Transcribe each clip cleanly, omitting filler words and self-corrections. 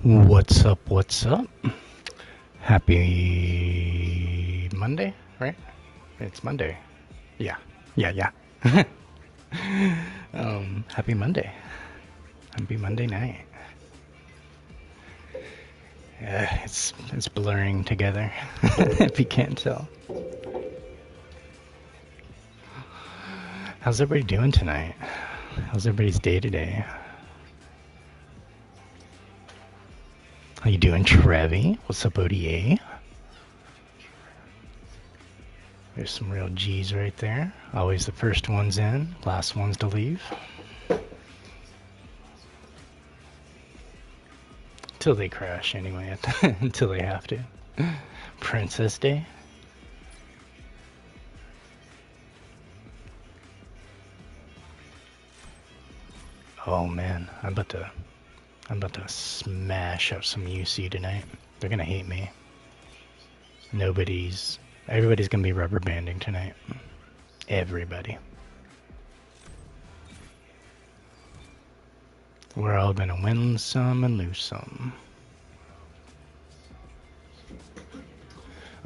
What's up? What's up? Happy Monday, right? It's Monday. Yeah, yeah. Happy Monday. Happy Monday night. It's blurring together. If you can't tell. How's everybody doing tonight? How's everybody's day today? How you doing, Trevi? What's up, ODA? There's some real G's right there. Always the first ones in, last ones to leave. Till they crash anyway, until they have to. Princess Day. Oh man, I'm about to smash up some UC tonight. They're gonna hate me. Everybody's gonna be rubber banding tonight. Everybody. We're all gonna win some and lose some.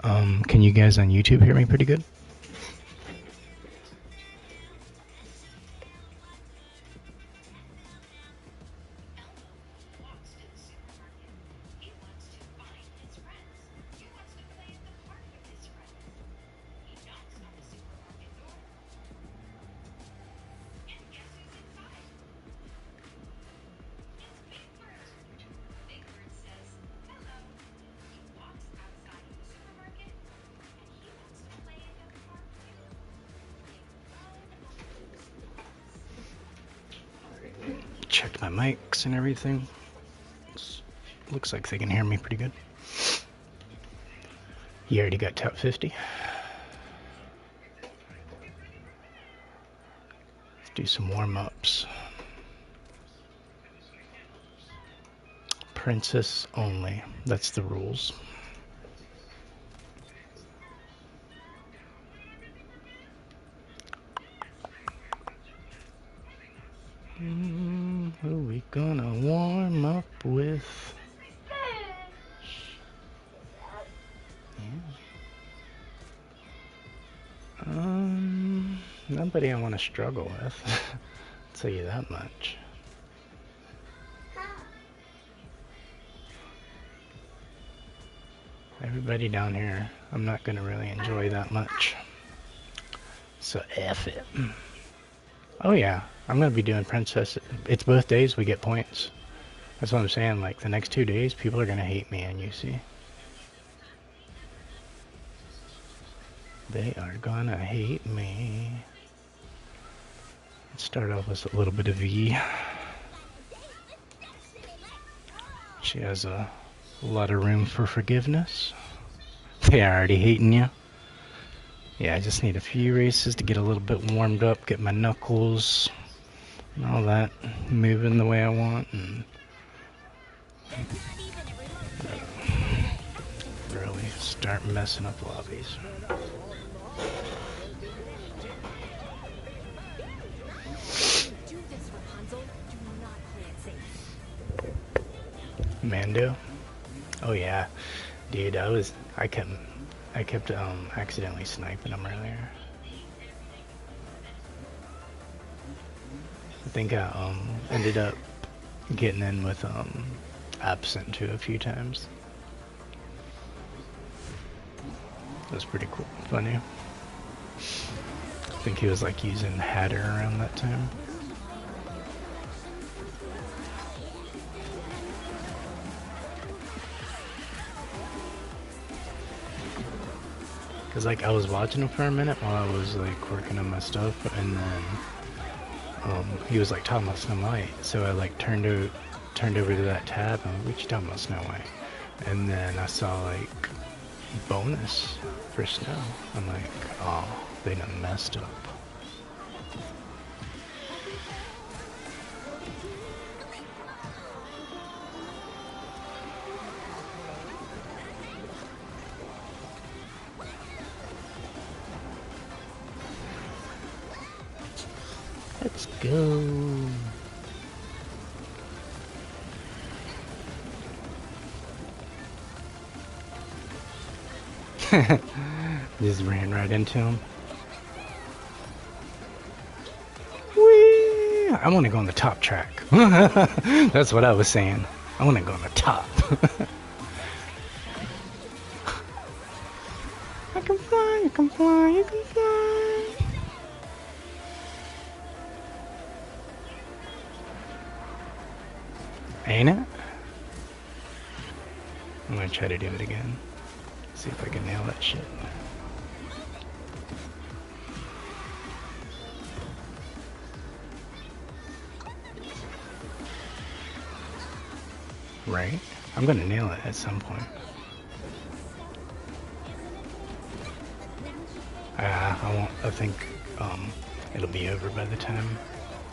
Can you guys on YouTube hear me pretty good? Checked my mics and everything. Looks like they can hear me pretty good. You already got top 50. Let's do some warm-ups. Princess only. That's the rules. Who we gonna warm up with? Nobody I want to struggle with. I'll tell you that much. Everybody down here, I'm not gonna really enjoy that much. So F it. Oh yeah, I'm gonna be doing Princess. It's both days we get points. That's what I'm saying, like the next 2 days, people are gonna hate me on UC. They are gonna hate me. Let's start off with a little bit of V. She has a lot of room for forgiveness. They are already hating you. Yeah, I just need a few races to get a little bit warmed up, get my knuckles and all that moving the way I want, and really start messing up lobbies. Mando? Oh yeah, dude, I kept accidentally sniping him earlier. I think I ended up getting in with Absent too a few times. That was pretty cool, funny. I think he was like using Hatter around that time. Cause like I was watching him for a minute while I was like working on my stuff, and then he was like talking about Snow White, so I like turned over to that tab and I'm like, what you talking about, Snow White? And then I saw like bonus for Snow. I'm like, oh, they done messed up. Let's go. Just ran right into him. Whee! I want to go on the top track. That's what I was saying. I want to go on the top. I can fly, you can fly, you can fly. Ain't it? I'm gonna try to do it again. See if I can nail that shit. Right? I'm gonna nail it at some point. I won't. I think it'll be over by the time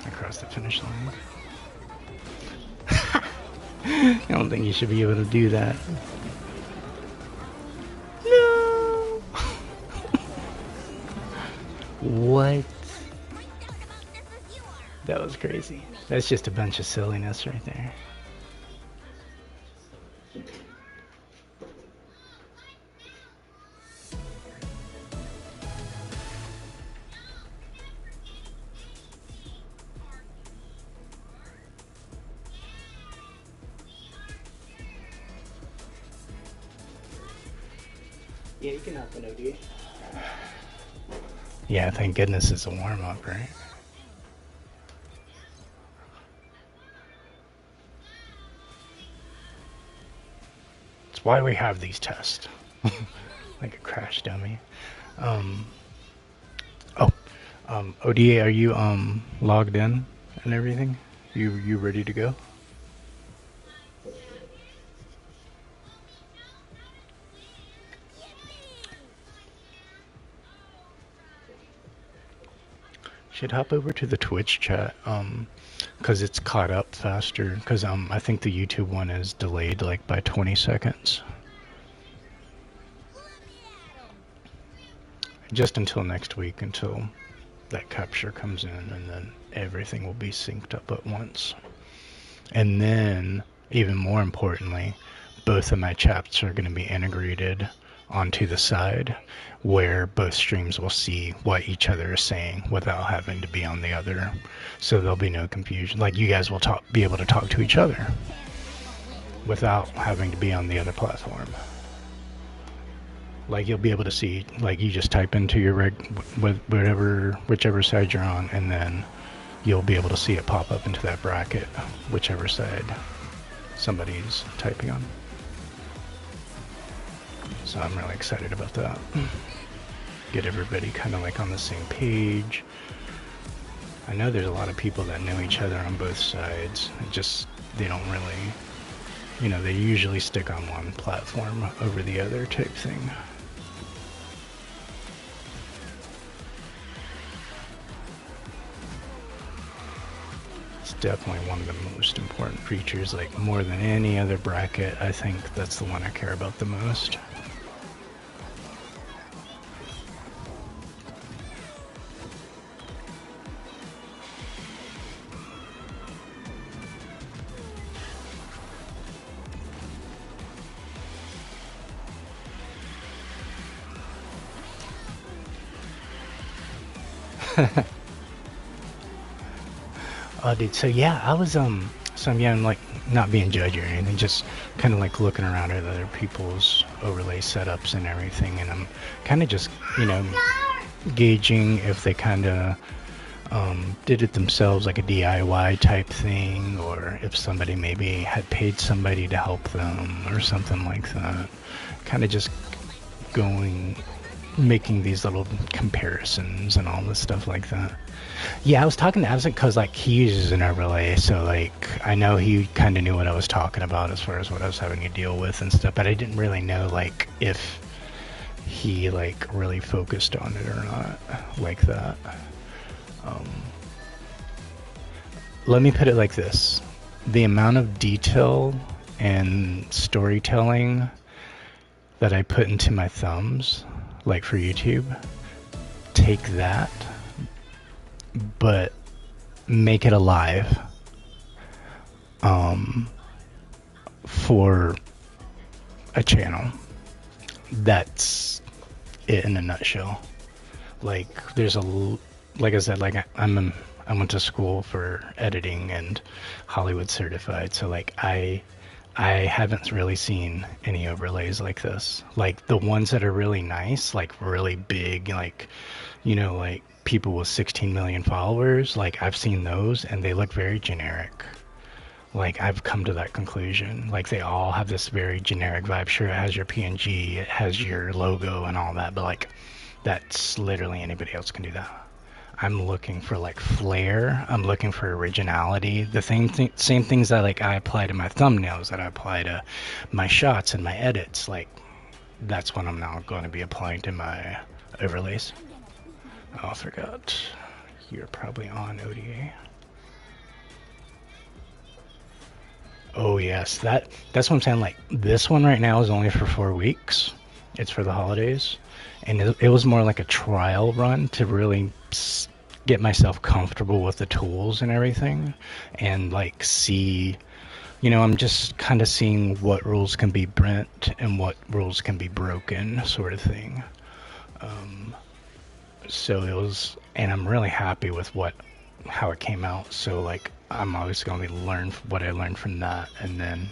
I cross the finish line. I don't think you should be able to do that. No. What? That was crazy. That's just a bunch of silliness right there. Yeah, you can hop an OD. Yeah, thank goodness it's a warm-up, right? It's why we have these tests. Like a crash dummy. ODA, are you logged in and everything? You ready to go? Should hop over to the Twitch chat, because it's caught up faster, because I think the YouTube one is delayed like by 20 seconds. Just until next week, until that capture comes in, and then everything will be synced up at once. And then, even more importantly, both of my chats are going to be integrated onto the side where both streams will see what each other is saying without having to be on the other, so there'll be no confusion. Like, you guys will be able to talk to each other without having to be on the other platform. Like, you'll be able to see, like, you just type into your whichever side you're on, and then you'll be able to see it pop up into that bracket, whichever side somebody's typing on. So I'm really excited about that. Get everybody kind of like on the same page. I know there's a lot of people that know each other on both sides. They don't really, they usually stick on one platform over the other type thing. It's definitely one of the most important features, like more than any other bracket. I think that's the one I care about the most. Oh, dude. So yeah, I was So I'm like not being judgy or anything, just kind of like looking around at other people's overlay setups and everything, and I'm kind of just gauging if they kind of did it themselves, like a DIY type thing, or if somebody maybe had paid somebody to help them or something like that. Kind of just making these little comparisons and all this stuff like that. Yeah, I was talking to Addison because like he uses an overlay, so like I know he kind of knew what I was talking about as far as what I was having to deal with and stuff, but I didn't really know like if he like really focused on it or not like that. Let me put it like this: the amount of detail and storytelling that I put into my thumbs, like for YouTube, take that, but make it alive for a channel that's it in a nutshell. Like there's like I said, like I went to school for editing and Hollywood certified, so like I haven't really seen any overlays like this. Like the ones that are really nice, like really big, like like people with 16 million followers, like I've seen those and they look very generic. Like I've come to that conclusion. Like they all have this very generic vibe. Sure, it has your PNG, it has your logo and all that, but like that's literally anybody else can do that. I'm looking for like flair. I'm looking for originality. The same things that like I apply to my thumbnails, that I apply to my shots and my edits. Like that's what I'm now going to be applying to my overlays. Oh, I forgot. You're probably on ODA. Oh yes, that's what I'm saying. Like this one right now is only for 4 weeks. It's for the holidays, and it was more like a trial run to really get myself comfortable with the tools and everything, and like see. I'm just kind of seeing what rules can be bent and what rules can be broken, sort of thing. Um, so it was, and I'm really happy with how it came out. So like, I'm always going to learn what I learned from that, and then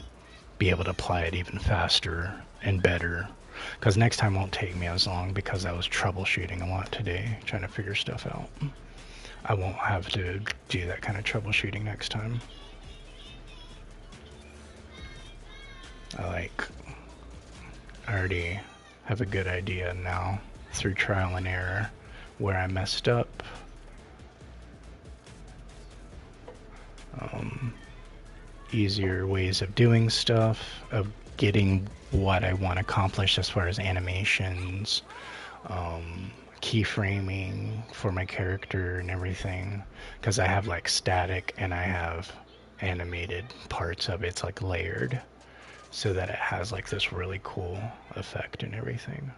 be able to apply it even faster and better. Because next time won't take me as long because I was troubleshooting a lot today, trying to figure stuff out. I won't have to do that kind of troubleshooting next time. I already have a good idea now through trial and error where I messed up. Easier ways of doing stuff, of getting what I want accomplished as far as animations, keyframing for my character and everything, because I have like static and I have animated parts of it. It's like layered so that it has like this really cool effect and everything.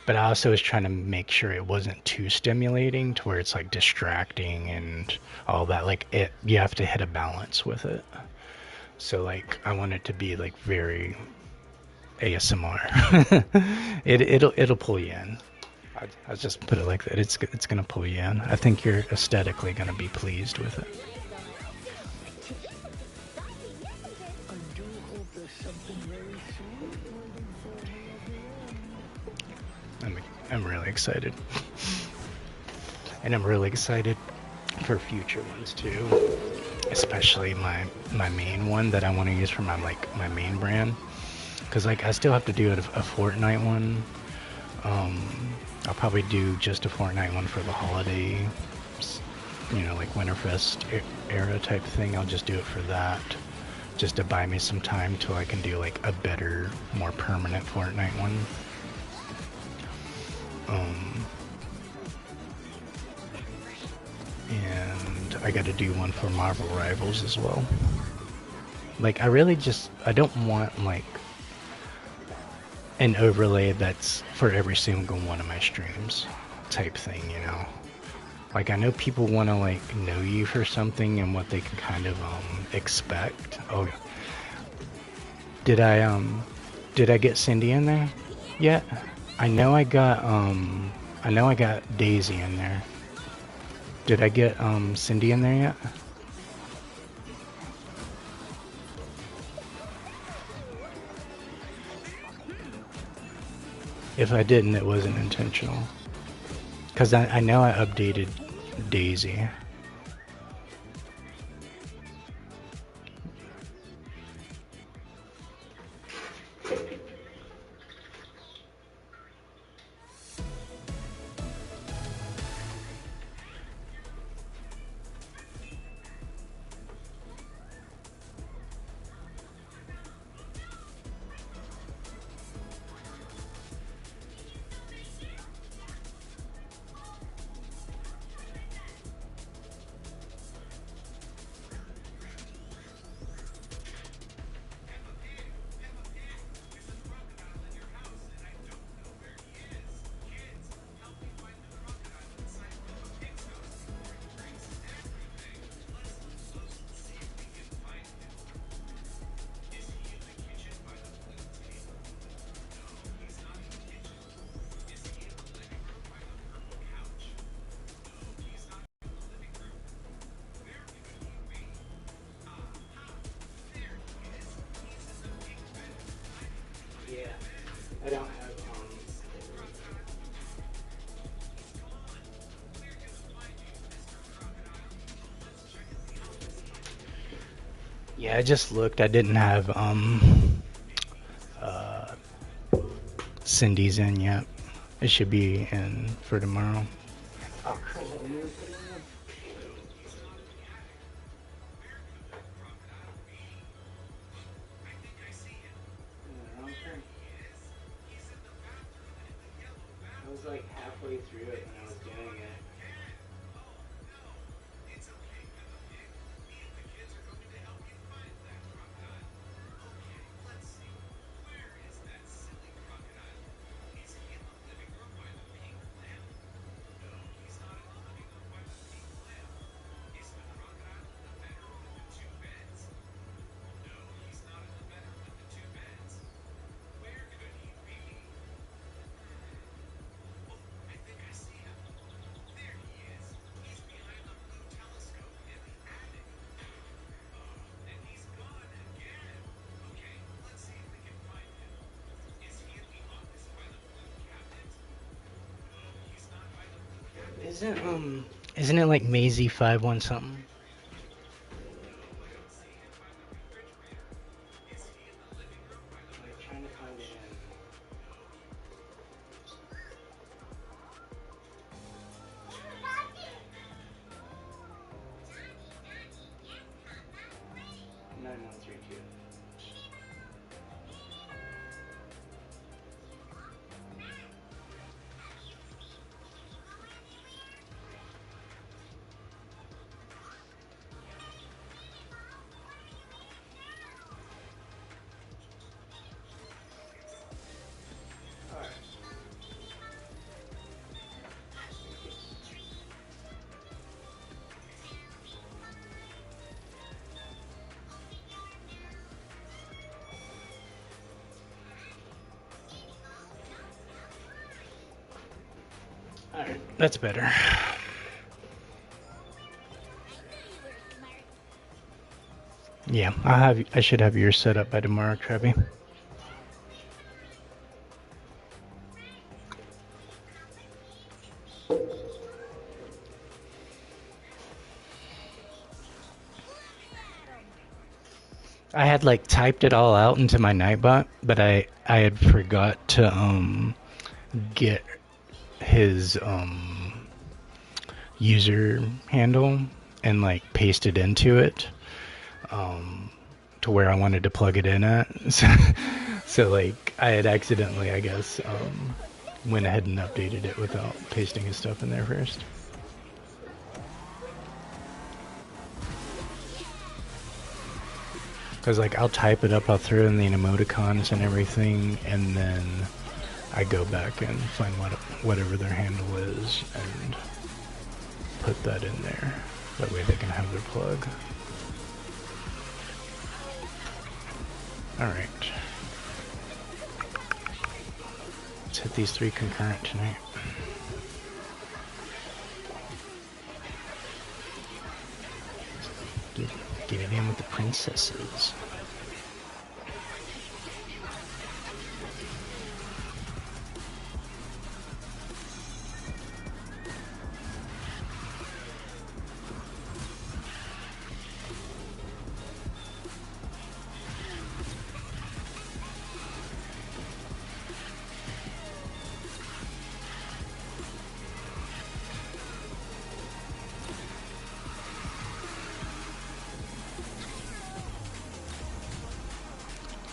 But I also was trying to make sure it wasn't too stimulating to where it's like distracting and all that. Like you have to hit a balance with it. So like I want it to be like very ASMR. It'll pull you in. I'll just put it like that. It's gonna pull you in. I think you're aesthetically gonna be pleased with it. I'm really excited. And I'm really excited for future ones too. Especially my main one that I want to use for my main brand. Cause like I still have to do a Fortnite one. I'll probably do just a Fortnite one for the holiday, like Winterfest era type thing. I'll just do it for that, just to buy me some time till I can do like a better, more permanent Fortnite one. And I got to do one for Marvel Rivals as well. Like I don't want like an overlay that's for every single one of my streams type thing, Like I know people want to like know you for something and what they can kind of expect. Oh, did I get Cindy in there yet? I know I got Daisy in there. Did I get Cindy in there yet? If I didn't, it wasn't intentional. Because I know I updated Daisy. Yeah, I just looked. I didn't have uh Cindy's in yet. It should be in for tomorrow. Oh, crap, that you put it in? No, I was like halfway through it when I was doing it. Isn't isn't it like Maisie 5-1 something? Like trying to find it in 9132. Alright, that's better. Yeah, I should have yours set up by tomorrow, Trevi. I had like typed it all out into my Nightbot, but I had forgot to get his user handle and like paste it into it to where I wanted to plug it in at. So like I had accidentally, I guess, went ahead and updated it without pasting his stuff in there first. Because like I'll type it up, I'll throw in the emoticons and everything, and then I go back and find whatever their handle is and put that in there. That way they can have their plug. Alright. Let's hit these 3 concurrent tonight. Get it in with the princesses.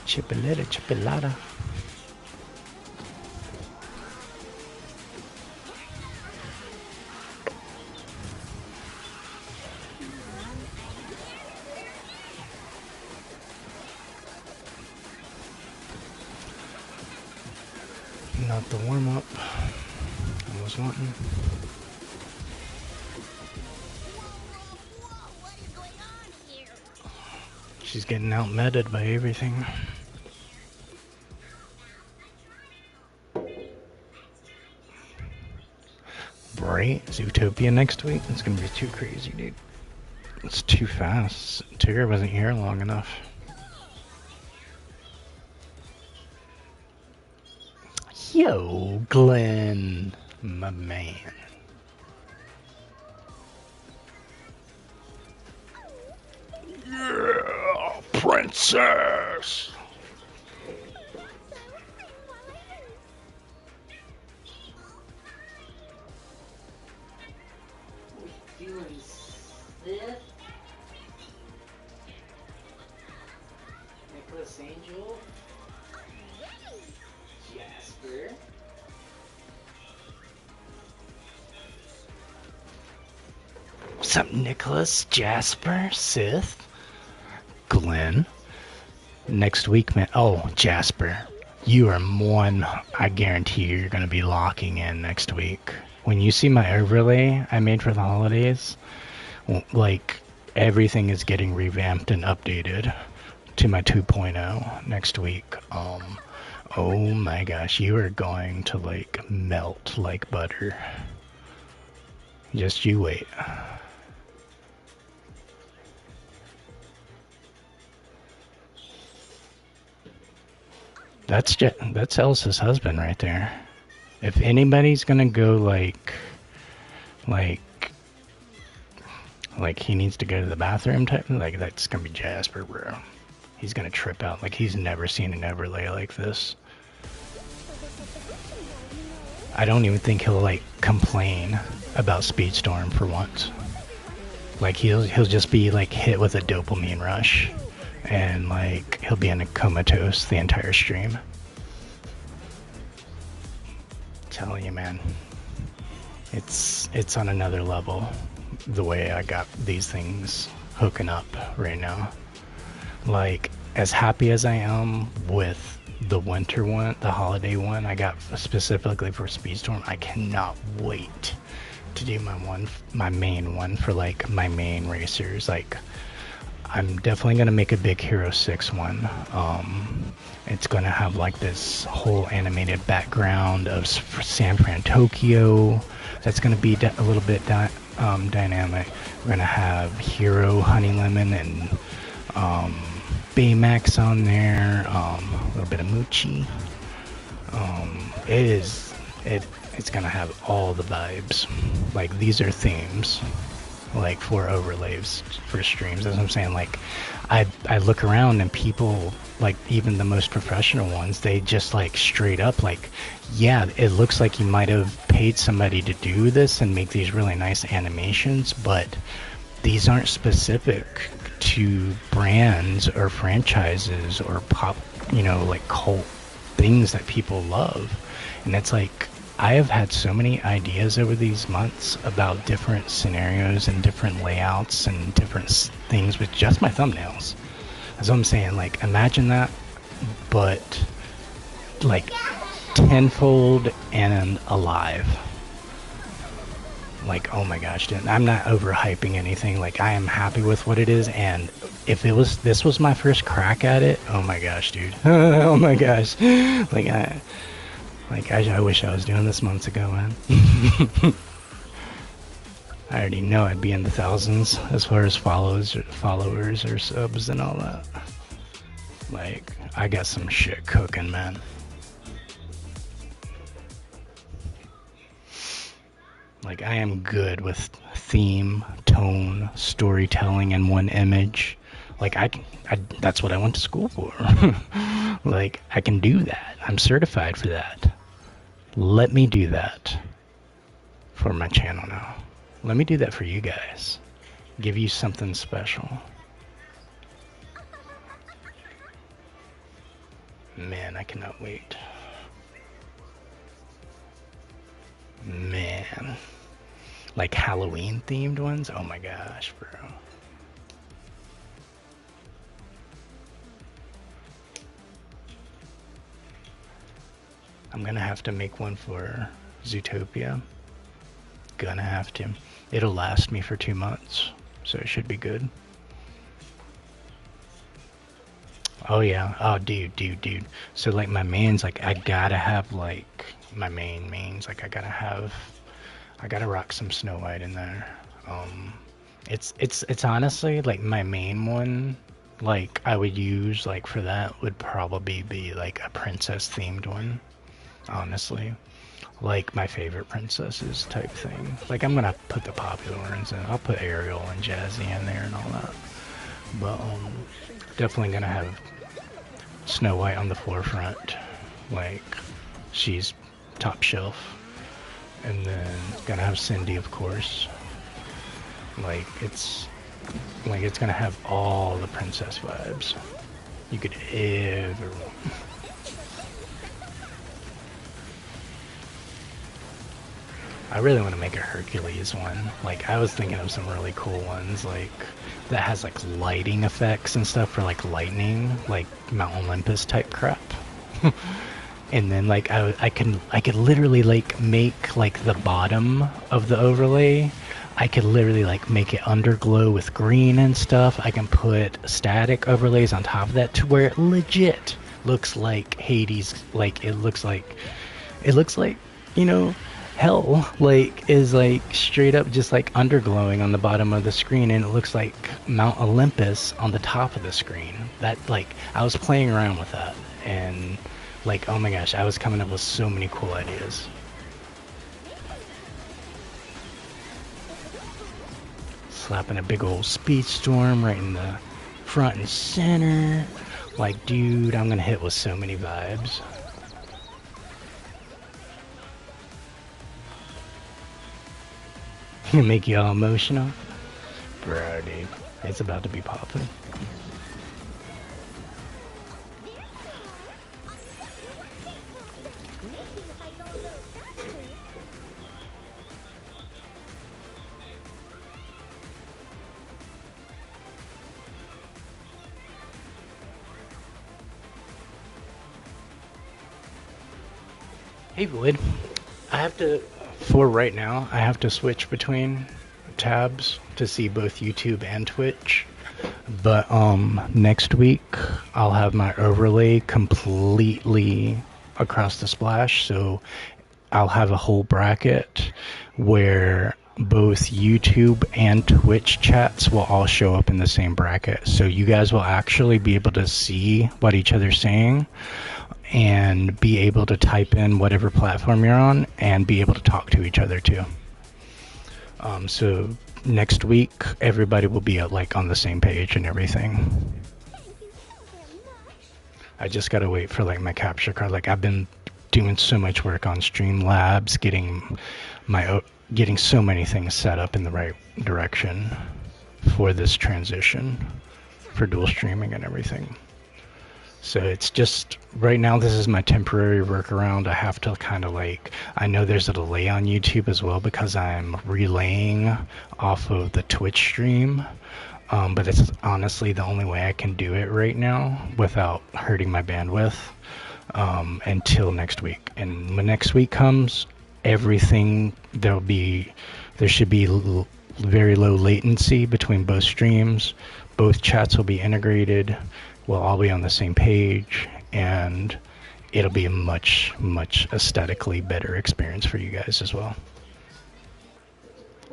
Chipolata, chipolata. Not the warm-up I was wanting. She's getting out-meted by everything. Right? Zootopia next week? It's gonna be too crazy, dude. It's too fast. Tigger wasn't here long enough. Yo, Glenn, my man. Yeah. princess. Doing Sith, Nicholas Angel, Jasper, What's up, Nicholas, Jasper, Sith, Glenn? Next week, man. Oh, Jasper, you are one I guarantee you're going to be locking in next week. When you see my overlay I made for the holidays, like, everything is getting revamped and updated to my 2.0 next week. Oh my gosh, you are going to, like, melt like butter. Just you wait. That's Elsa's husband right there. If anybody's gonna go like like he needs to go to the bathroom type, like that's gonna be Jasper, bro. He's gonna trip out like he's never seen an overlay like this. I don't even think he'll like complain about Speedstorm for once. Like he'll just be like hit with a dopamine rush, and like he'll be in a comatose the entire stream. Telling you, man, it's on another level. The way I got these things hooking up right now. Like, as happy as I am with the winter one, the holiday one I got specifically for Speedstorm, I cannot wait to do my main one for like my main racers. Like, I'm definitely gonna make a big Hero 6 one. It's gonna have like this whole animated background of San Fran, Tokyo. That's gonna be a little bit dynamic. We're gonna have Hero, Honey Lemon, and Baymax on there. A little bit of Moochie. It's gonna have all the vibes. Like, these are themes, like, for overlays for streams. That's what I'm saying. Like, I look around and people, like, even the most professional ones, they just like straight up like, yeah, it looks like you might have paid somebody to do this and make these really nice animations, but these aren't specific to brands or franchises or pop, like cult things that people love. And it's like, I have had so many ideas over these months about different scenarios and different layouts and different things with just my thumbnails. That's what I'm saying. Like, imagine that, but like tenfold and alive. Like, oh my gosh, dude, I'm not overhyping anything. Like, I am happy with what it is, and if this was my first crack at it, oh my gosh, dude. Oh my gosh. I wish I was doing this months ago, man. I already know I'd be in the thousands as far as followers or subs and all that. Like, I got some shit cooking, man. Like, I am good with theme, tone, storytelling in one image. Like, that's what I went to school for. Like, I can do that. I'm certified for that. Let me do that for my channel now. Let me do that for you guys. Give you something special. Man, I cannot wait. Man. Like Halloween themed ones? Oh my gosh, bro. I'm gonna have to make one for Zootopia. Gonna have to. It'll last me for 2 months, so it should be good. Oh yeah. Oh, dude. So like my mains, like I gotta have like my mains. Like I gotta rock some Snow White in there. It's honestly like my main one. Like I would use like for that would probably be like a princess themed one. Honestly, like my favorite princesses type thing. Like I'm gonna put the popular ones in. I'll put Ariel and Jazzy in there and all that. But definitely gonna have Snow White on the forefront, like she's top shelf, and then gonna have Cindy, of course. Like it's gonna have all the princess vibes you could ever want. I really want to make a Hercules one. Like I was thinking of some really cool ones, like that has like lighting effects and stuff for like lightning, like Mount Olympus type crap. And then like I could literally like make like the bottom of the overlay. I could literally like make it underglow with green and stuff. I can put static overlays on top of that to where it legit looks like Hades. Like it looks like, you know, hell like is like straight up just like underglowing on the bottom of the screen, and it looks like Mount Olympus on the top of the screen. That like I was playing around with that, and like oh my gosh, I was coming up with so many cool ideas. Slapping a big old Speedstorm right in the front and center. Like dude, I'm gonna hit with so many vibes. Make you all emotional? Bro, dude. It's about to be popping. Hey, Void. I have to, for right now, I have to switch between tabs to see both YouTube and Twitch. But next week I'll have my overlay completely across the splash, so I'll have a whole bracket where both YouTube and Twitch chats will all show up in the same bracket. So you guys will actually be able to see what each other's saying and be able to type in whatever platform you're on and be able to talk to each other too. So next week everybody will be like on the same page and everything. I just gotta wait for like my capture card. Like I've been doing so much work on Streamlabs, getting so many things set up in the right direction for this transition, for dual streaming and everything. So it's just, right now this is my temporary workaround. I have to kind of like, I know there's a delay on YouTube as well because I'm relaying off of the Twitch stream. But it's honestly the only way I can do it right now without hurting my bandwidth until next week. And when next week comes, everything, there should be very low latency between both streams. Both chats will be integrated. We'll all be on the same page, and it'll be a much, much aesthetically better experience for you guys as well.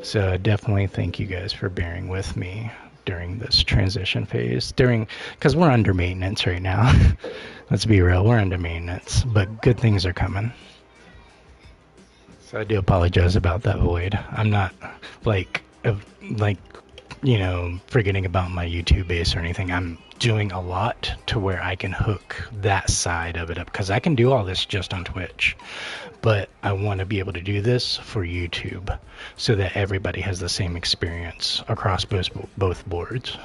So definitely thank you guys for bearing with me during this transition phase, because we're under maintenance right now. Let's be real, we're under maintenance, but good things are coming. So I do apologize about that, Void. I'm not forgetting about my YouTube base or anything. I'm doing a lot to where I can hook that side of it up, because I can do all this just on Twitch, but I want to be able to do this for YouTube so that everybody has the same experience across both boards.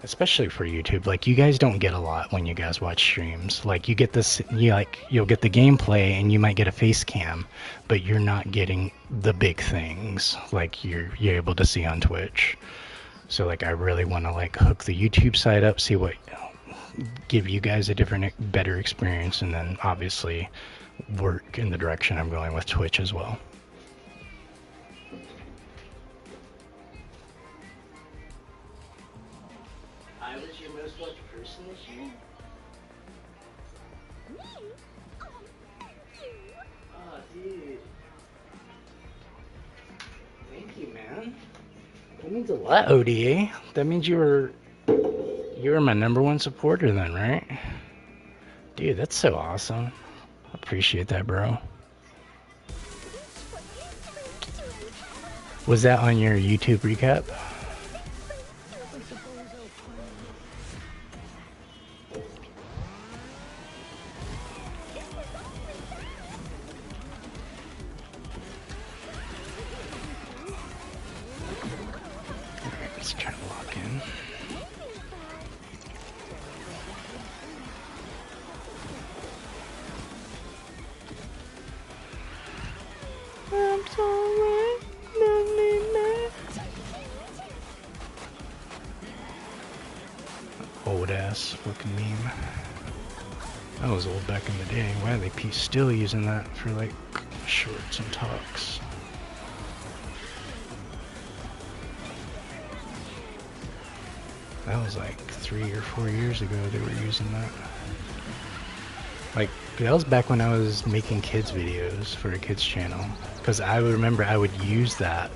Especially for YouTube, like you guys don't get a lot when you guys watch streams. Like you get this, you'll get the gameplay and you might get a face cam, but you're not getting the big things like you're able to see on Twitch. So like I really want to like hook the YouTube side up, see what, give you guys a different, better experience, and then obviously work in the direction I'm going with Twitch as well. I was your most watched person this year? Oh, dude. Thank you, man. That means a lot, ODA. That means you were my #1 supporter then, right? Dude, that's so awesome. I appreciate that, bro. Was that on your YouTube recap? Let's try to lock in. I'm sorry, don't need me. Old ass fucking meme. That was old back in the day. Why are they still using that for like shorts and talks? That was like 3 or 4 years ago they were using that. Like, that was back when I was making kids videos for a kids channel. Because I remember I would use that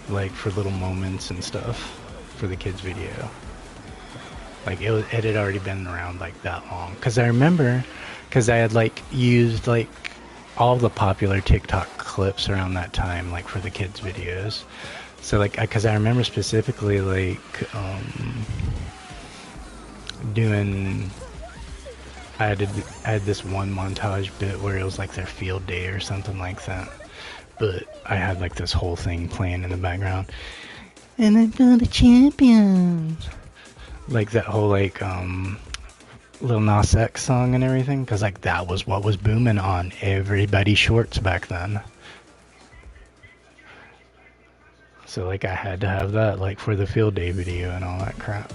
like for little moments and stuff for the kids video. Like it had already been around like that long. Because I remember, because I had like used like all the popular TikTok clips around that time, like for the kids videos. So like, because I remember specifically like doing, I had this one montage bit where it was like their field day or something like that. But I had like this whole thing playing in the background. And I'm the champion. Like that whole like Lil Nas X song and everything, because like that was what was booming on everybody's shorts back then. So like I had to have that like for the field day video and all that crap.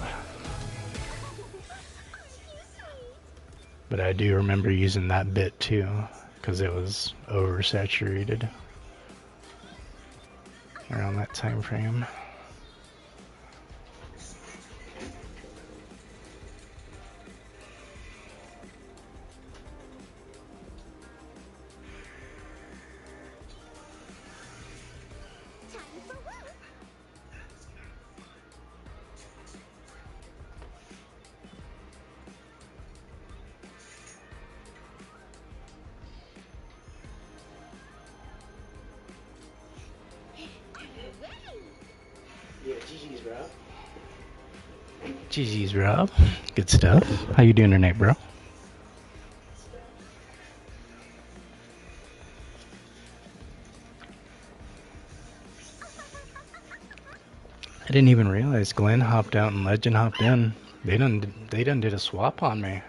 But I do remember using that bit too, because it was oversaturated around that time frame. Yeah, GG's, bro. GG's, Rob. Good stuff. How you doing tonight, bro? I didn't even realize Glenn hopped out and Legend hopped in. They done did a swap on me.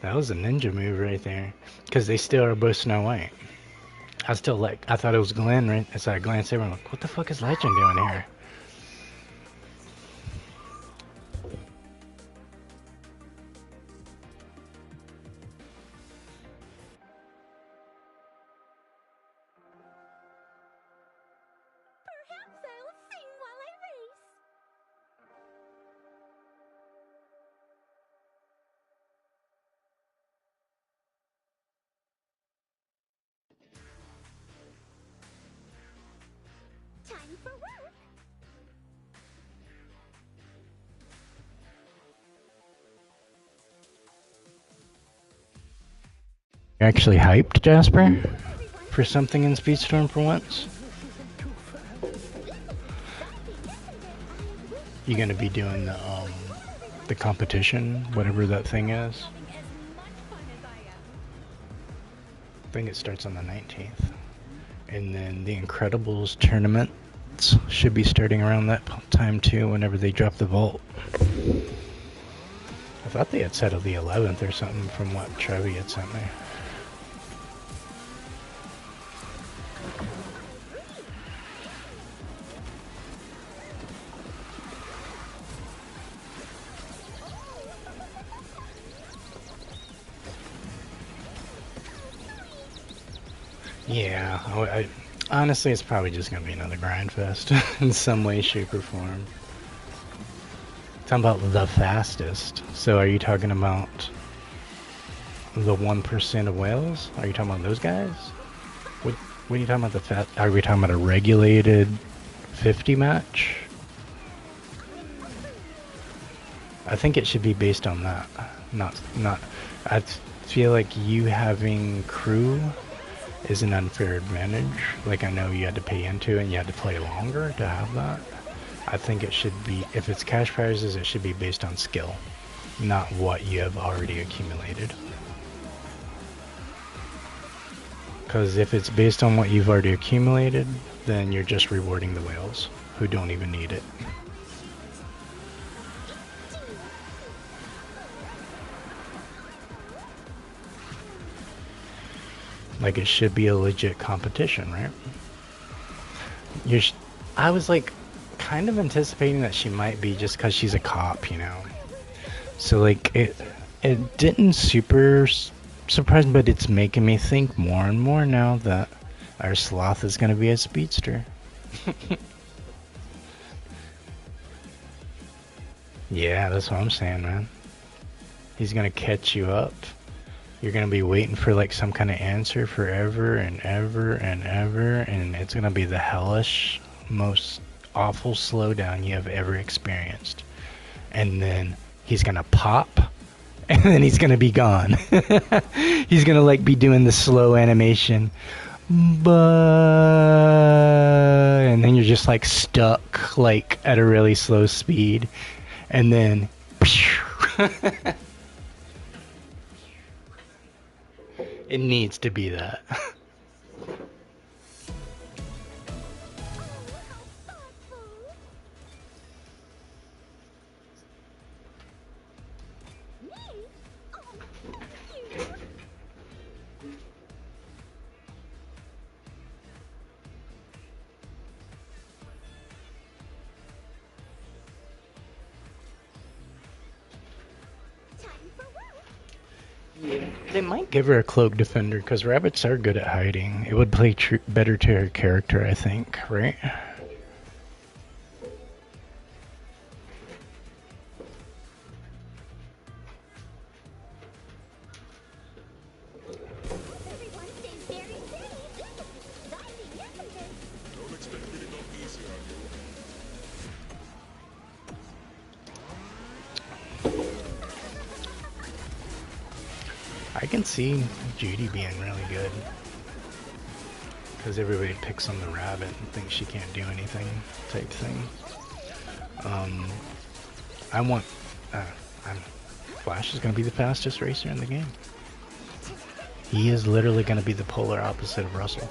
That was a ninja move right there. Because they still are both Snow White. I thought it was Glenn, right? So I glanced over and I'm like, what the fuck is Legend doing here? Time for work. You're actually hyped, Jasper? For something in Speedstorm for once? You gonna be doing the competition, whatever that thing is? I think it starts on the 19th. And then the Incredibles tournaments should be starting around that time too, whenever they drop the vault. I thought they had settled the 11th or something from what Trevi had sent me. Yeah, honestly, it's probably just gonna be another grind fest in some way, shape, or form. Talking about the fastest. So, are you talking about the 1% of whales? Are you talking about those guys? What are you talking about? Are we talking about a regulated 50 match? I think it should be based on that. Not. I feel like you having crew is an unfair advantage. Like, I know you had to pay into it and you had to play longer to have that. I think it should be, if it's cash prizes, it should be based on skill, not what you have already accumulated. Because if it's based on what you've already accumulated, then you're just rewarding the whales who don't even need it. Like it should be a legit competition, right? You're. I was like, kind of anticipating that she might be just because she's a cop, you know. So like it didn't super surprise me, but it's making me think more and more now that our sloth is gonna be a speedster. Yeah, that's what I'm saying, man. He's gonna catch you up. You're gonna be waiting for like some kind of answer forever and ever and ever, and it's gonna be the hellish, most awful slowdown you have ever experienced. And then he's gonna pop, and then he's gonna be gone. He's gonna like be doing the slow animation, but and then you're just like stuck like at a really slow speed, and then. It needs to be that. Yeah, they might give her a cloak defender because rabbits are good at hiding. It would play better to her character, I think, right? I can see Judy being really good because everybody picks on the rabbit and thinks she can't do anything type thing. I want I'm Flash is going to be the fastest racer in the game. He is literally going to be the polar opposite of Russell.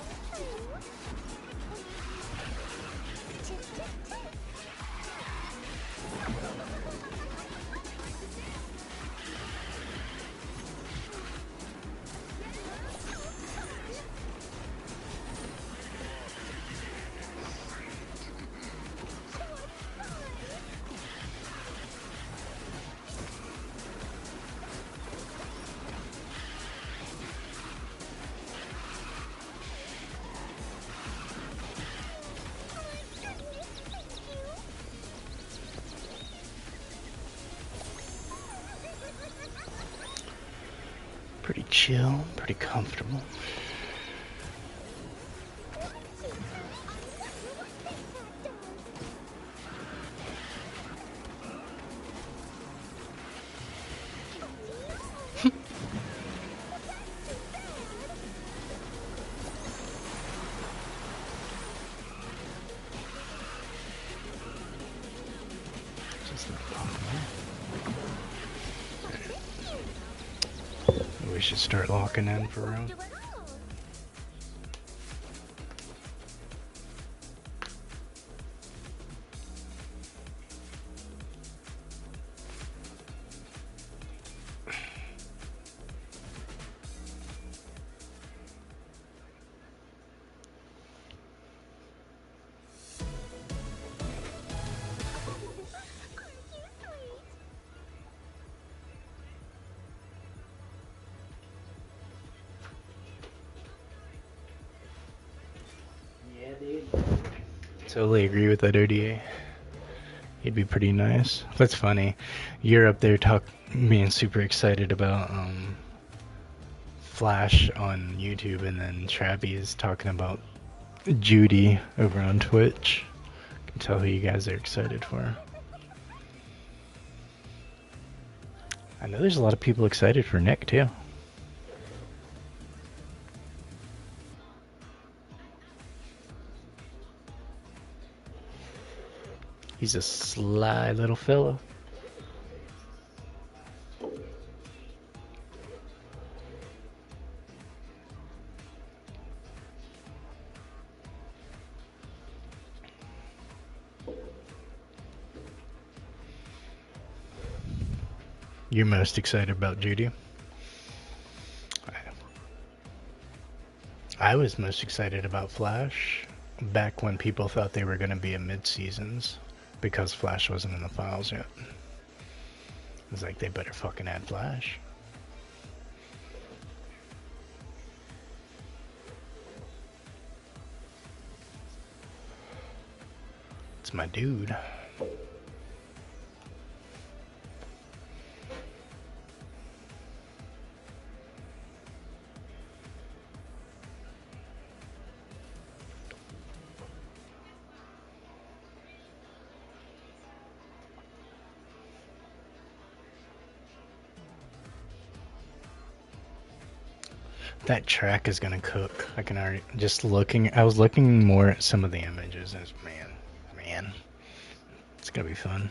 Pretty chill, pretty comfortable. We should start locking in for real. Yeah, dude. Totally agree with that ODA. He'd be pretty nice. That's funny. You're up there being super excited about Flash on YouTube, and then Trappy is talking about Judy over on Twitch. I can tell who you guys are excited for. I know there's a lot of people excited for Nick too. He's a sly little fellow. You're most excited about Judy? I was most excited about Flash back when people thought they were going to be in mid-seasons because Flash wasn't in the files yet. It was like, they better fucking add Flash. It's my dude. That track is gonna cook. I can already just looking. I was looking more at some of the images, and man, it's gonna be fun.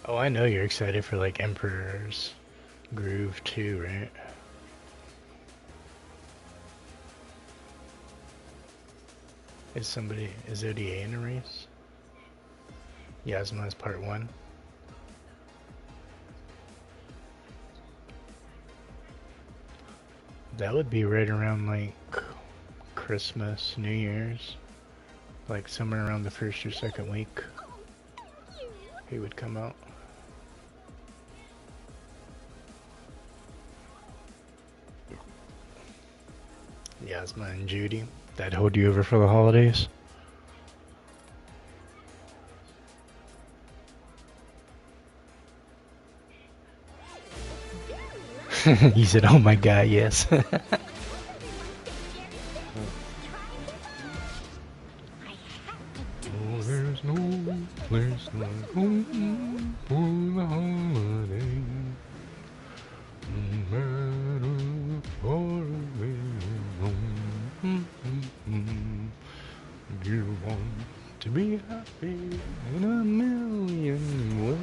Oh, I know you're excited for like Emperor's Groove too, right? Is ODA in a race? Yasma's part 1. That would be right around like Christmas, New Year's. Like somewhere around the first or second week. He would come out. Yasma and Judy. That hold you over for the holidays? He said, oh my god, yes. Oh, there's no place like home for the holiday. No matter far away home. You want to be happy in a million ways.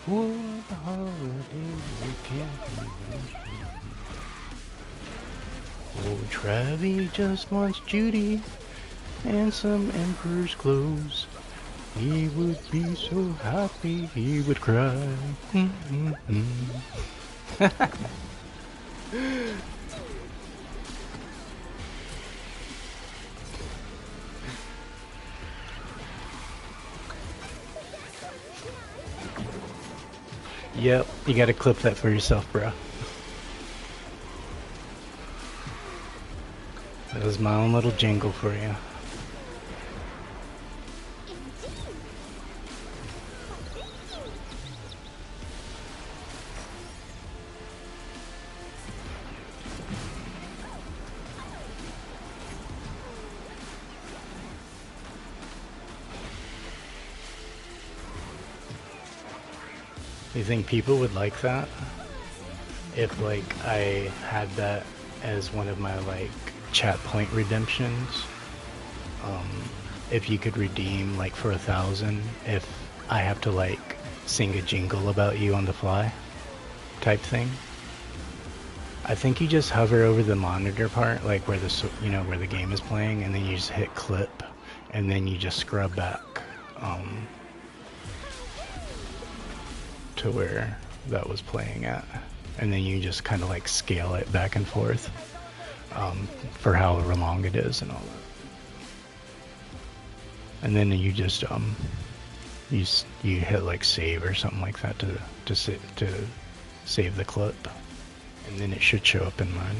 For the holidays we can't be. Oh, Travi just wants Judy and some Emperor's clothes. He would be so happy he would cry. Yep, you gotta clip that for yourself, bro. That was my own little jingle for you. You think people would like that? If like I had that as one of my like chat point redemptions? If you could redeem like for 1,000 if I have to like sing a jingle about you on the fly type thing. I think you just hover over the monitor part, like where the where the game is playing, and then you just hit clip, and then you just scrub back to where that was playing at, and then you just kind of like scale it back and forth for however long it is and all that. And then you just you hit like save or something like that to save the clip, and then it should show up in mine.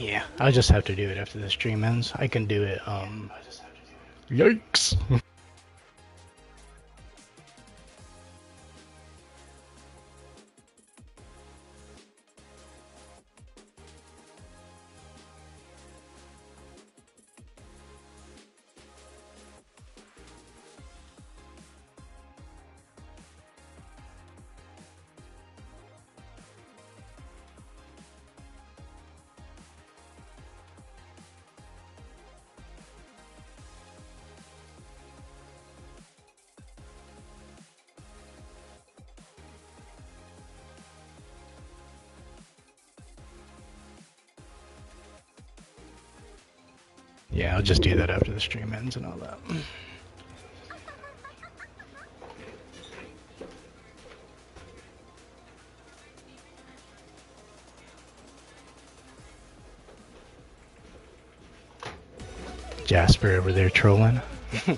Yeah, I'll just have to do it after the stream ends. I can do it, yikes. Yeah, I'll just do that after the stream ends and all that. Jasper over there trolling. It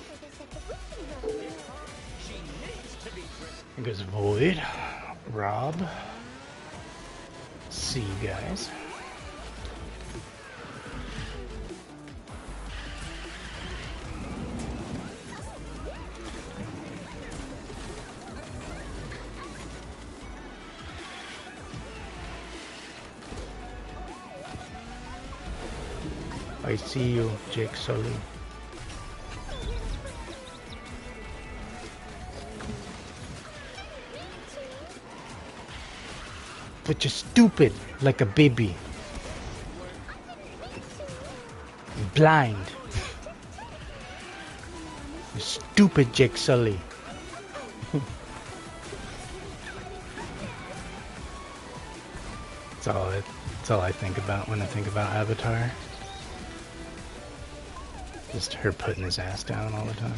goes Void, Rob, see you guys. I see you, Jake Sully. But you're stupid, like a baby. Blind. You stupid Jake Sully. That's all I think about when I think about Avatar. Just her putting his ass down all the time.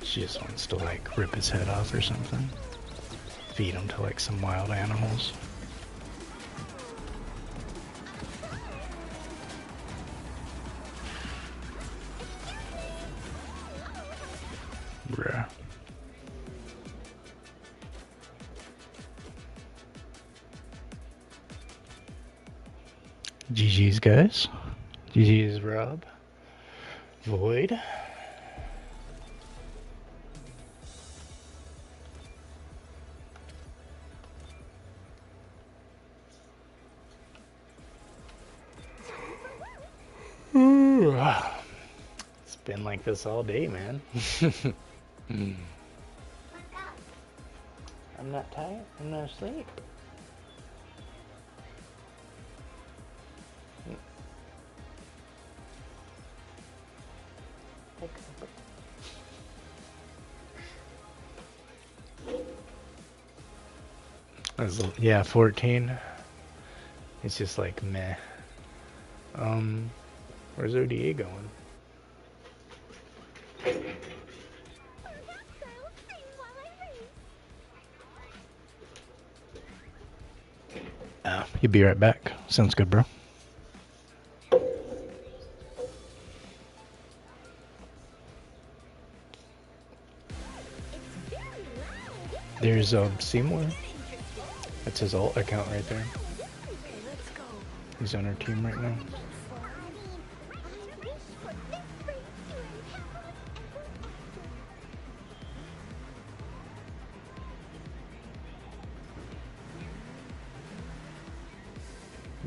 She just wants to like rip his head off or something. Feed him to like some wild animals. Bruh. GG's guys. GG's Rob. Void. It's been like this all day, man. I'm not tired. I'm not asleep. Yeah, 14. It's just like meh. Where's ODA going? You'll be right back. Sounds good, bro. There's Seymour. That's his alt account right there. He's on our team right now.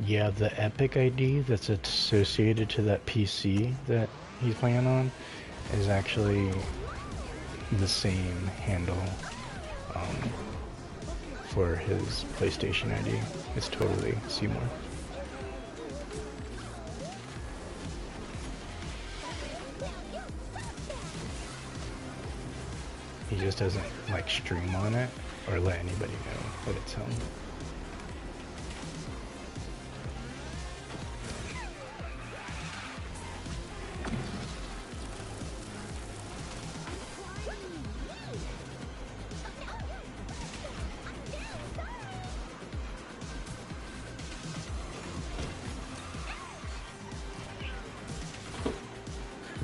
Yeah, the Epic ID that's associated to that PC that he's playing on is actually the same handle for his PlayStation ID. It's totally Seymour. He just doesn't like stream on it or let anybody know that it's him.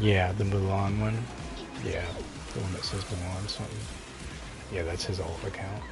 Yeah, the Mulan one. Yeah, the one that says Mulan something. Yeah, that's his alt account.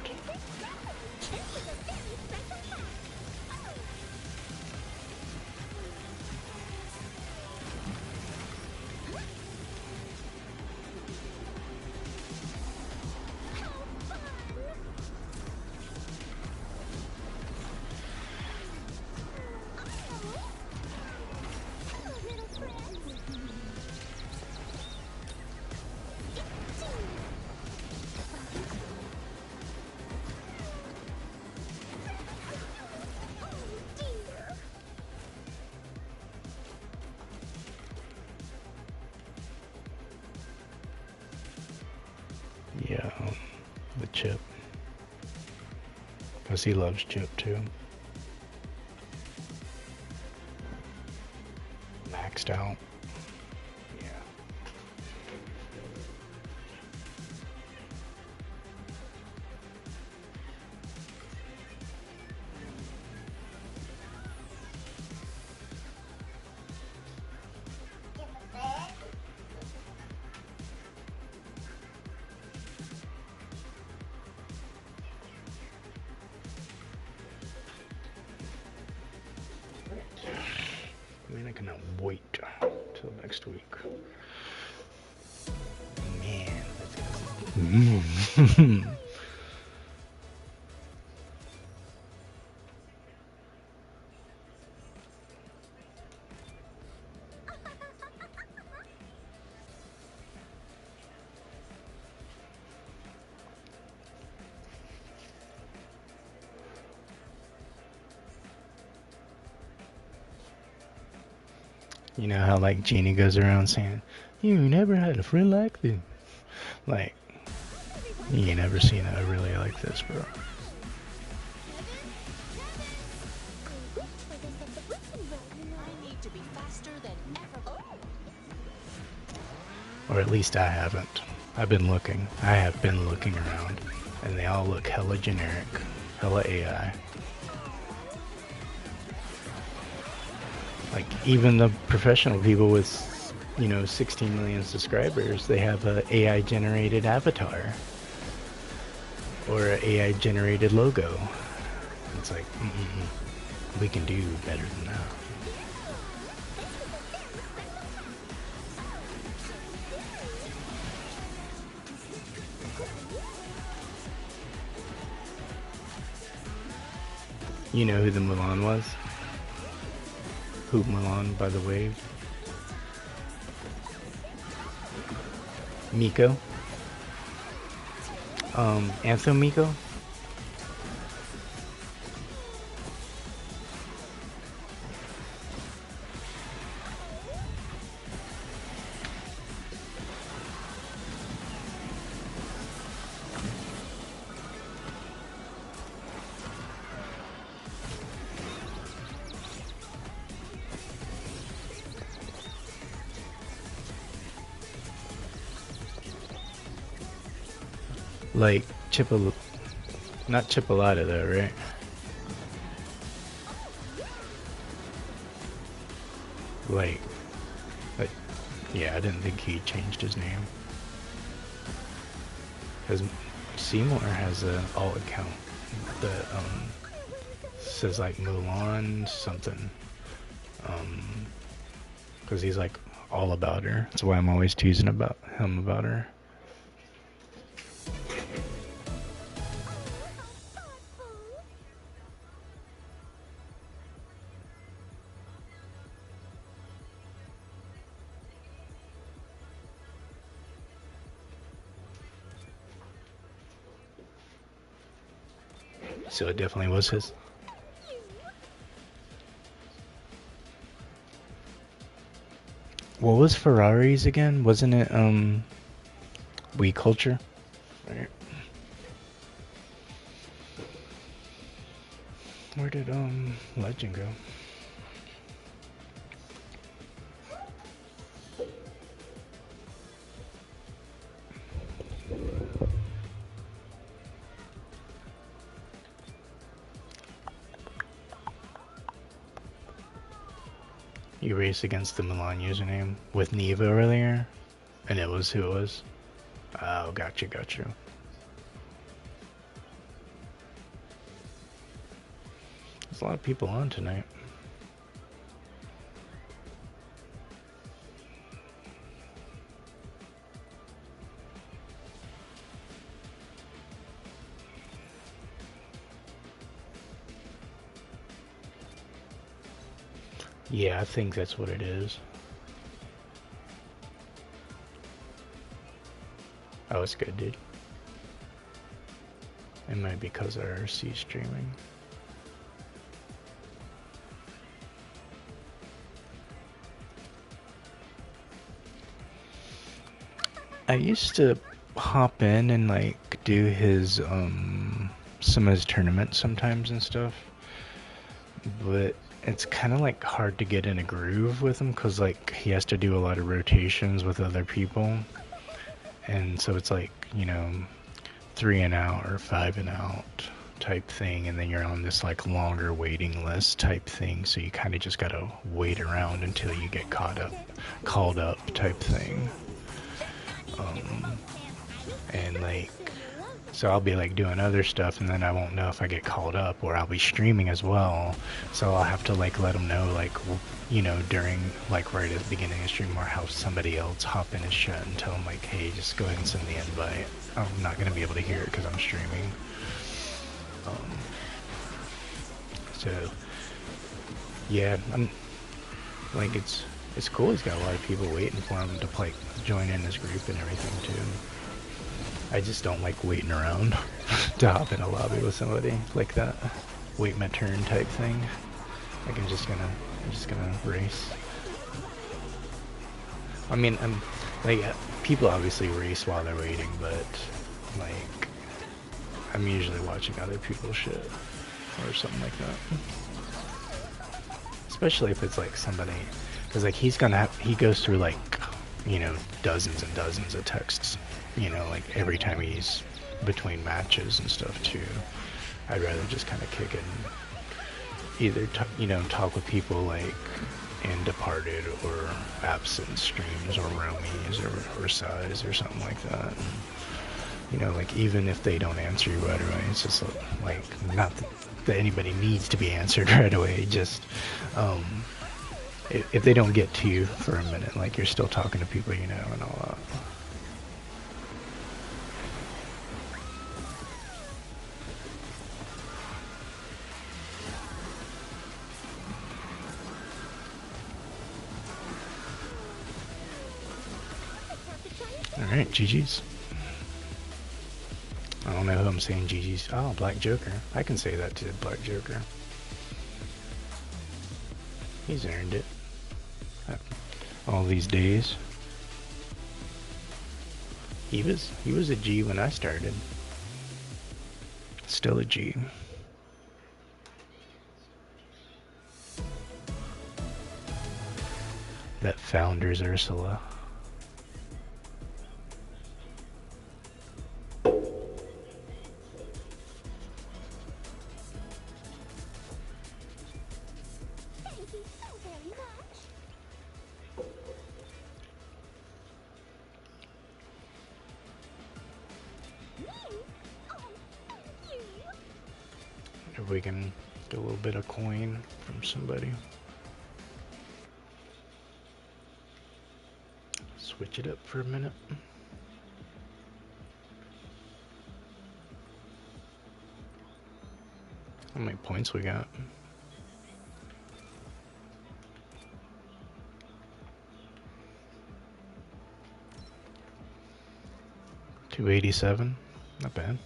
Yeah, the chip. Because he loves chip too. Maxed out. Yeah. I mean, I cannot wait till next week. Man, that's gonna You know how like Jeannie goes around saying, "You never had a friend like this." Like, you ain't never seen a really like this, bro. Or at least I haven't. I've been looking. I have been looking around, and they all look hella generic, hella AI. Like even the professional people with, 16 million subscribers, they have a AI generated avatar or an AI generated logo. It's like, we can do better than that. You know who the Mulan was? Who Mulan, by the way? Miko. Anthem Miko? Like not Chipolata though, right? Like, yeah, I didn't think he changed his name. Because Seymour has an alt account that says like Mulan something. Because he's like all about her. That's why I'm always teasing about him about her. So it definitely was his. What was Ferrari's again? Wasn't it We Culture? Right. Where did Legend go? You raced against the Milan username with Neva earlier, and it was who it was. Oh, gotcha. There's a lot of people on tonight. Yeah, I think that's what it is. Oh, it's good, dude. It might be because of RC streaming. I used to hop in and like do his some of his tournaments sometimes and stuff, but it's kind of like hard to get in a groove with him because like he has to do a lot of rotations with other people, and so it's like, you know, 3 and out or 5 and out type thing, and then you're on this like longer waiting list type thing, so you kind of just gotta wait around until you get called up type thing. And like, so I'll be like doing other stuff, and then I won't know if I get called up, or I'll be streaming as well, so I'll have to like let them know, like, you know, during like right at the beginning of the stream, or have somebody else hop in his chat and tell them like, hey, just go ahead and send the invite. I'm not gonna be able to hear it because I'm streaming. So yeah, I'm like, it's cool. He's got a lot of people waiting for him to like join in this group and everything too. I just don't like waiting around to hop in a lobby with somebody like that. Wait my turn type thing. Like I'm just gonna race. I mean, I'm like, people obviously race while they're waiting, but like I'm usually watching other people's shit or something like that. Especially if it's like somebody, because like he goes through like, you know, dozens and dozens of texts, you know, like every time he's between matches and stuff too. I'd rather just kind of kick it and either you know, talk with people like in Departed or Absent streams or Romies or Size or something like that. And, you know, like even if they don't answer you right away, it's just like, not that anybody needs to be answered right away, just if they don't get to you for a minute, like you're still talking to people you know and all that. Alright, GG's. I don't know who I'm saying GG's. Oh, Black Joker. I can say that to Black Joker. He's earned it. All these days. He was a G when I started. Still a G. That founder's Ursula. If we can get a little bit of coin from somebody. Switch it up for a minute. How many points we got? $287. Not bad.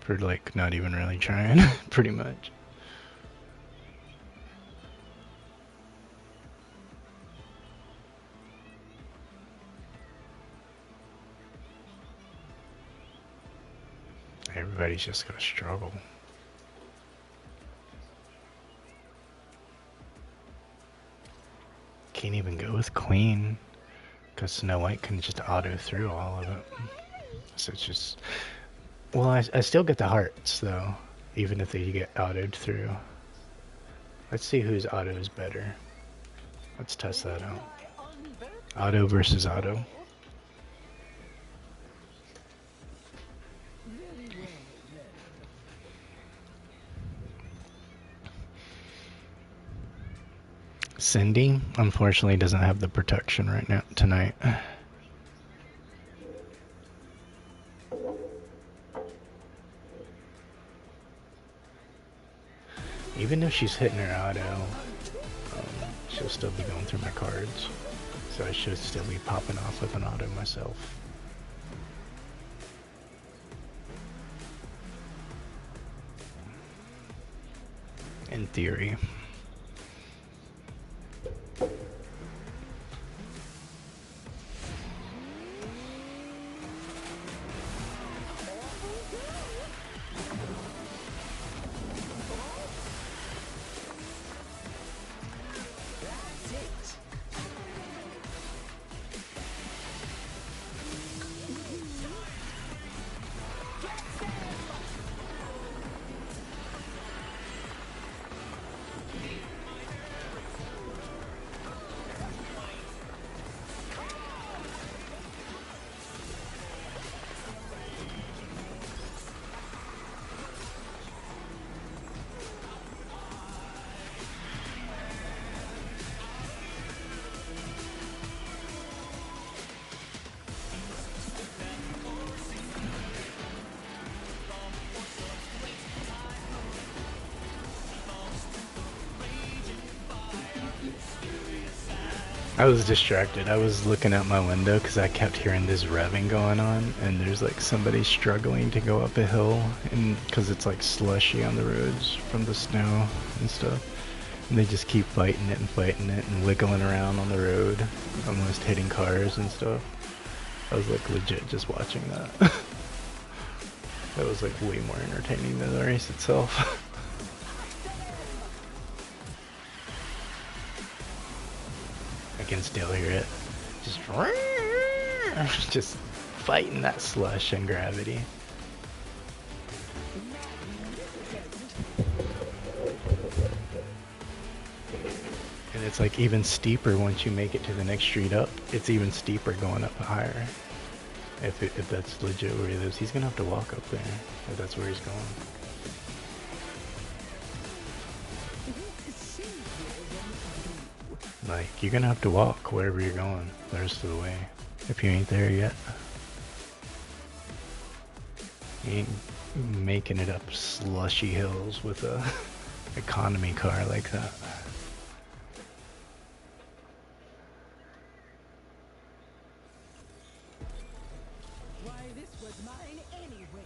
For like not even really trying, pretty much. Everybody's just gonna struggle. Can't even go with Queen, because Snow White can just auto through all of it. So it's just... Well, I still get the hearts, though. even if they get autoed through. Let's see whose auto is better. Let's test that out. Auto versus auto. Cindy, unfortunately, doesn't have the protection right now tonight. Even if she's hitting her auto, she'll still be going through my cards. So I should still be popping off with an auto myself. In theory. I was distracted. I was looking out my window because I kept hearing this revving going on, and there's like somebody struggling to go up a hill, and because it's like slushy on the roads from the snow and stuff, and they just keep fighting it and wiggling around on the road, almost hitting cars and stuff. I was like legit just watching that. That was like way more entertaining than the race itself. I can still hear it. Just fighting that slush and gravity. And it's like even steeper once you make it to the next street up. It's even steeper going up higher. If that's legit where he lives, he's gonna have to walk up there if that's where he's going. Like, you're gonna have to walk wherever you're going the rest of the way, if you ain't there yet. You ain't making it up slushy hills with a economy car like that. Why, this was mine anyway.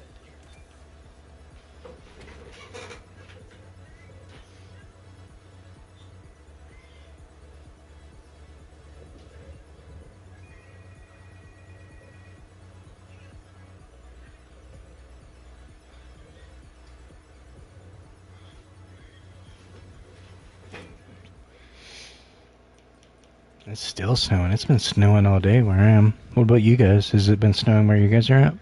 It's still snowing. It's been snowing all day where I am. What about you guys? Has it been snowing where you guys are at?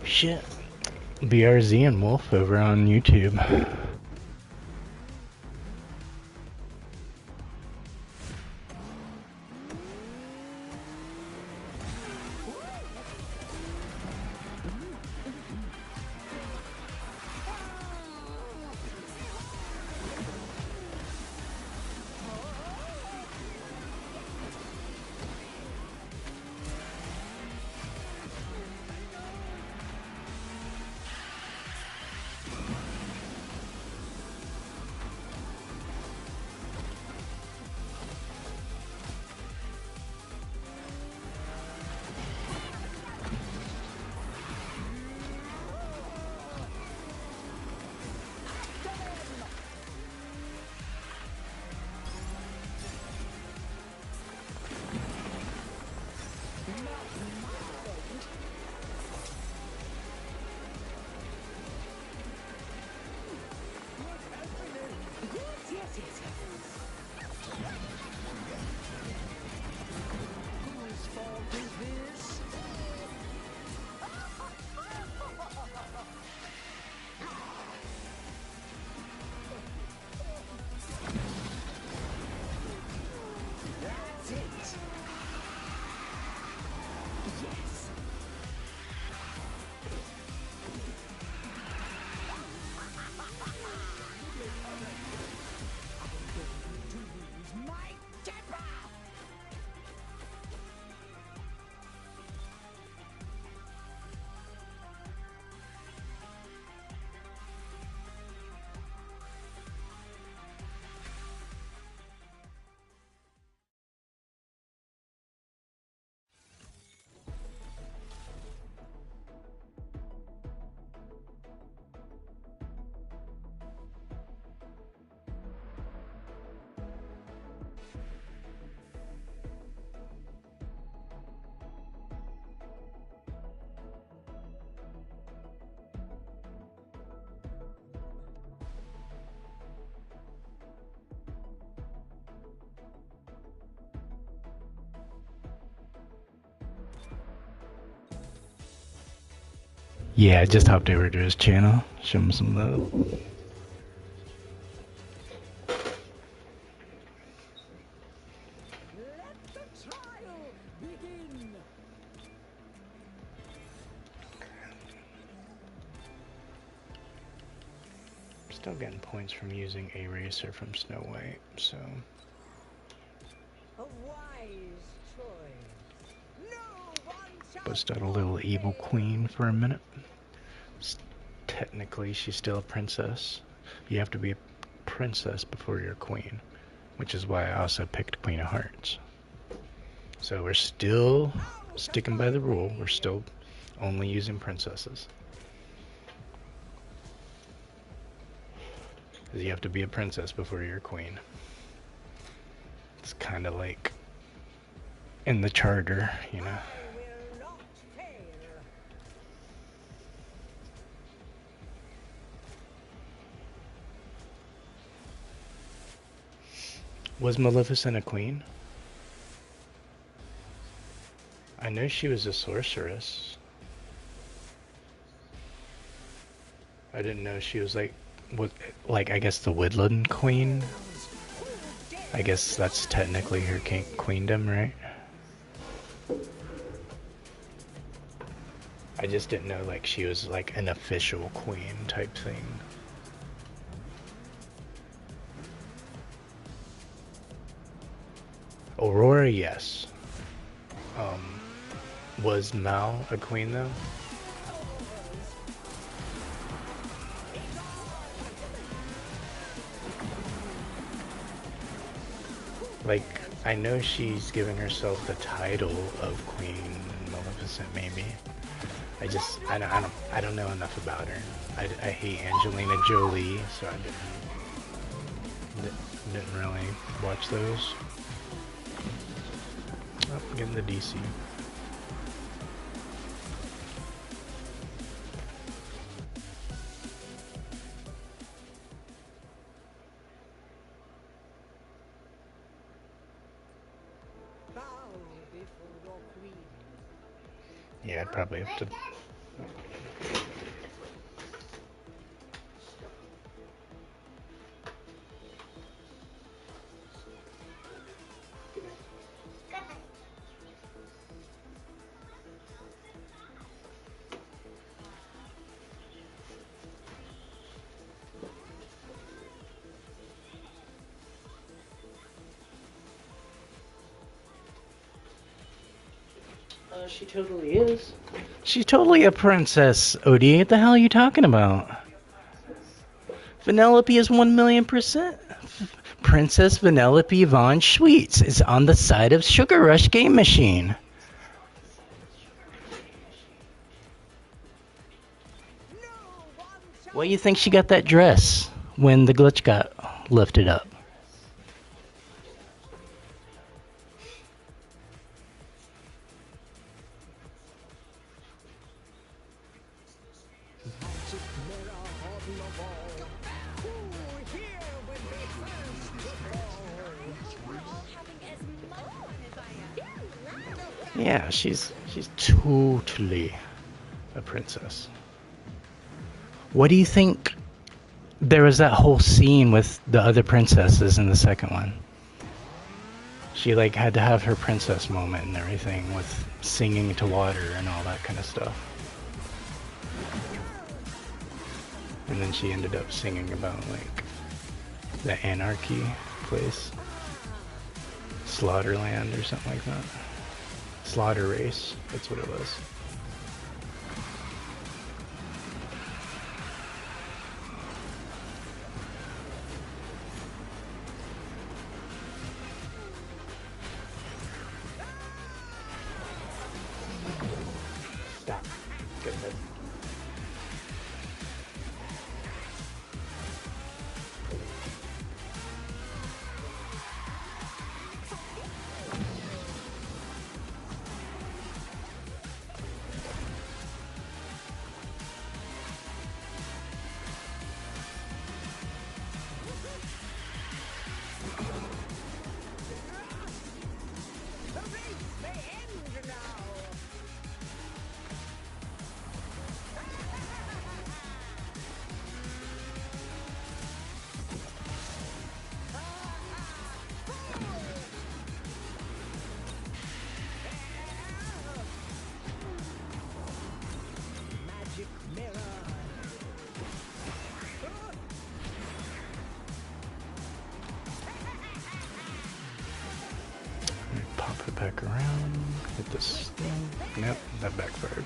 Shit. BRZ and Wolf over on YouTube. Yeah, I just hopped over to his channel. Show him some love. Let the trial begin. Still getting points from using a racer from Snow White, so A wise choice. No one shall was out a little evil queen for a minute. Technically, she's still a princess. You have to be a princess before you're a queen, which is why I also picked Queen of Hearts. So we're still sticking by the rule. We're still only using princesses. Because you have to be a princess before you're a queen. It's kind of like in the charter, you know. I will not fail. Was Maleficent a queen? I know she was a sorceress. I didn't know she was like I guess the Woodland Queen. I guess that's technically her queendom, right? I just didn't know like she was like an official queen type thing. Aurora, yes. Was Mal a queen though? Like, I know she's giving herself the title of Queen Maleficent, maybe. I don't know enough about her. I hate Angelina Jolie, so I didn't really watch those. Oh, getting the DC. Bow before your queen. Yeah, I'd probably have to. She totally is. She's totally a princess, Odie. What the hell are you talking about? Vanellope is 1,000,000%. Princess Vanellope Von Schweetz is on the side of Sugar Rush Game Machine. Why do you think she got that dress when the glitch got lifted up? Yeah, she's totally a princess. What do you think? There was that whole scene with the other princesses in the second one. She like had to have her princess moment and everything with singing to water and all that kind of stuff. And then she ended up singing about like the anarchy place. Slaughterland or something like that. Slaughter Race, that's what it was. Stop. Get that. Pop it back around. Hit this thing. Nope, that backfired.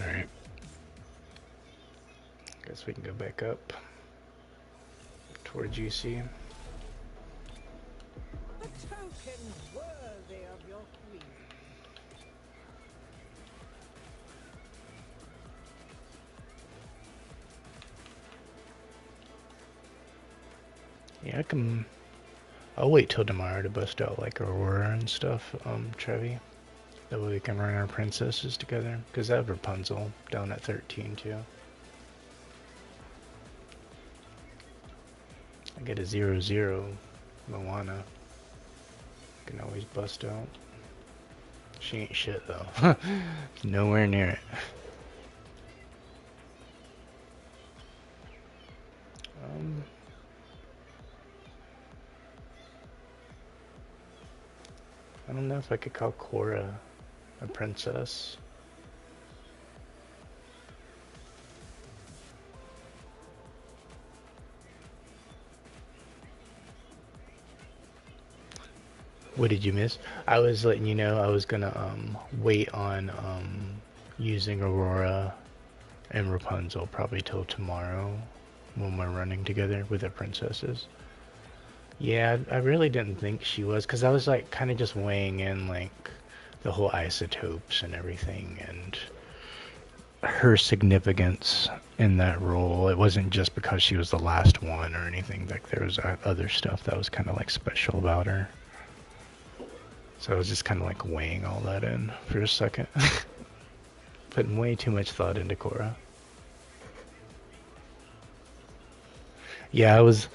Alright. Guess we can go back up towards UC. The token worthy of your queen. Yeah, I'll wait till tomorrow to bust out like Aurora and stuff, Trevi. That way we can run our princesses together. Because I have Rapunzel down at 13 too. I get a 0-0 Moana. Can always bust out. She ain't shit though. Nowhere near it. I don't know if I could call Korra a princess. What did you miss? I was letting you know I was gonna wait on using Aurora and Rapunzel probably till tomorrow when we're running together with the princesses. Yeah, I really didn't think she was, because I was like kind of just weighing in like the whole isotopes and everything and her significance in that role. It wasn't just because she was the last one or anything, like there was other stuff that was kind of like special about her. So I was just kind of like weighing all that in for a second. Putting way too much thought into Korra. Yeah, I was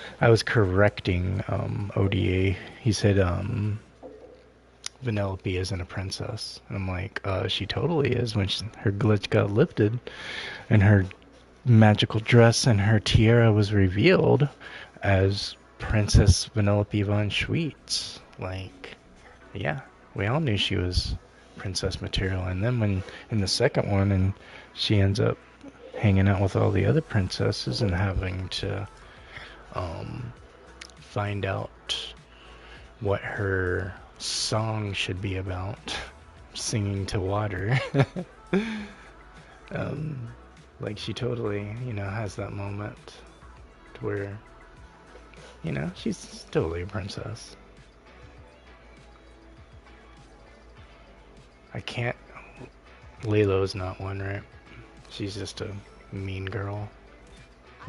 correcting ODA. He said Vanellope isn't a princess. And I'm like, she totally is when her glitch got lifted and her magical dress and her tiara was revealed as Princess Vanellope von Schweetz. Like, yeah, we all knew she was princess material. And then when in the second one and she ends up hanging out with all the other princesses and having to find out what her song should be about, singing to water. Like she totally, has that moment to where, she's totally a princess. I can't, Lalo's not one, right? She's just a mean girl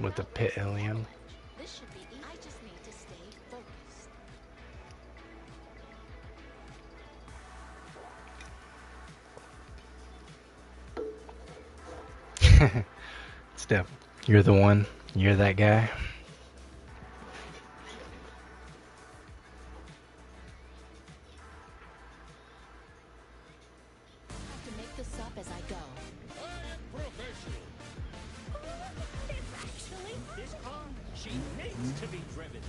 with a pit alien. This should be easy. I just need to stay focused. Steph, you're the one. You're that guy. this up as I go. Professional. It's actually This car, she needs to be driven.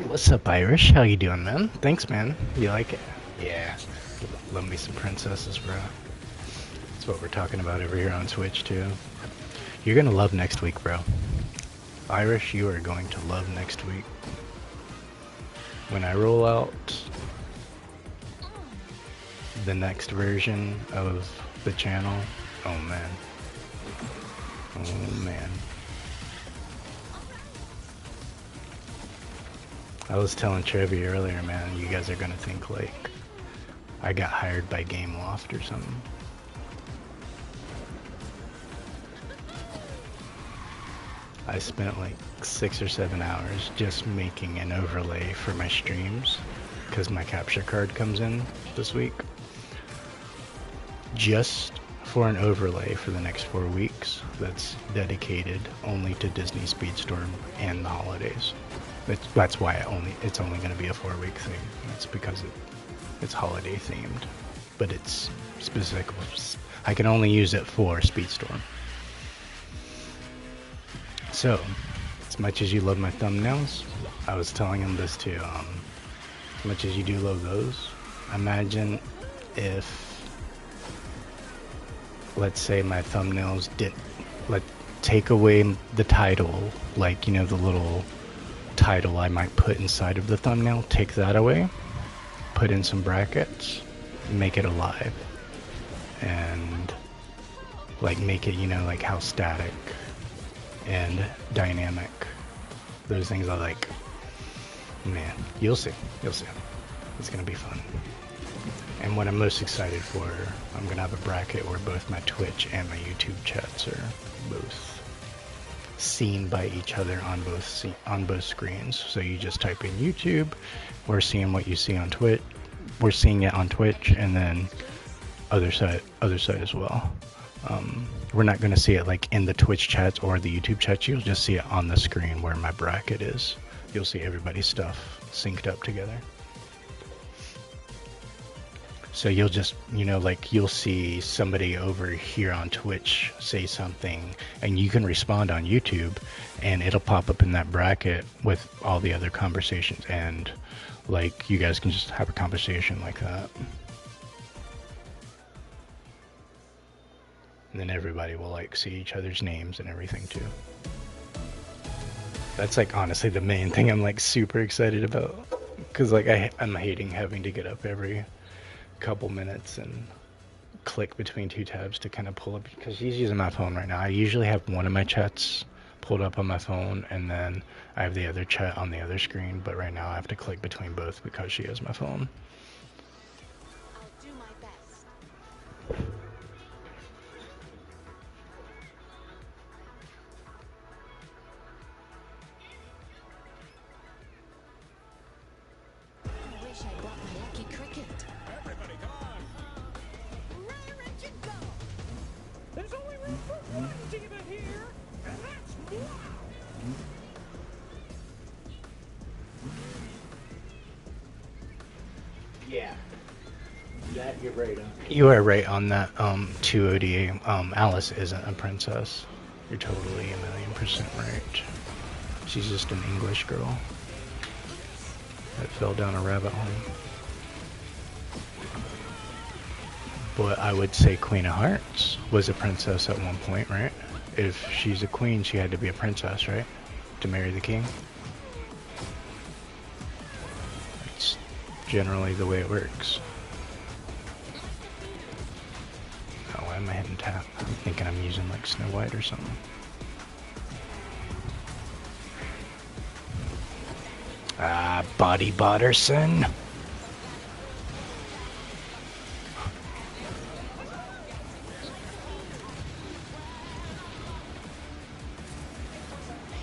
What's up, Irish? How you doing, man? Thanks, man. You like it? Yeah. Love me some princesses, bro. That's what we're talking about over here on Twitch, too. You're gonna love next week, bro. Irish, you are going to love next week. When I roll out the next version of the channel, oh man. Oh man. I was telling Trevi earlier, man, you guys are gonna think like I got hired by Game Loft or something. I spent like 6 or 7 hours just making an overlay for my streams because my capture card comes in this week. Just for an overlay for the next 4 weeks that's dedicated only to Disney Speedstorm and the holidays. That's why it's only going to be a 4-week thing. That's because it's holiday themed, but it's specific. I can only use it for Speedstorm. So, as much as you love my thumbnails, I was telling him this too. As much as you do love those, imagine if, let's say, my thumbnails take away the title, like, you know, the little title I might put inside of the thumbnail, take that away, put in some brackets, make it alive, and like make it, you know, like how static and dynamic those things are like. Man, you'll see, it's gonna be fun. And what I'm most excited for, I'm gonna have a bracket where both my Twitch and my YouTube chats are both seen by each other on both screens. So you just type in YouTube, we're seeing what you see on Twitch, we're seeing it on Twitch, and then other side as well. We're not going to see it like in the Twitch chats or the YouTube chats. You'll just see it on the screen where my bracket is. You'll see everybody's stuff synced up together. So you'll just, you know, like you'll see somebody over here on Twitch say something and you can respond on YouTube and it'll pop up in that bracket with all the other conversations, and like you guys can just have a conversation like that. And then everybody will like see each other's names and everything too. That's like honestly the main thing I'm like super excited about, because like I'm hating having to get up every couple minutes and click between 2 tabs to kind of pull up, because he's using my phone right now. I usually have one of my chats pulled up on my phone and then I have the other chat on the other screen, but right now I have to click between both because she has my phone. I'll do my best. I wish I brought my lucky cricket. Everybody gone. Ready to go. There's only room for one diva here, and that's moi. Yeah. That you're right on. You are right on that 2 ODA. Alice isn't a princess. You're totally 1,000,000% right. She's just an English girl that fell down a rabbit hole. But I would say Queen of Hearts was a princess at one point, right? If she's a queen, she had to be a princess, right? To marry the king. It's generally the way it works. Oh, why am I hitting tap? I'm thinking I'm using like Snow White or something. Ah, Body Botterson.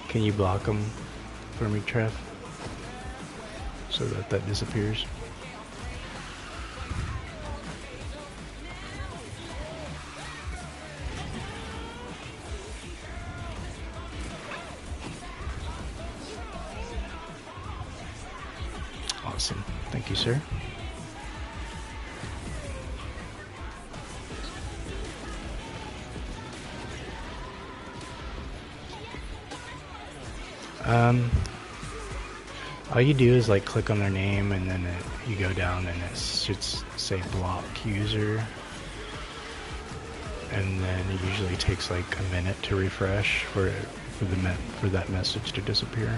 Can you block him for me, Trev? So that disappears. Awesome. Thank you, sir. Um, all you do is like click on their name and then you go down and it should say block user. And then it usually takes like a minute to refresh for that message to disappear.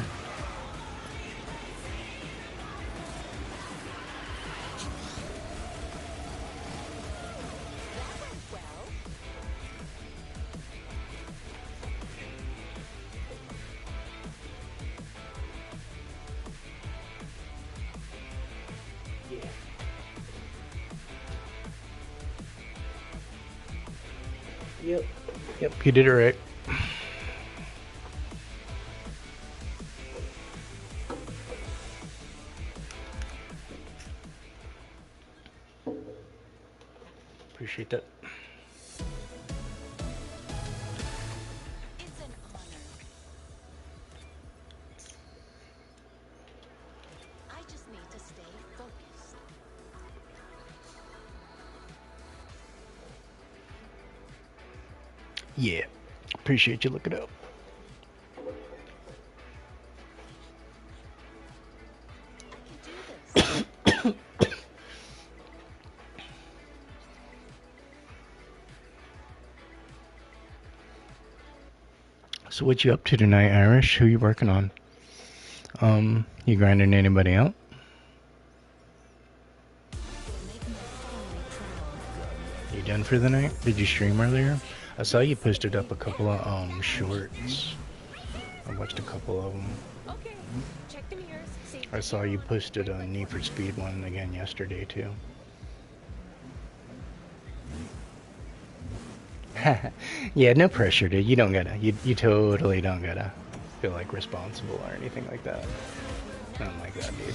Yeah. Yep, you did it right. Appreciate that. It's an honor. I just need to stay focused. Yeah, appreciate you looking up. I can do this. So what you up to tonight, Irish? Who you working on? You grinding anybody out? You done for the night? Did you stream earlier? I saw you posted up a couple of shorts. I watched a couple of them. Okay, check the mirrors. See. I saw you posted a Need for Speed one again yesterday too. Yeah, no pressure, dude. You don't gotta. You totally don't gotta feel like responsible or anything like that. Nothing like that, dude.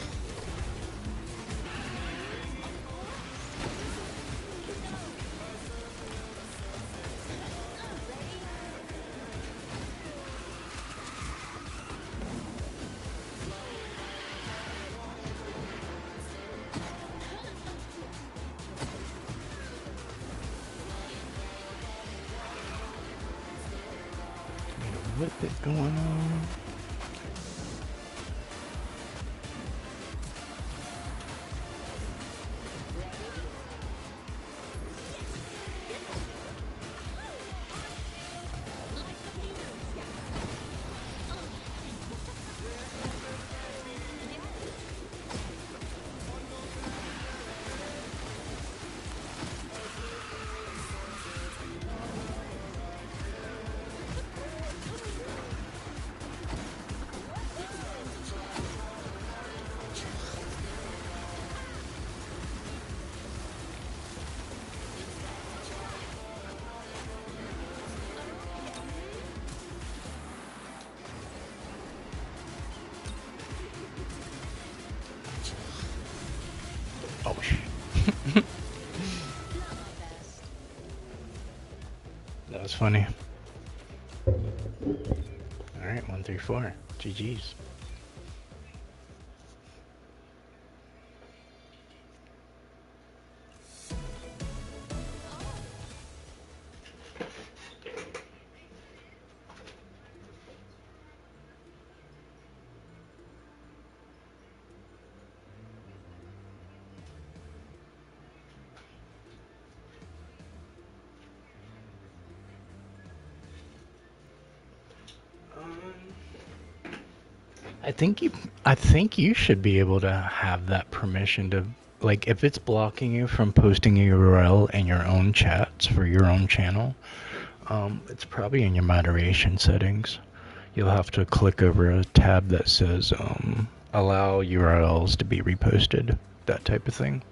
What is going on? Oh shit. That was funny. Alright, 134. GG's. I think you should be able to have that permission to, like, if it's blocking you from posting a URL in your own chats for your own channel, it's probably in your moderation settings. You'll have to click over a tab that says allow URLs to be reposted, that type of thing.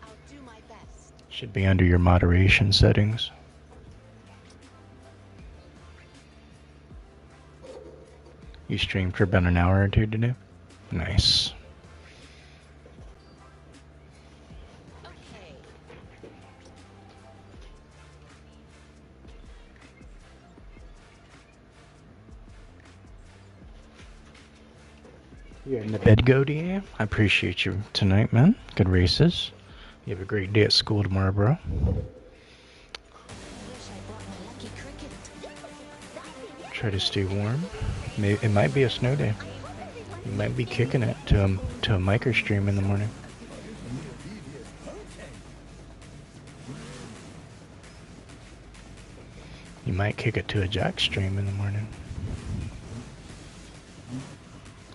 I'll do my best. Should be under your moderation settings. You streamed for about an hour or two today? Nice. Okay. You in the bed go, DA? I appreciate you tonight, man. Good races. You have a great day at school tomorrow, bro. Wish I brought my lucky cricket. Try to stay warm. It might be a snow day. You might be kicking it to a micro stream in the morning. You might kick it to a Jack stream in the morning.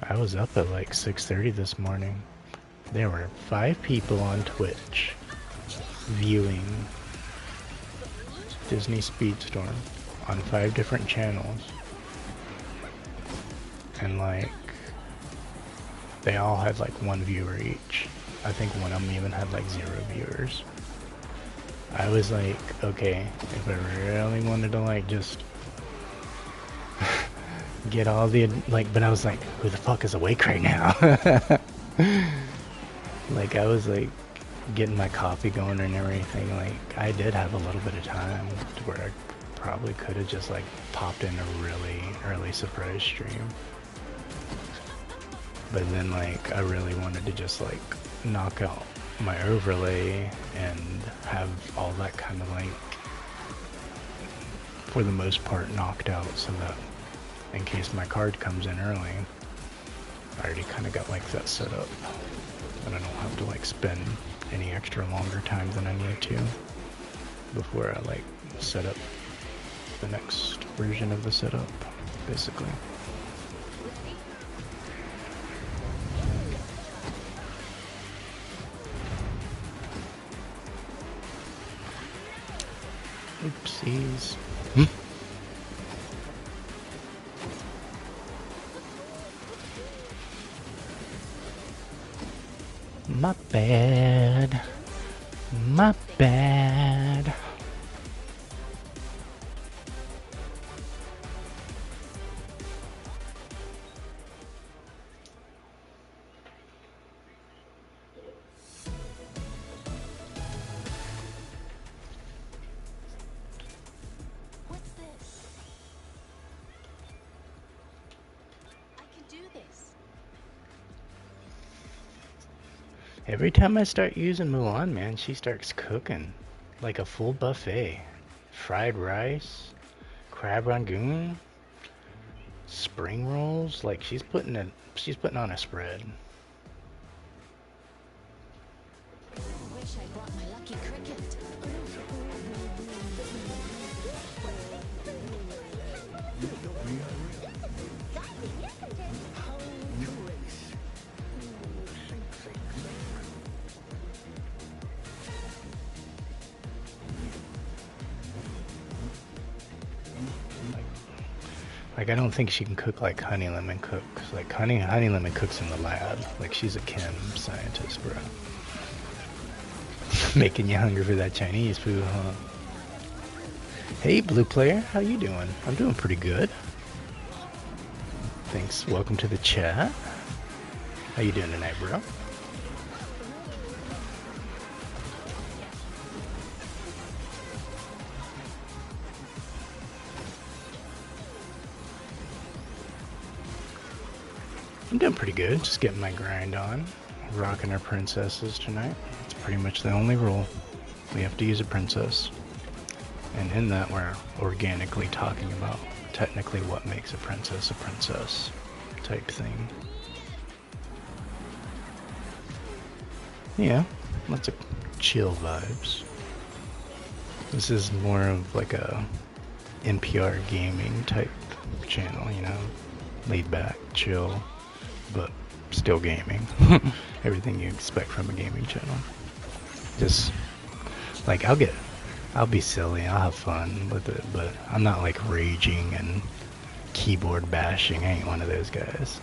I was up at like 6:30 this morning. There were 5 people on Twitch viewing Disney Speedstorm on 5 different channels. And like, they all had like 1 viewer each. I think one of them even had like 0 viewers. I was like, okay, if I really wanted to like just get all the, like, but I was like, who the fuck is awake right now? Like, I was like getting my coffee going and everything. Like, I did have a little bit of time to where I probably could have just like popped in a really early surprise stream. But then like, I really wanted to just like knock out my overlay and have all that kind of like, for the most part, knocked out, so that in case my card comes in early, I already kind of got like that set up, and I don't have to like spend any extra longer time than I need to before I like set up the next version of the setup, basically. Oopsies. My bad. My bad. What's this? I can do this. Every time I start using Mulan, man, she starts cooking like a full buffet. Fried rice, crab rangoon, spring rolls. Like she's putting on a spread. Wish I brought my lucky cricket. Like I don't think she can cook like Honey Lemon cooks. Like Honey Lemon cooks in the lab. Like she's a chem scientist, bro. Making you hungry for that Chinese food, huh? Hey, Blue Player, how you doing? I'm doing pretty good. Thanks. Welcome to the chat. How you doing tonight, bro? I'm doing pretty good. Just getting my grind on. Rocking our princesses tonight. It's pretty much the only rule. We have to use a princess. And in that, we're organically talking about technically what makes a princess type thing. Yeah, lots of chill vibes. This is more of like a NPR gaming type channel, you know? Laid back, chill, but still gaming. Everything you expect from a gaming channel. Just like I'll be silly, I'll have fun with it, but I'm not like raging and keyboard bashing. I ain't one of those guys.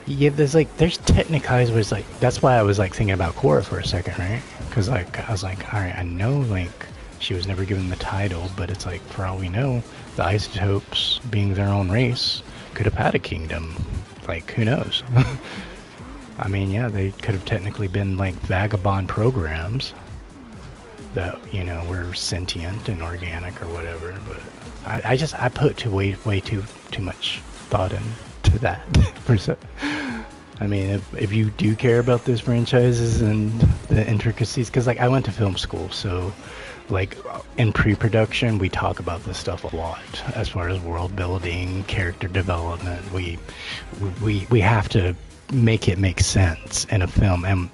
Yeah, there's technicalities where it's like, that's why I was like thinking about Korra for a second, right? Because like I was like, all right, I know like she was never given the title, but it's like, for all we know, the Isotopes, being their own race, could have had a kingdom. Like, who knows? I mean, yeah, they could have technically been like vagabond programs that, you know, were sentient and organic or whatever, but I put way too much thought into that. I mean, if you do care about those franchises and the intricacies, because like I went to film school, so like in pre-production we talk about this stuff a lot as far as world building, character development. We have to make it make sense in a film, and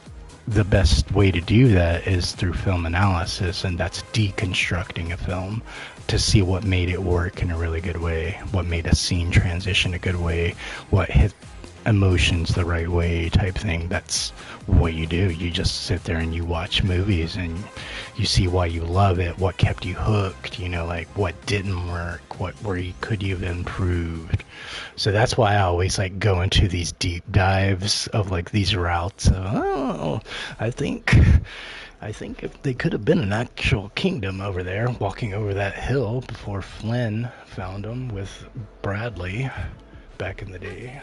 the best way to do that is through film analysis, and that's deconstructing a film to see what made it work in a really good way, what made a scene transition a good way, what hit emotions the right way type thing. That's what you do. You just sit there and you watch movies and you see why you love it, what kept you hooked, you know, like what didn't work, could you have improved. So that's why I always like go into these deep dives of like these routes of, oh, I think if they could have been an actual kingdom over there, walking over that hill before Flynn found them with Bradley back in the day.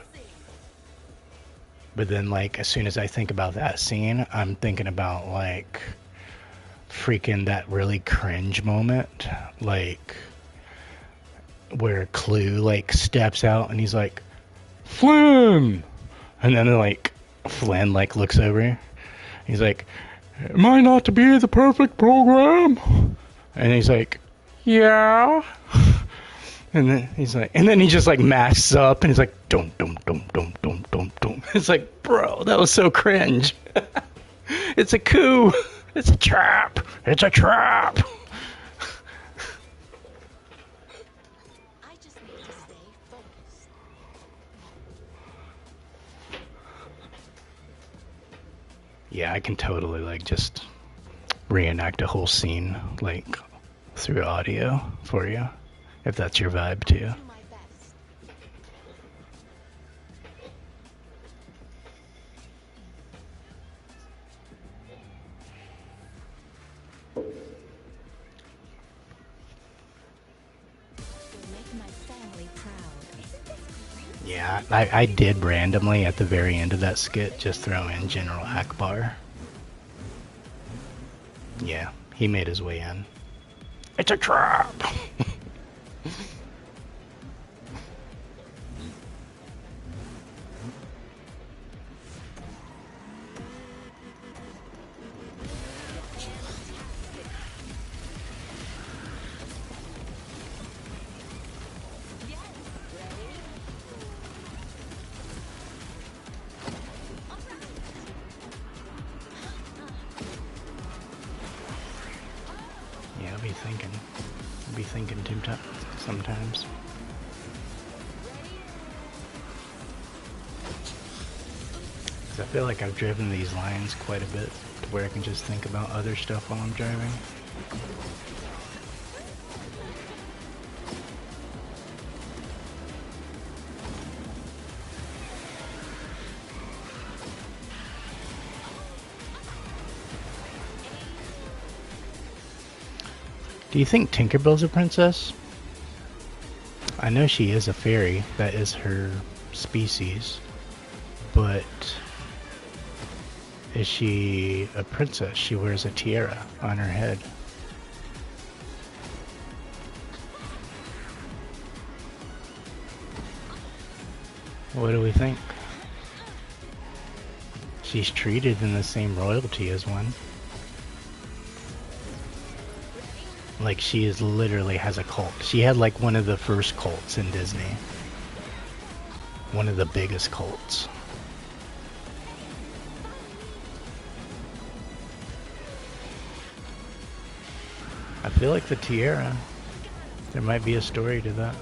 But then, like, as soon as I think about that scene, I'm thinking about, like, freaking that really cringe moment, like, where Clue, like, steps out and he's like, Flynn! And then, like, Flynn, like, looks over. He's like, am I not to be the perfect program? And he's like, yeah. And then he's like, and then he just like masks up and he's like, dum dum dum dum dum dum dum. It's like, bro, that was so cringe. It's a coup. It's a trap. It's a trap. I just need to stay focused. Yeah, I can totally like just reenact a whole scene like through audio for you, if that's your vibe too. Do my best. You're making my family proud. Isn't this great? Yeah, I did randomly at the very end of that skit just throw in General Akbar. Yeah, he made his way in. It's a trap! Yeah, I'll be thinking too sometimes. 'Cause I feel like I've driven these lines quite a bit to where I can just think about other stuff while I'm driving. Do you think Tinkerbell's a princess? I know she is a fairy, that is her species, but is she a princess? She wears a tiara on her head. What do we think? She's treated in the same royalty as one. Like, she is literally has a cult. She had like one of the first cults in Disney. One of the biggest cults. I feel like the tiara, there might be a story to that.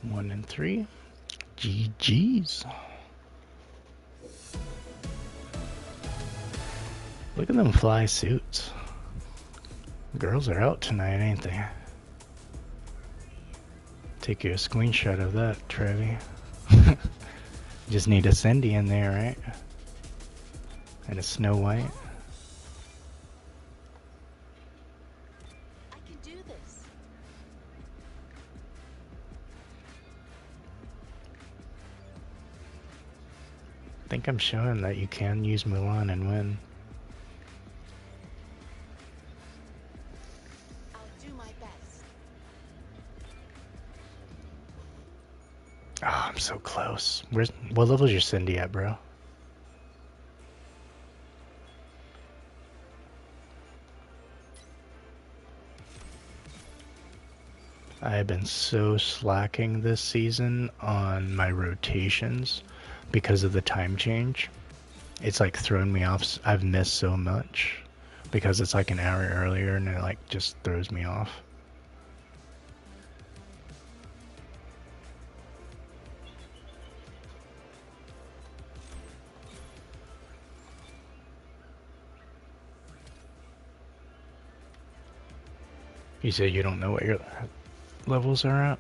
One and three. GG's. Look at them fly suits. Girls are out tonight, ain't they? Take you a screenshot of that, Trevi. Just need a Cindy in there, right? And a Snow White. I can do this. Thank think I'm showing that you can use Mulan and win. I'll do my best. Oh, I'm so close. What level's your Cindy at, bro? I have been so slacking this season on my rotations because of the time change. It's like thrown me off. I've missed so much because it's like an hour earlier and it like just throws me off. You say you don't know what your levels are at?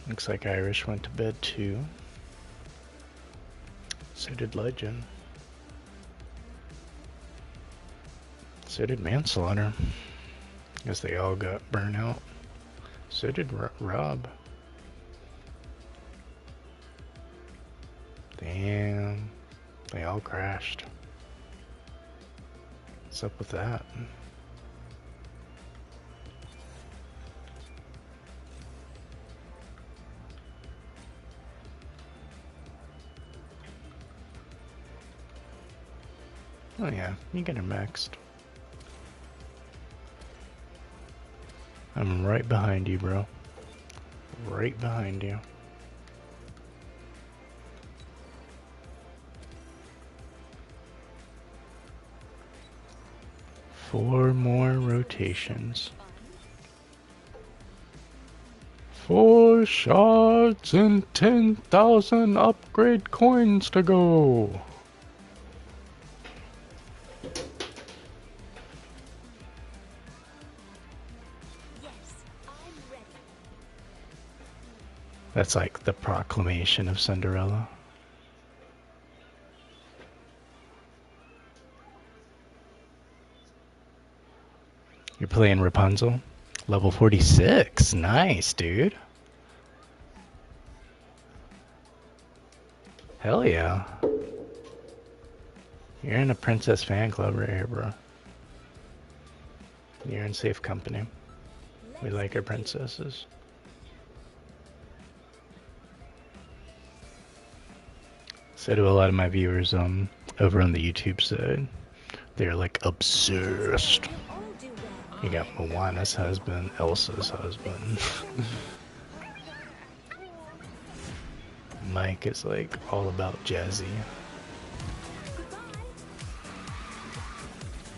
Looks like Irish went to bed too. So did Legend. So did Manslaughter. Guess they all got burnt out. So did Rob. Damn. They all crashed. What's up with that? Oh yeah, you get her maxed. I'm right behind you, bro. Right behind you. Four more rotations. 4 shots and 10,000 upgrade coins to go. That's like the proclamation of Cinderella. You're playing Rapunzel? Level 46. Nice, dude. Hell yeah. You're in a princess fan club right here, bro. You're in safe company. We like our princesses. So do a lot of my viewers over on the YouTube side. They're like obsessed. You got Moana's husband, Elsa's husband. Mike is like all about Jazzy.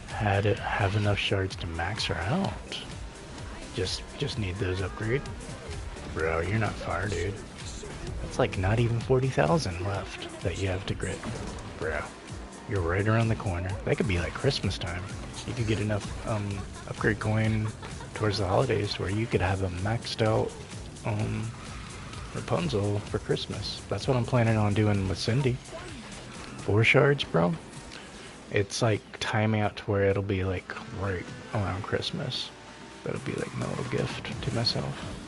Have enough shards to max her out. Just need those upgrades. Bro, you're not far, dude. It's like not even 40,000 left that you have to grit. Bro, you're right around the corner. That could be like Christmas time. You could get enough upgrade coin towards the holidays to where you could have a maxed out Rapunzel for Christmas. That's what I'm planning on doing with Cindy. 4 shards, bro. It's like timing out to where it'll be like right around Christmas. That'll be like my little gift to myself.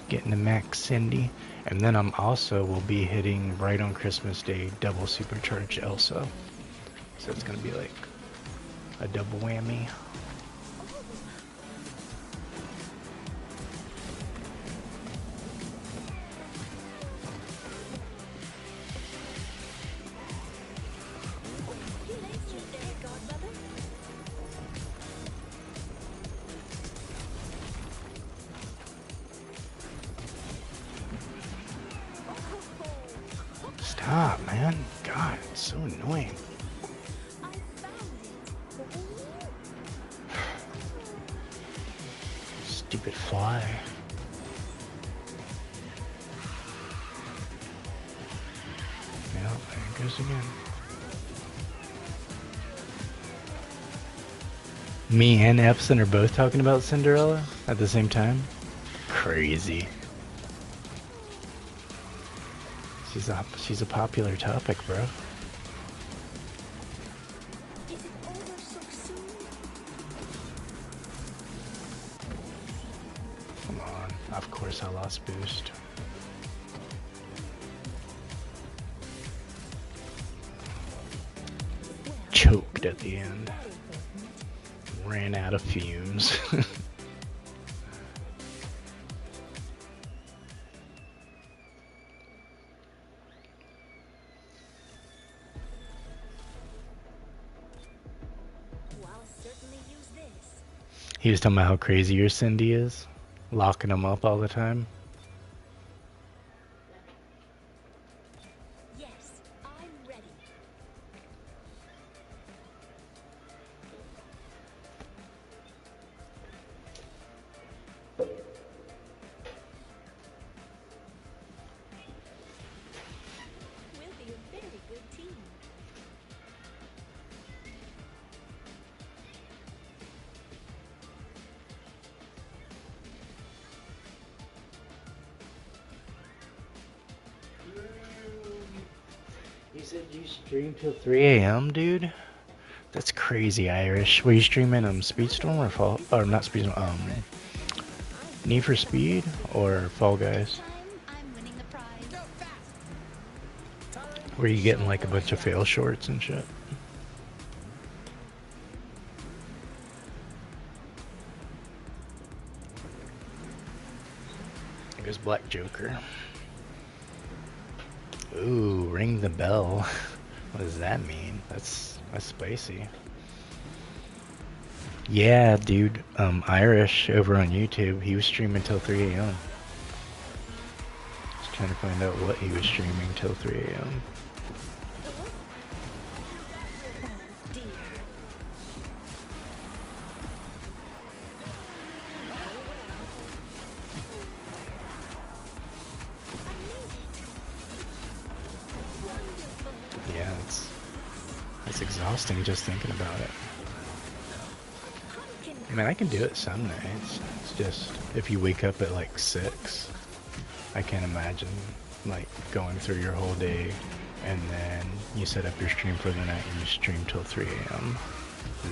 Getting the max Cindy. And then I'm also will be hitting right on Christmas Day double supercharged Elsa. So it's gonna be like a double whammy. Stop, man. God, it's so annoying. Stupid fly. Yeah, there it goes again. Me and Epson are both talking about Cinderella at the same time? Crazy. She's a popular topic, bro. Is it over so soon? Come on. Of course I lost boost. Choked at the end. Ran out of fumes. Well, I'll certainly use this. He was talking about how crazy your Cindy is, locking him up all the time. Yes, I'm ready. We'll be a very good team. You said you stream till 3 a.m., dude? That's crazy, Irish. Were you streaming Speedstorm or Fall? Or not Speedstorm? Need for Speed or Fall Guys? Time, I'm winning the prize. Were you getting like a bunch of fail shorts and shit? It goes Black Joker. Ooh, ring the bell. What does that mean? That's spicy. Yeah, dude. Irish over on YouTube. He was streaming till 3 a.m. Just trying to find out what he was streaming till 3 a.m. Oh, dear. Yeah, it's exhausting just thinking about it. I mean, I can do it some nights. It's just if you wake up at like 6, I can't imagine like going through your whole day and then you set up your stream for the night and you stream till 3 a.m.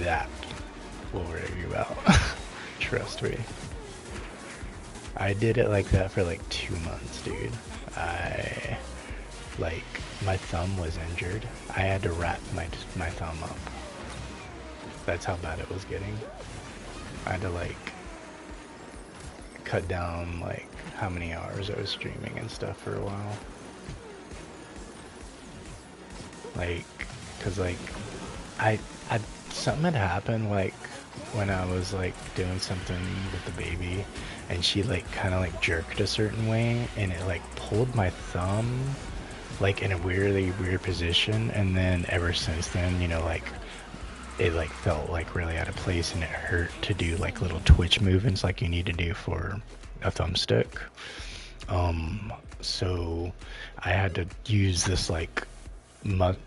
That will wear you out. Trust me. I did it like that for like 2 months, dude. Like, my thumb was injured. I had to wrap my thumb up. That's how bad it was getting. I had to like cut down like how many hours I was streaming and stuff for a while. Like, cause like I something had happened like when I was like doing something with the baby, and she like kind of like jerked a certain way, and it like pulled my thumb like in a weirdly weird position, and then ever since then, you know, like it like felt like really out of place, and it hurt to do like little twitch movements like you need to do for a thumbstick. So I had to use this like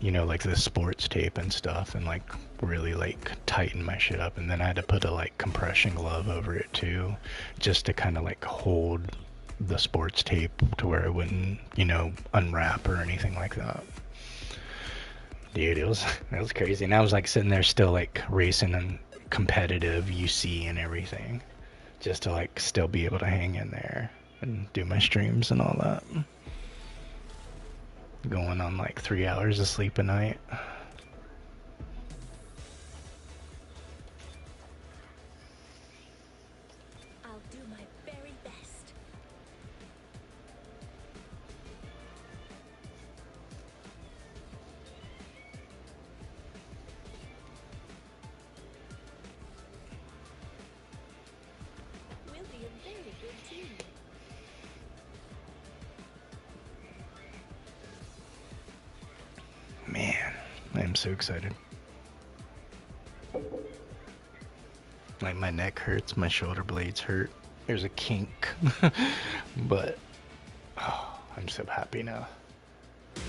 you know, like the sports tape and stuff, and like really like tighten my shit up, and then I had to put a like compression glove over it too, just to kind of like hold the sports tape to where it wouldn't, you know, unwrap or anything like that. Dude, it was crazy, and I was like sitting there still like racing and competitive UC and everything, just to like still be able to hang in there and do my streams and all that. Going on like 3 hours of sleep a night. I'll do my very best. We'll be a very good team. Man, I am so excited. Like my neck hurts, my shoulder blades hurt. There's a kink, but oh, I'm so happy now.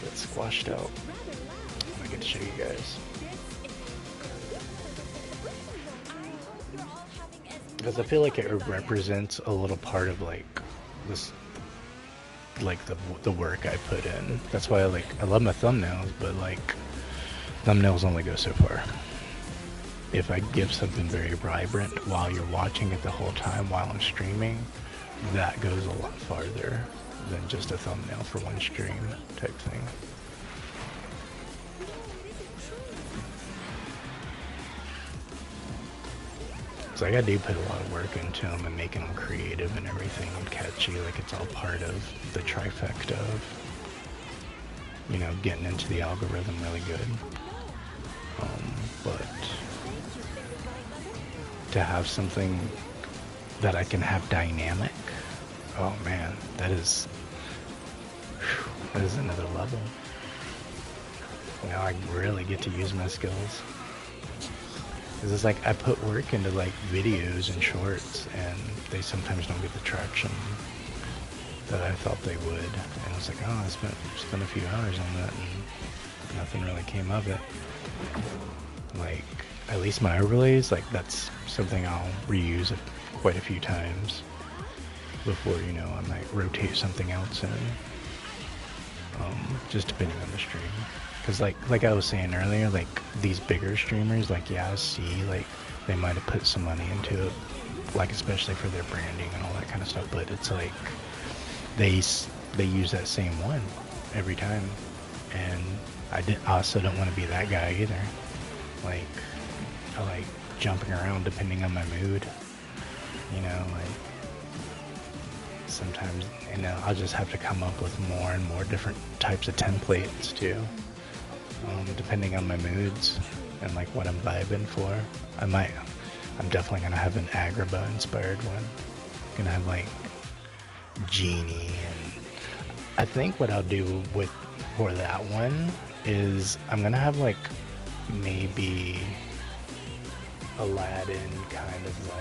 It's squashed out. I get to show you guys. Because I feel like it represents a little part of like this. like the work I put in. That's why I love my thumbnails, but like thumbnails only go so far. If I give something very vibrant while you're watching it the whole time while I'm streaming, that goes a lot farther than just a thumbnail for one stream type thing. So I do put a lot of work into them and making them creative and everything and catchy, like it's all part of the trifecta of, you know, getting into the algorithm really good. But to have something that I can have dynamic, oh man, that is another level. Now I really get to use my skills. Cause it's like I put work into like videos and shorts, and they sometimes don't get the traction that I thought they would. And I was like, oh, I spent a few hours on that, and nothing really came of it. Like at least my overlays, like that's something I'll reuse quite a few times before, you know, I might rotate something else in. Just depending on the stream. Cause like I was saying earlier, like these bigger streamers, like yeah, I see like they might have put some money into it, like especially for their branding and all that kind of stuff. But it's like they use that same one every time, and I also don't want to be that guy either. Like I like jumping around depending on my mood, you know, like sometimes, you know, I'll just have to come up with more and more different types of templates too. Depending on my moods and like what I'm vibing for. I'm definitely gonna have an Agrabah inspired one. Gonna have like Genie, and I think what I'll do for that one is I'm gonna have like maybe Aladdin kind of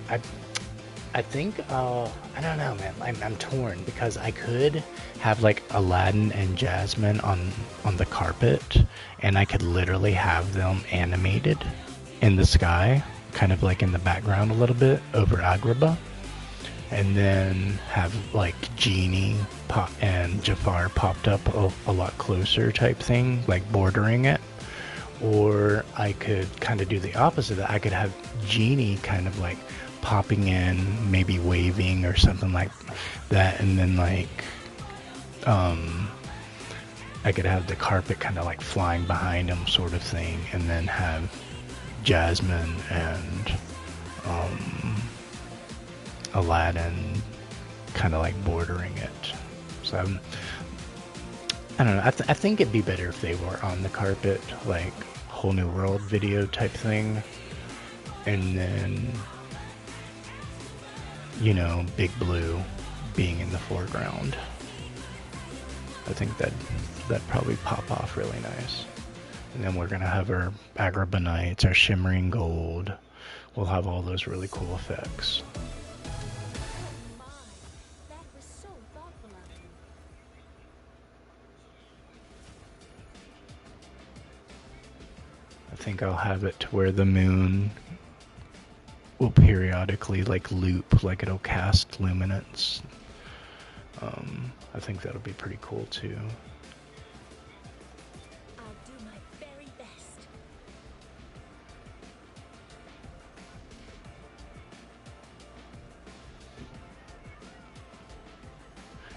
like I think, I don't know, man. I'm torn because I could have like Aladdin and Jasmine on the carpet, and I could literally have them animated in the sky, kind of like in the background a little bit over Agrabah, and then have like Genie and Jafar popped up a lot closer type thing, like bordering it. Or I could kind of do the opposite of that. I could have Genie kind of like popping in, maybe waving or something like that, and then like I could have the carpet kind of like flying behind him sort of thing, and then have Jasmine and Aladdin kind of like bordering it. So I don't know, I think it'd be better if they were on the carpet, like whole new world video type thing, and then, you know, Big Blue being in the foreground. I think that'd probably pop off really nice. And then we're gonna have our Agrabah Nights, our Shimmering Gold. We'll have all those really cool effects. That was so thoughtful of you. I think I'll have it to where the moon will periodically like loop, like it'll cast luminance. I think that'll be pretty cool too. I'll do my very best.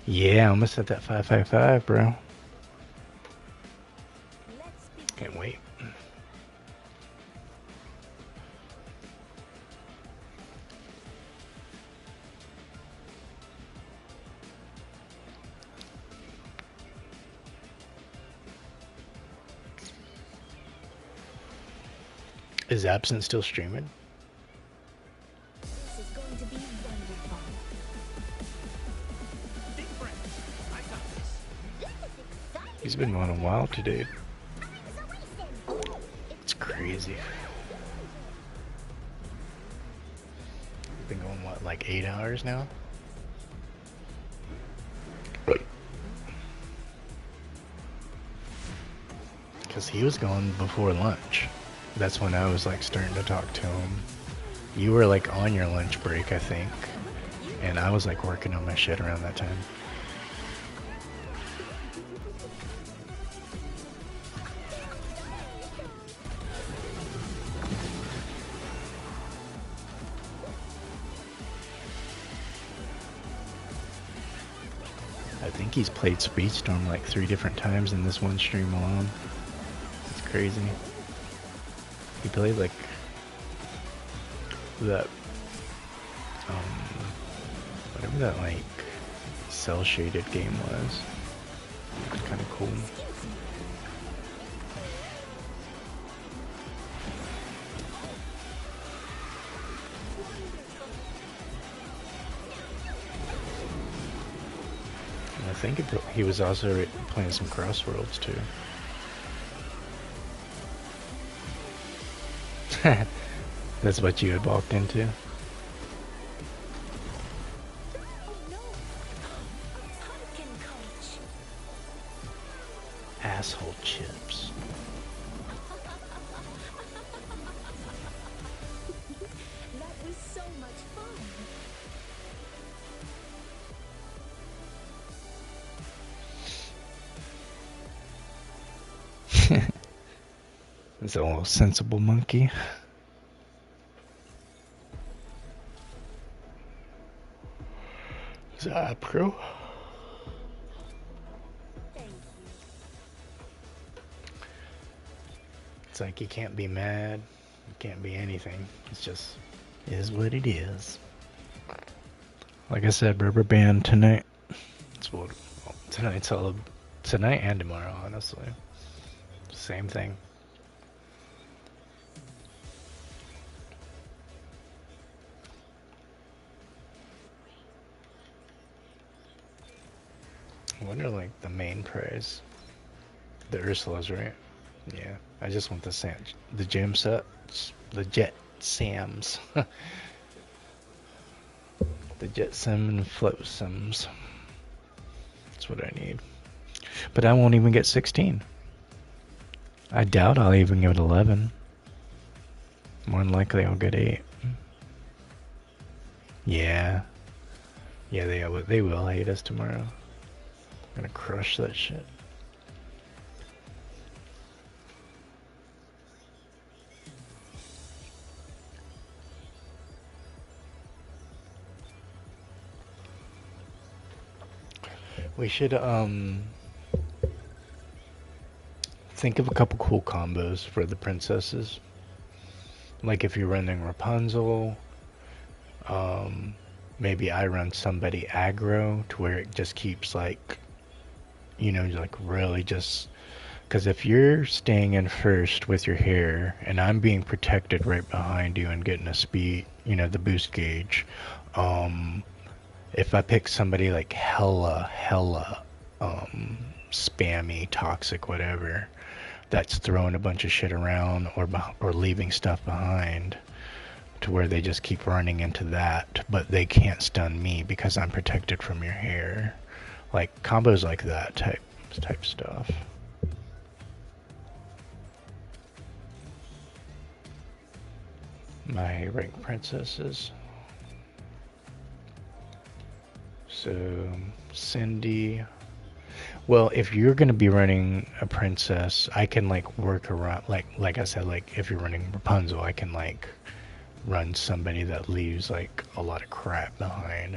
Yeah, almost at that 555, bro. Let's begin. Can't wait. Is Absent still streaming? This is going to be wonderful. Big friend, I got this. This is exciting. He's been going a while today. So listen. It's crazy. Been going what, like 8 hours now? Because he was going before lunch. That's when I was like starting to talk to him. You were like on your lunch break, I think. And I was like working on my shit around that time. I think he's played Speedstorm like 3 different times in this one stream alone. It's crazy. He played like that, whatever that like cell shaded game was. It's kind of cool. And I think he was also playing some Crossworlds too. That's what you had walked into? Oh no! A pumpkin coach! Asshole chips. That was so much fun! It's a little sensible monkey. Is that pro? Thank you. It's like you can't be mad, you can't be anything. It's just is what it is. Like I said, rubber band tonight. It's what tonight's all tonight and tomorrow, honestly. Same thing. I wonder, like, the main prize. The Ursula's, right? Yeah. I just want the gem sets. The Jet Sams. The Jet Sim and Float Sims. That's what I need. But I won't even get 16. I doubt I'll even get 11. More than likely I'll get 8. Yeah. Yeah, they will hate us tomorrow. I'm gonna crush that shit. We should think of a couple cool combos for the princesses. Like if you're running Rapunzel, maybe I run somebody aggro to where it just keeps like, you know, like really just, because if you're staying in first with your hair and I'm being protected right behind you and getting a speed, you know, the boost gauge, if I pick somebody like hella spammy, toxic, whatever, that's throwing a bunch of shit around or leaving stuff behind, to where they just keep running into that, but they can't stun me because I'm protected from your hair. Like combos like that type stuff. My rank princesses. So Cindy. Well, if you're gonna be running a princess, I can like work around, like I said, like if you're running Rapunzel, I can like run somebody that leaves like a lot of crap behind,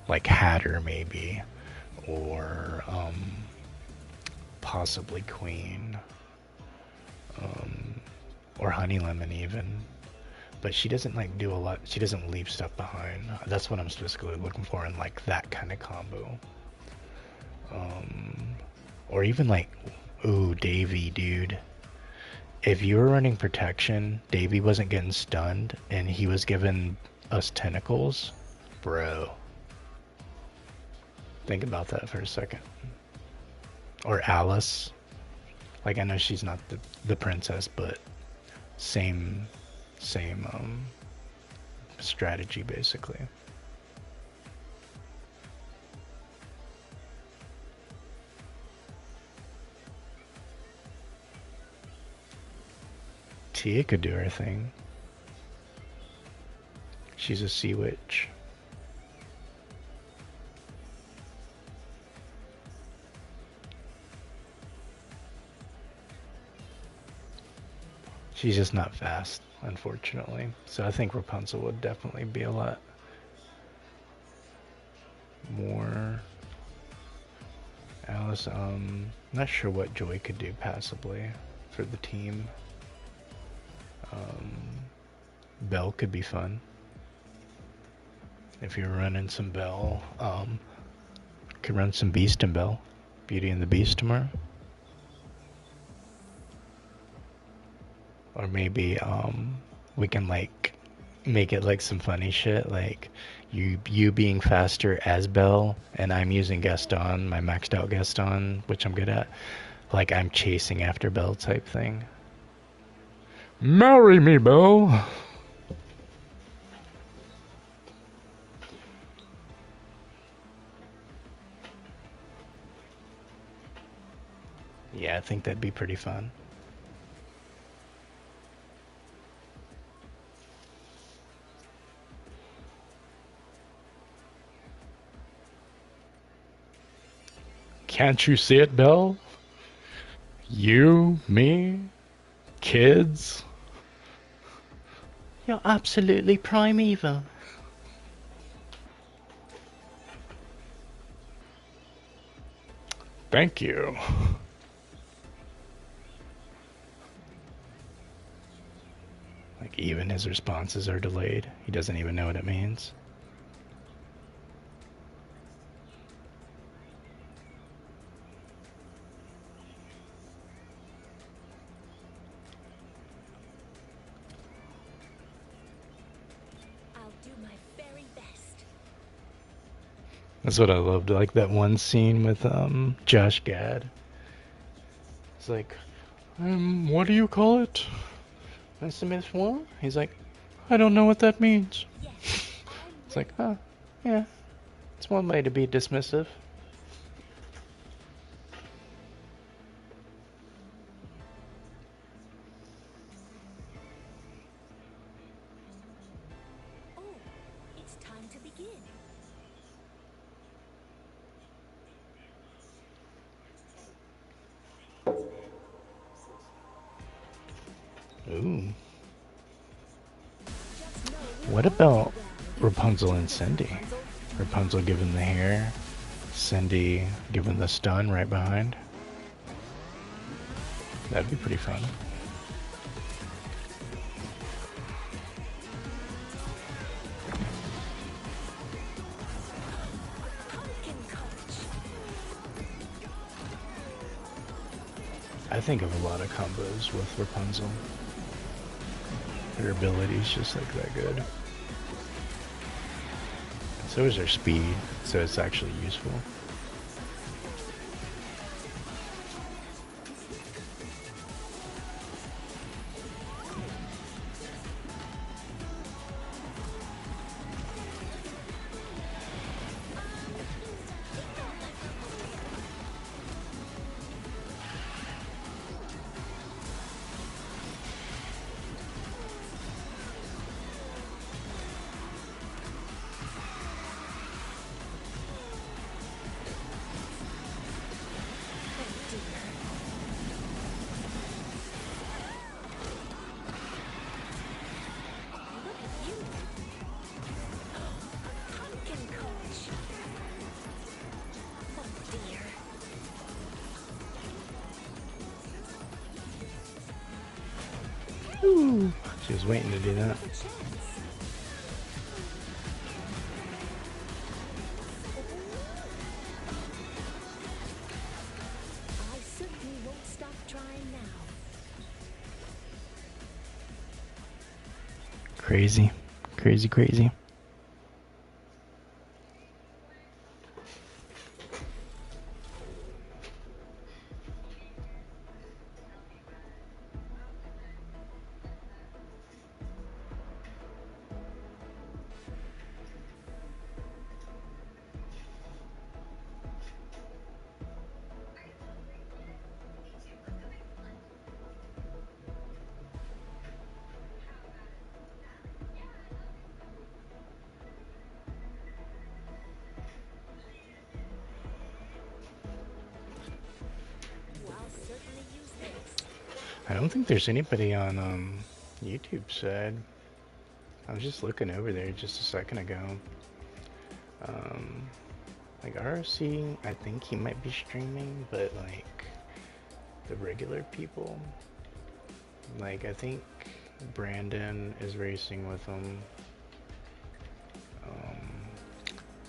like Hatter maybe, or possibly Queen, or Honey Lemon even. But she doesn't like do a lot. She doesn't leave stuff behind. That's what I'm specifically looking for in like that kind of combo. Or even like, ooh, Davy, dude. If you were running protection, Davy wasn't getting stunned, and he was giving us tentacles, bro. Think about that for a second. Or Alice. Like, I know she's not the princess, but same strategy, basically. Tia could do her thing. She's a sea witch. She's just not fast, unfortunately. So I think Rapunzel would definitely be a lot more. Alice, not sure what Joy could do passably for the team. Um, Belle could be fun. If you're running some Belle, could run some Beast and Belle. Beauty and the Beast tomorrow. Or maybe we can like make it like some funny shit, like you being faster as Belle and I'm using Gaston, my maxed out Gaston, which I'm good at. Like I'm chasing after Belle type thing. Marry me, Belle. Yeah, I think that'd be pretty fun. Can't you see it, Belle? You, me, kids. You're absolutely primeval. Thank you. Like, even his responses are delayed. He doesn't even know what it means. I'll do my very best. That's what I loved. Like that one scene with Josh Gad. It's like, what do you call it? He's like, I don't know what that means. Yes, I'm It's like, ready. huh, yeah. It's one way to be dismissive. Oh, it's time to begin. Ooh. Just know we'll What all do about well. Rapunzel and Cindy? Rapunzel giving the hair, Cindy giving the stun right behind. That'd be pretty fun. Pumpkin coach. I think of a lot of combos with Rapunzel. Her ability's just like that good. So is her speed, so it's actually useful. Pumpkin coach. Oh dear. Ooh. She was waiting to do that. A chance. I certainly won't stop trying now. Crazy. Crazy, crazy. I don't think there's anybody on YouTube side. I was just looking over there just a second ago. Like ROC, I think he might be streaming, but like the regular people, like I think Brandon is racing with him.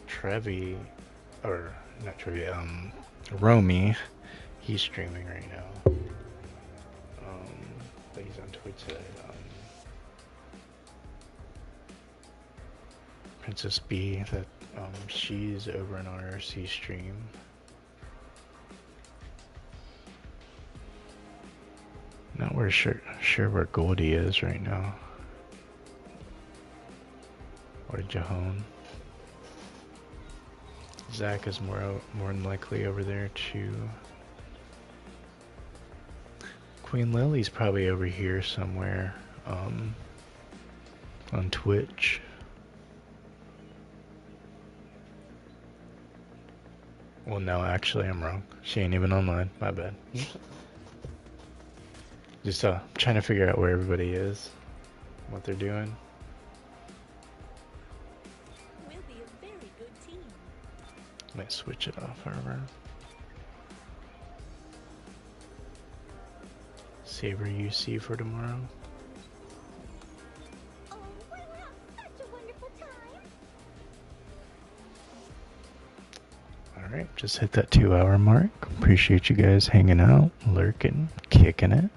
Trevi, or not Trevi, Romy, he's streaming right now. But he's on Twitch side. Princess B, that she's over an RRC stream. Not where sure where Goldie is right now. Or Jahan. Zach is more than likely over there too. Queen Lily's probably over here somewhere on Twitch. Well, no, actually, I'm wrong. She ain't even online. My bad. Just trying to figure out where everybody is, what they're doing. We'll be a very good team. Might switch it off, however. Saber UC for tomorrow. Oh, we'll have such a wonderful time. Alright, just hit that 2-hour mark. Appreciate you guys hanging out, lurking, kicking it.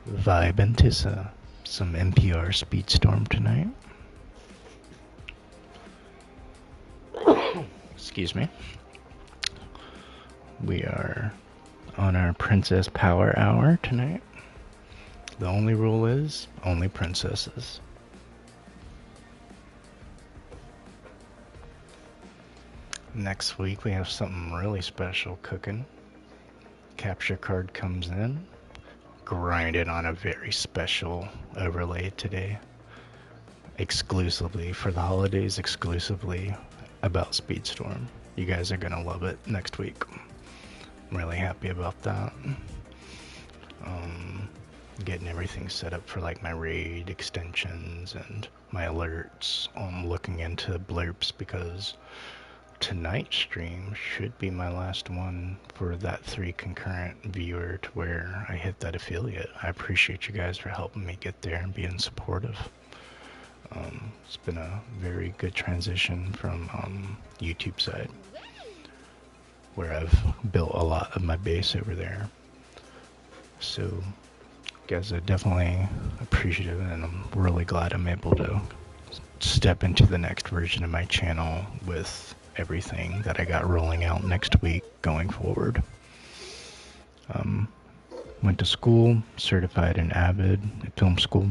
Vibing to some NPR Speedstorm tonight. Excuse me. We are on our Princess Power Hour tonight. The only rule is only princesses. Next week we have something really special cooking. Capture card comes in. Grinded on a very special overlay today. Exclusively for the holidays, exclusively about Speedstorm. You guys are gonna love it next week. I'm really happy about that. Getting everything set up for like my raid extensions and my alerts. Looking into blurps because tonight's stream should be my last one for that 3 concurrent viewer to where I hit that affiliate. I appreciate you guys for helping me get there and being supportive. It's been a very good transition from YouTube side, where I've built a lot of my base over there. So, guys, are definitely appreciative, and I'm really glad I'm able to step into the next version of my channel with everything that I got rolling out next week going forward. Went to school, certified in Avid film school.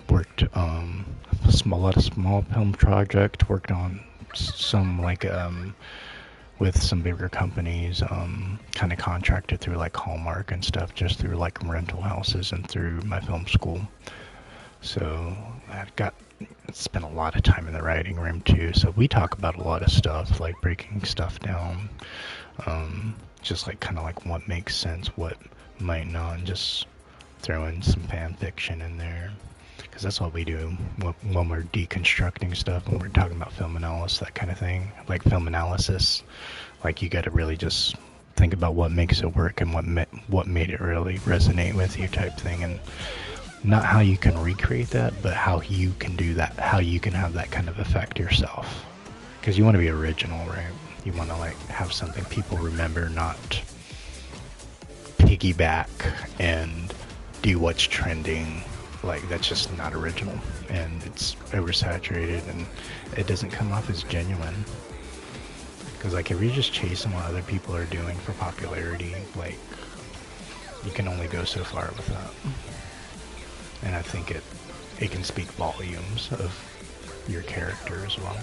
Worked a lot of small film projects. Worked on some like with some bigger companies. Kind of contracted through like Hallmark and stuff, just through like rental houses and through my film school. So I've spent a lot of time in the writing room too. So we talk about a lot of stuff, like breaking stuff down, just like kind of like what makes sense, what might not, and just throw in some fan fiction in there. Because that's what we do when we're deconstructing stuff, when we're talking about film analysis, that kind of thing. Like film analysis, like you got to really just think about what makes it work and what made it really resonate with you, type thing, and not how you can recreate that, but how you can do that, how you can have that kind of effect yourself. Because you want to be original, right? You want to like have something people remember, not piggyback and do what's trending. Like, that's just not original, and it's oversaturated, and it doesn't come off as genuine. Because like if you're just chasing what other people are doing for popularity, like you can only go so far with that. And I think it can speak volumes of your character as well.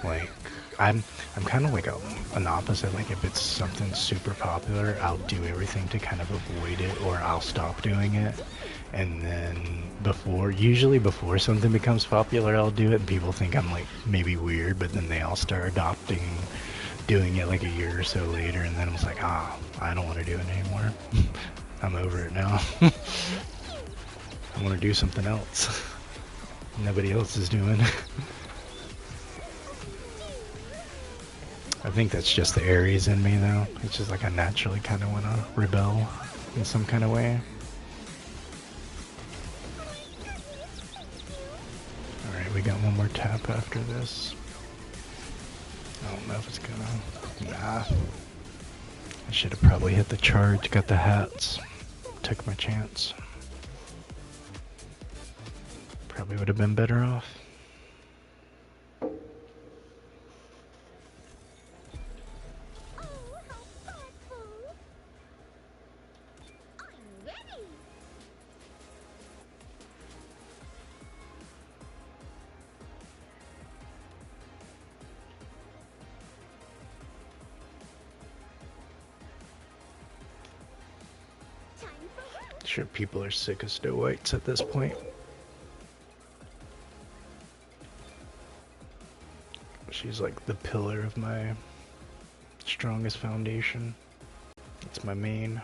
Like I'm kind of like an opposite. Like if it's something super popular, I'll do everything to kind of avoid it, or I'll stop doing it. And then usually before something becomes popular, I'll do it, and people think I'm like maybe weird, but then they all start doing it like a year or so later, and then I was like, I don't want to do it anymore. I'm over it now. I want to do something else. Nobody else is doing. I think that's just the Aries in me though. It's just like I naturally kind of want to rebel in some kind of way. Alright, we got one more tap after this. I don't know if it's gonna... Nah. I should have probably hit the charge, got the hats. Took my chance. Probably would have been better off. Sure, people are sick of Snow Whites at this point. She's like the pillar of my strongest foundation. It's my main.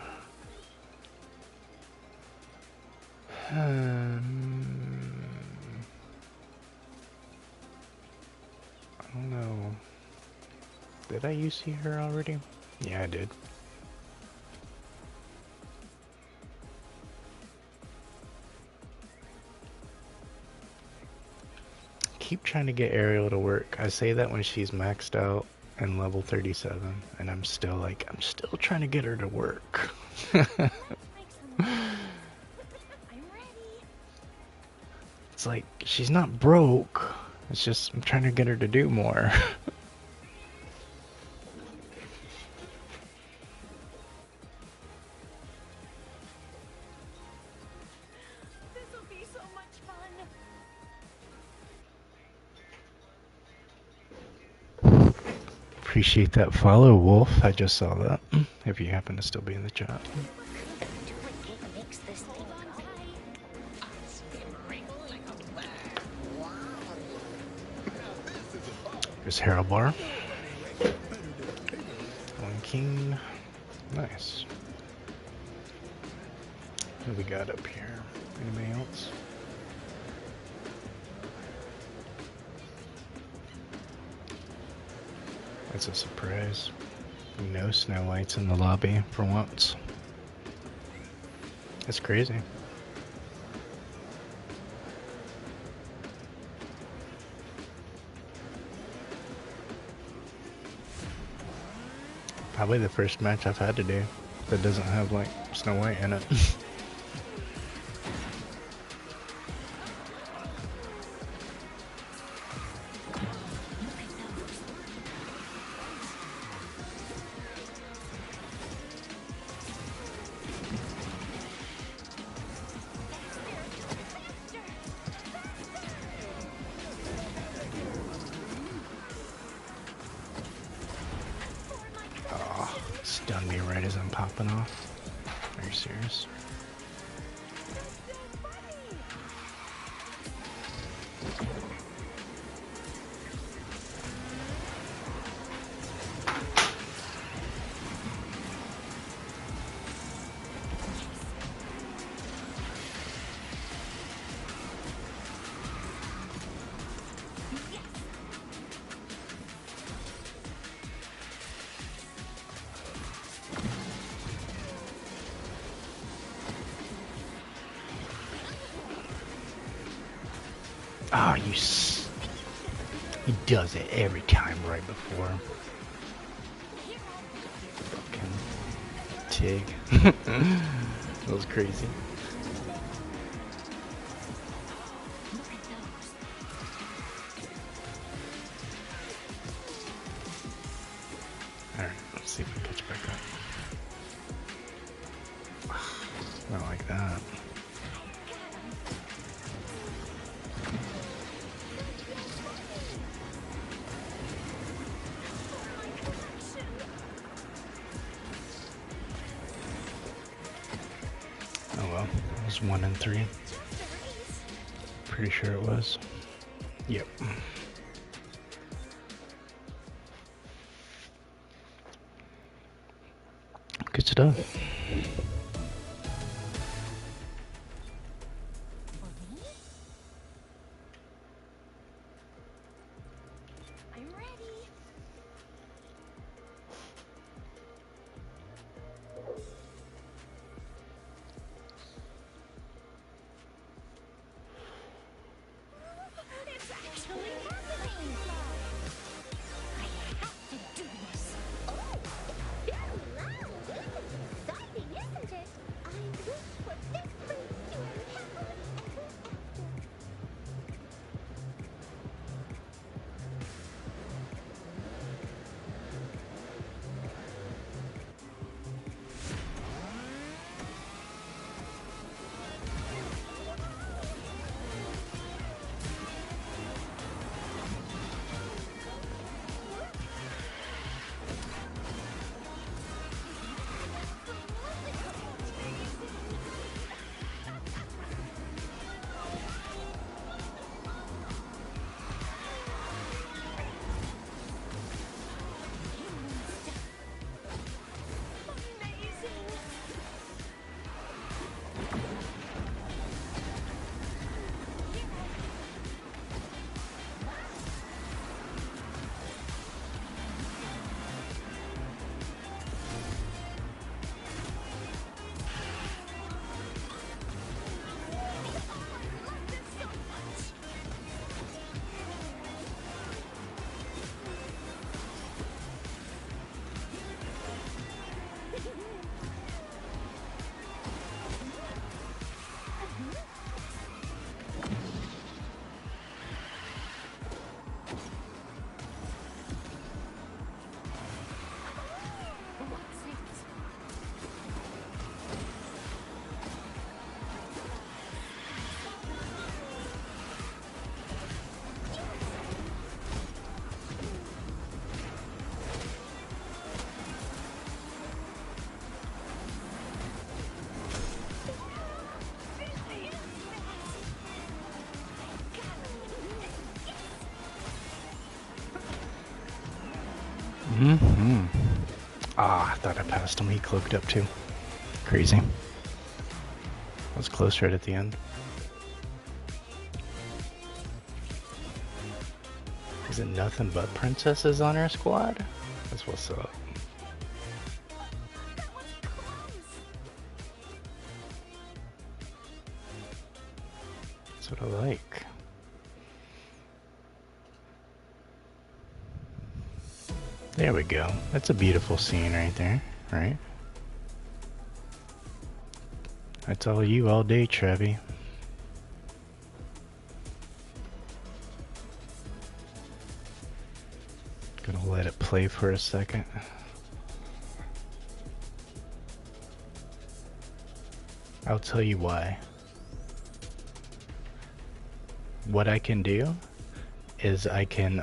I don't know. Did I use her already? Yeah, I did. Keep trying to get Ariel to work. I say that when she's maxed out and level 37, and I'm still trying to get her to work. It's like, she's not broke. It's just, I'm trying to get her to do more. Appreciate that follow, Wolf. I just saw that. If you happen to still be in the chat. There's Harold Bar. One king. Nice. What do we got up here? Anybody else? That's a surprise. No Snow Whites in the lobby for once. That's crazy. Probably the first match I've had to do that doesn't have like Snow White in it. Stun me right as I'm popping off. Are you serious? Oh, he does it every time right before. Fucking Tig. That was crazy. Alright, let's see if we catch back up. Not like that. Oh well, it was 1 and 3. Pretty sure it was. Yep. Good stuff. I'm ready. It's actually happening! I have to do this. Oh, very loud. Exciting, isn't it? I wish for this prince to live happily ever after. Mm-hmm. Ah, I thought I passed him. He cloaked up too. Crazy. I was close right at the end. Is it nothing but princesses on our squad? That's what's up. That was close. That's what I like. There we go. That's a beautiful scene right there, right? That's all you all day, Trevi. Gonna let it play for a second. I'll tell you why. What I can do is I can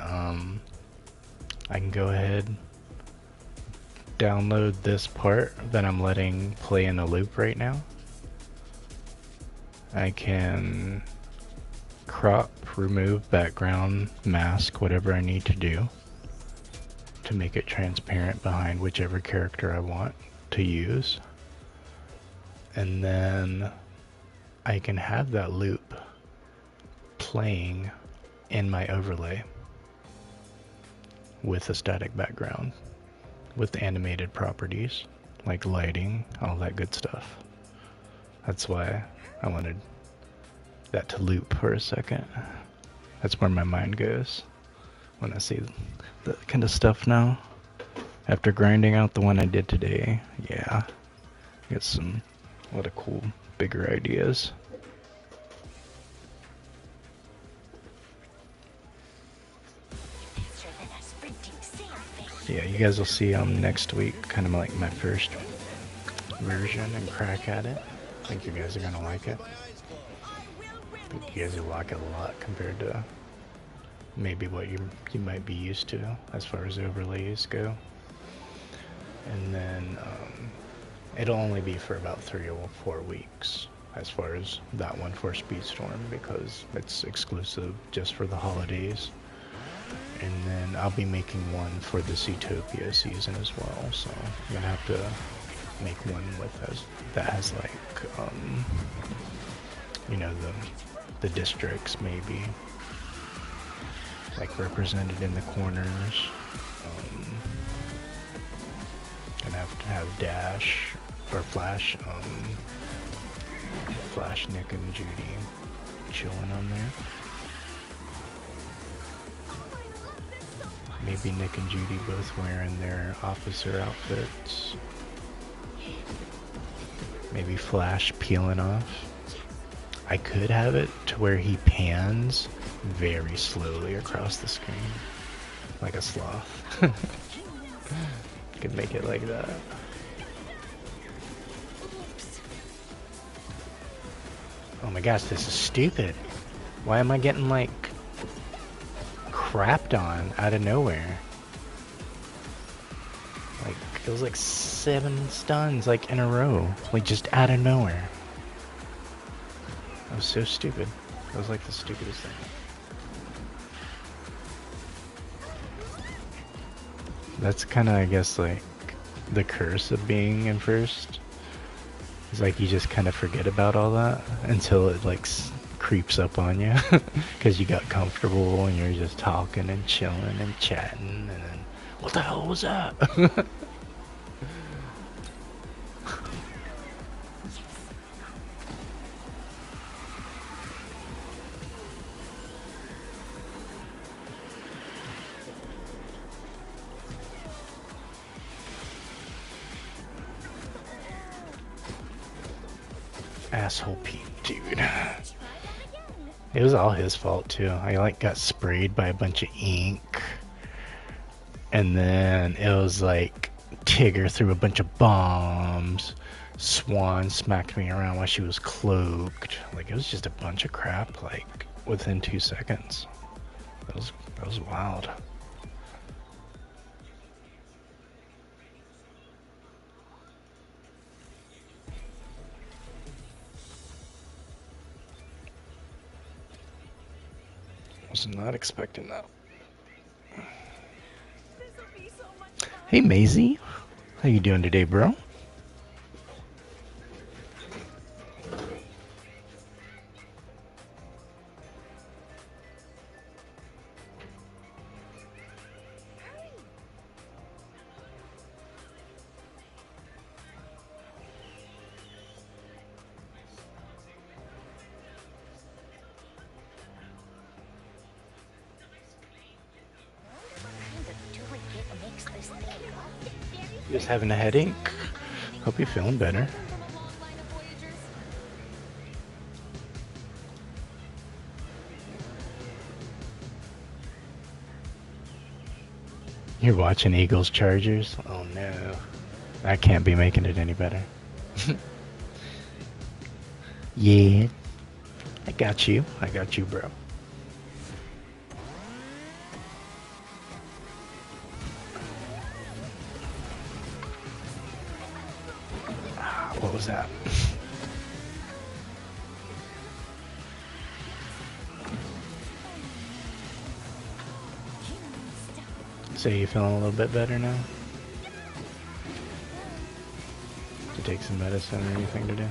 go ahead, download this part that I'm letting play in a loop right now. I can crop, remove, background, mask, whatever I need to do to make it transparent behind whichever character I want to use. And then I can have that loop playing in my overlay with a static background, with animated properties like lighting, all that good stuff. That's why I wanted that to loop for a second. That's where my mind goes when I see that kind of stuff now. After grinding out the one I did today, yeah, get some, what a cool, bigger ideas. Faster than a sprinting sailfish. Yeah, you guys will see next week, kind of like my first version and crack at it. I think you guys are gonna like it. I think you guys will like it a lot compared to maybe what you might be used to as far as overlays go. And then it'll only be for about 3 or 4 weeks as far as that one for Speedstorm, because it's exclusive just for the holidays. And then I'll be making one for the Zootopia season as well, so I'm gonna have to make one with us that has like you know, the districts maybe like represented in the corners. Gonna have to have Dash or Flash, Flash, Nick, and Judy chilling on there. Maybe Nick and Judy both wearing their officer outfits. Maybe Flash peeling off. I could have it to where he pans very slowly across the screen, like a sloth. Could make it like that. Oh my gosh, this is stupid. Why am I getting like crapped on out of nowhere? Like it was like 7 stuns like in a row, like just out of nowhere. That was so stupid. That was like the stupidest thing. That's kind of, I guess, like the curse of being in first. It's like you just kind of forget about all that until it like creeps up on you because you got comfortable and you're just talking and chilling and chatting and then what the hell was that? Asshole Pete, dude. It was all his fault too. I like got sprayed by a bunch of ink, and then it was like Tigger threw a bunch of bombs. Swan smacked me around while she was cloaked. Like it was just a bunch of crap. Like within 2 seconds. That was wild. Was not expecting that. Hey Maisie, how you doing today, bro? Just having a headache? Hope you're feeling better. You're watching Eagles Chargers? Oh no. That can't be making it any better. Yeah. I got you, bro. What was that? So you feeling a little bit better now? To take some medicine or anything to do?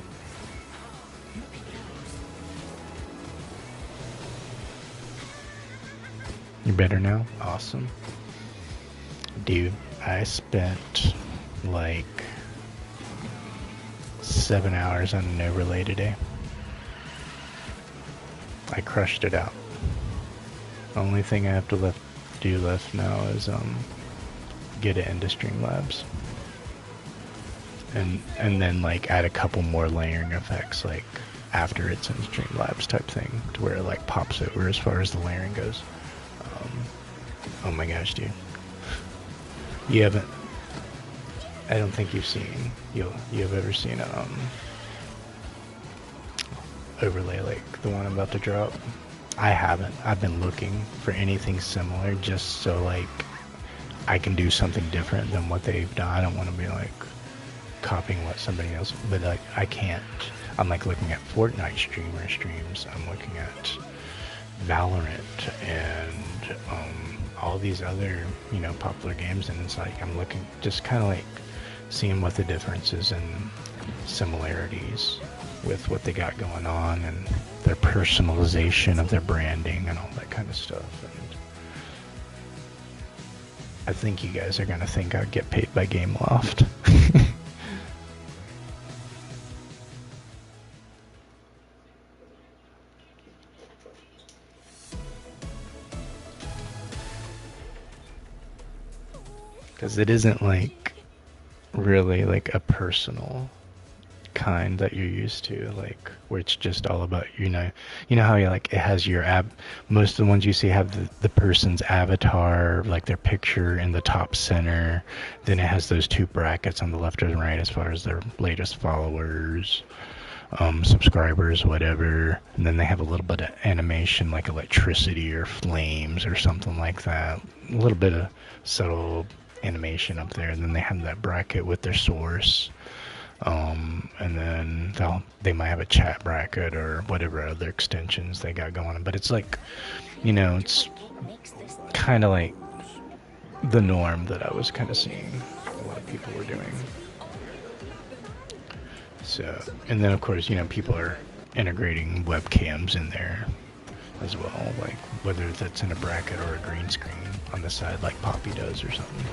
You better now? Awesome. Dude, I spent like 7 hours on an overlay today. I crushed it out. Only thing I have to do left now is get it into Streamlabs. And then like add a couple more layering effects like after it's in Streamlabs type thing to where it like pops over as far as the layering goes. Oh my gosh, dude. You haven't, I don't think you've seen, you have ever seen overlay like the one I'm about to drop. I haven't. I've been looking for anything similar just so like I can do something different than what they've done. I don't want to be like copying what somebody else, but like I can't. I'm like looking at Fortnite streams. I'm looking at Valorant and all these other, you know, popular games, and it's like I'm looking just kind of like seeing what the differences and similarities with what they got going on and their personalization of their branding and all that kind of stuff. And I think you guys are gonna think I'd get paid by Gameloft. Because it isn't like really like a personal kind that you're used to, like where it's just all about, you know how you like it has your most of the ones you see have the person's avatar, like their picture in the top center, then it has those two brackets on the left and right as far as their latest followers, subscribers, whatever, and then they have a little bit of animation like electricity or flames or something like that, a little bit of subtle animation up there, and then they have that bracket with their source. And then they might have a chat bracket or whatever other extensions they got going on. But it's like, it's kind of like the norm that I was kind of seeing a lot of people were doing. So, and then of course, people are integrating webcams in there as well, like whether that's in a bracket or a green screen on the side like Poppy does or something.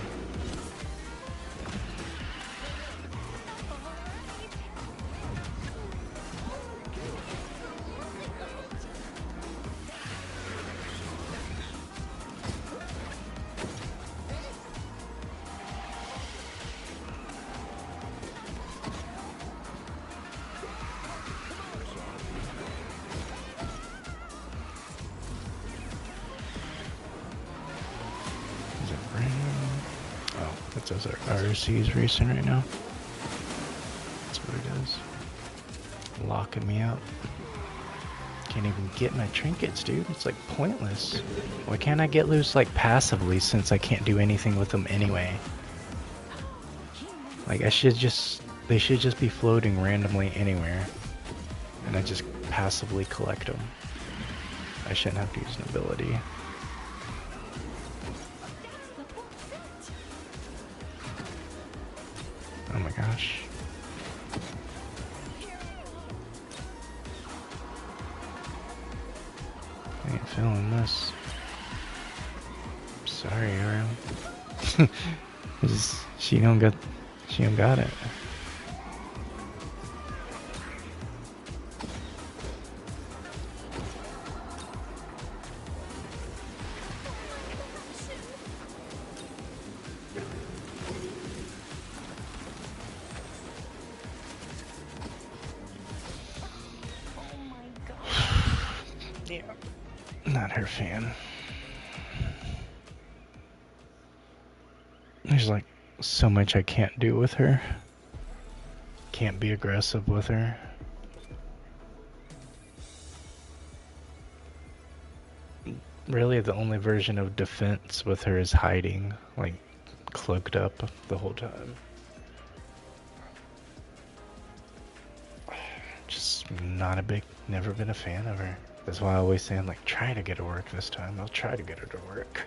Those are RC's racing right now. That's what it is. Locking me out. Can't even get my trinkets, dude. It's like pointless. Why can't I get loose like passively since I can't do anything with them anyway? Like they should just be floating randomly anywhere. And I just passively collect them. I shouldn't have to use an ability. Oh my gosh. I ain't feeling this. Sorry, Ariel. She don't got it. Not her fan. There's like so much I can't do with her. Can't be aggressive with her. Really, the only version of defense with her is hiding, like cloaked up the whole time. Just never been a fan of her. That's why I always say, I'm like, try to get her to work this time. I'll try to get her to work.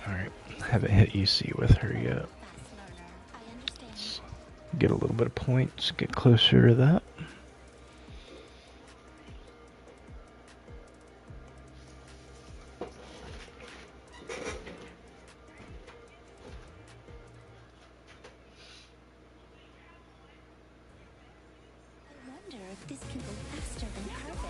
Alright, haven't hit UC with her yet. Let's get a little bit of points, get closer to that. I wonder if this can go faster than carpet.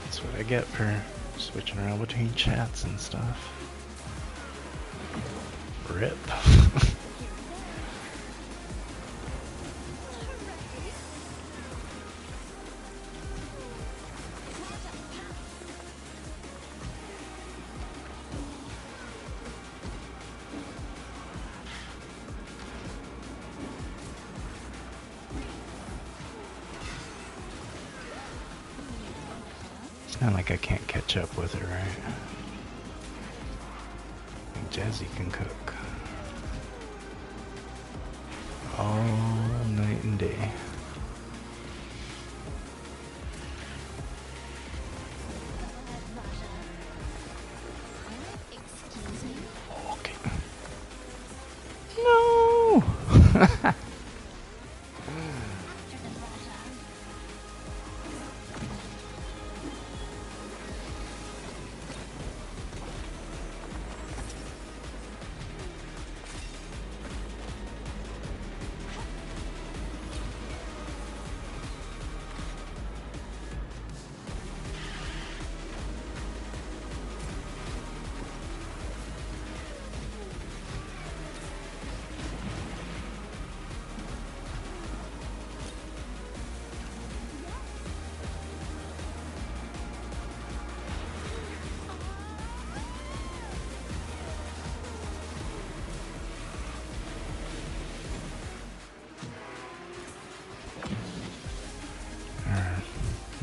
That's what I get for switching around between chats and stuff. RIP. It's not like I can't catch up with her, right? Jazzy can cook all night and day. Excuse me? Okay. No! After the Raja.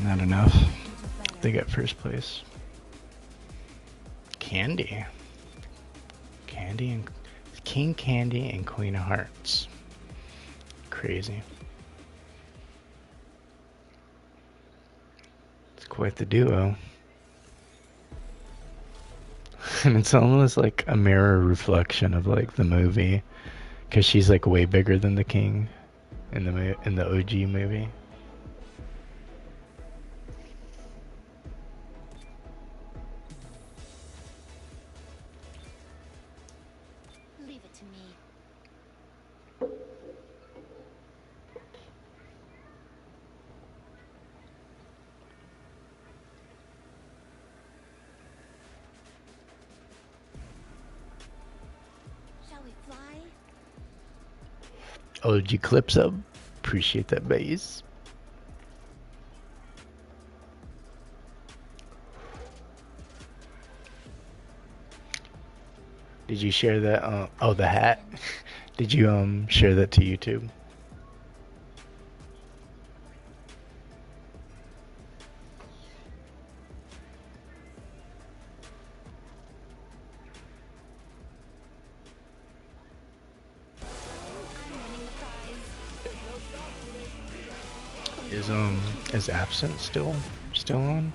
Not enough. They got first place. Candy. Candy and King Candy and Queen of Hearts. Crazy. It's quite the duo. And it's almost like a mirror reflection of like the movie, because she's like way bigger than the king in the OG movie. Leave it to me. Shall we fly? OG clips up. Appreciate that bass. Did you share that? Oh, the hat. Did you share that to YouTube? I'm winning the prize. Is Absent still on?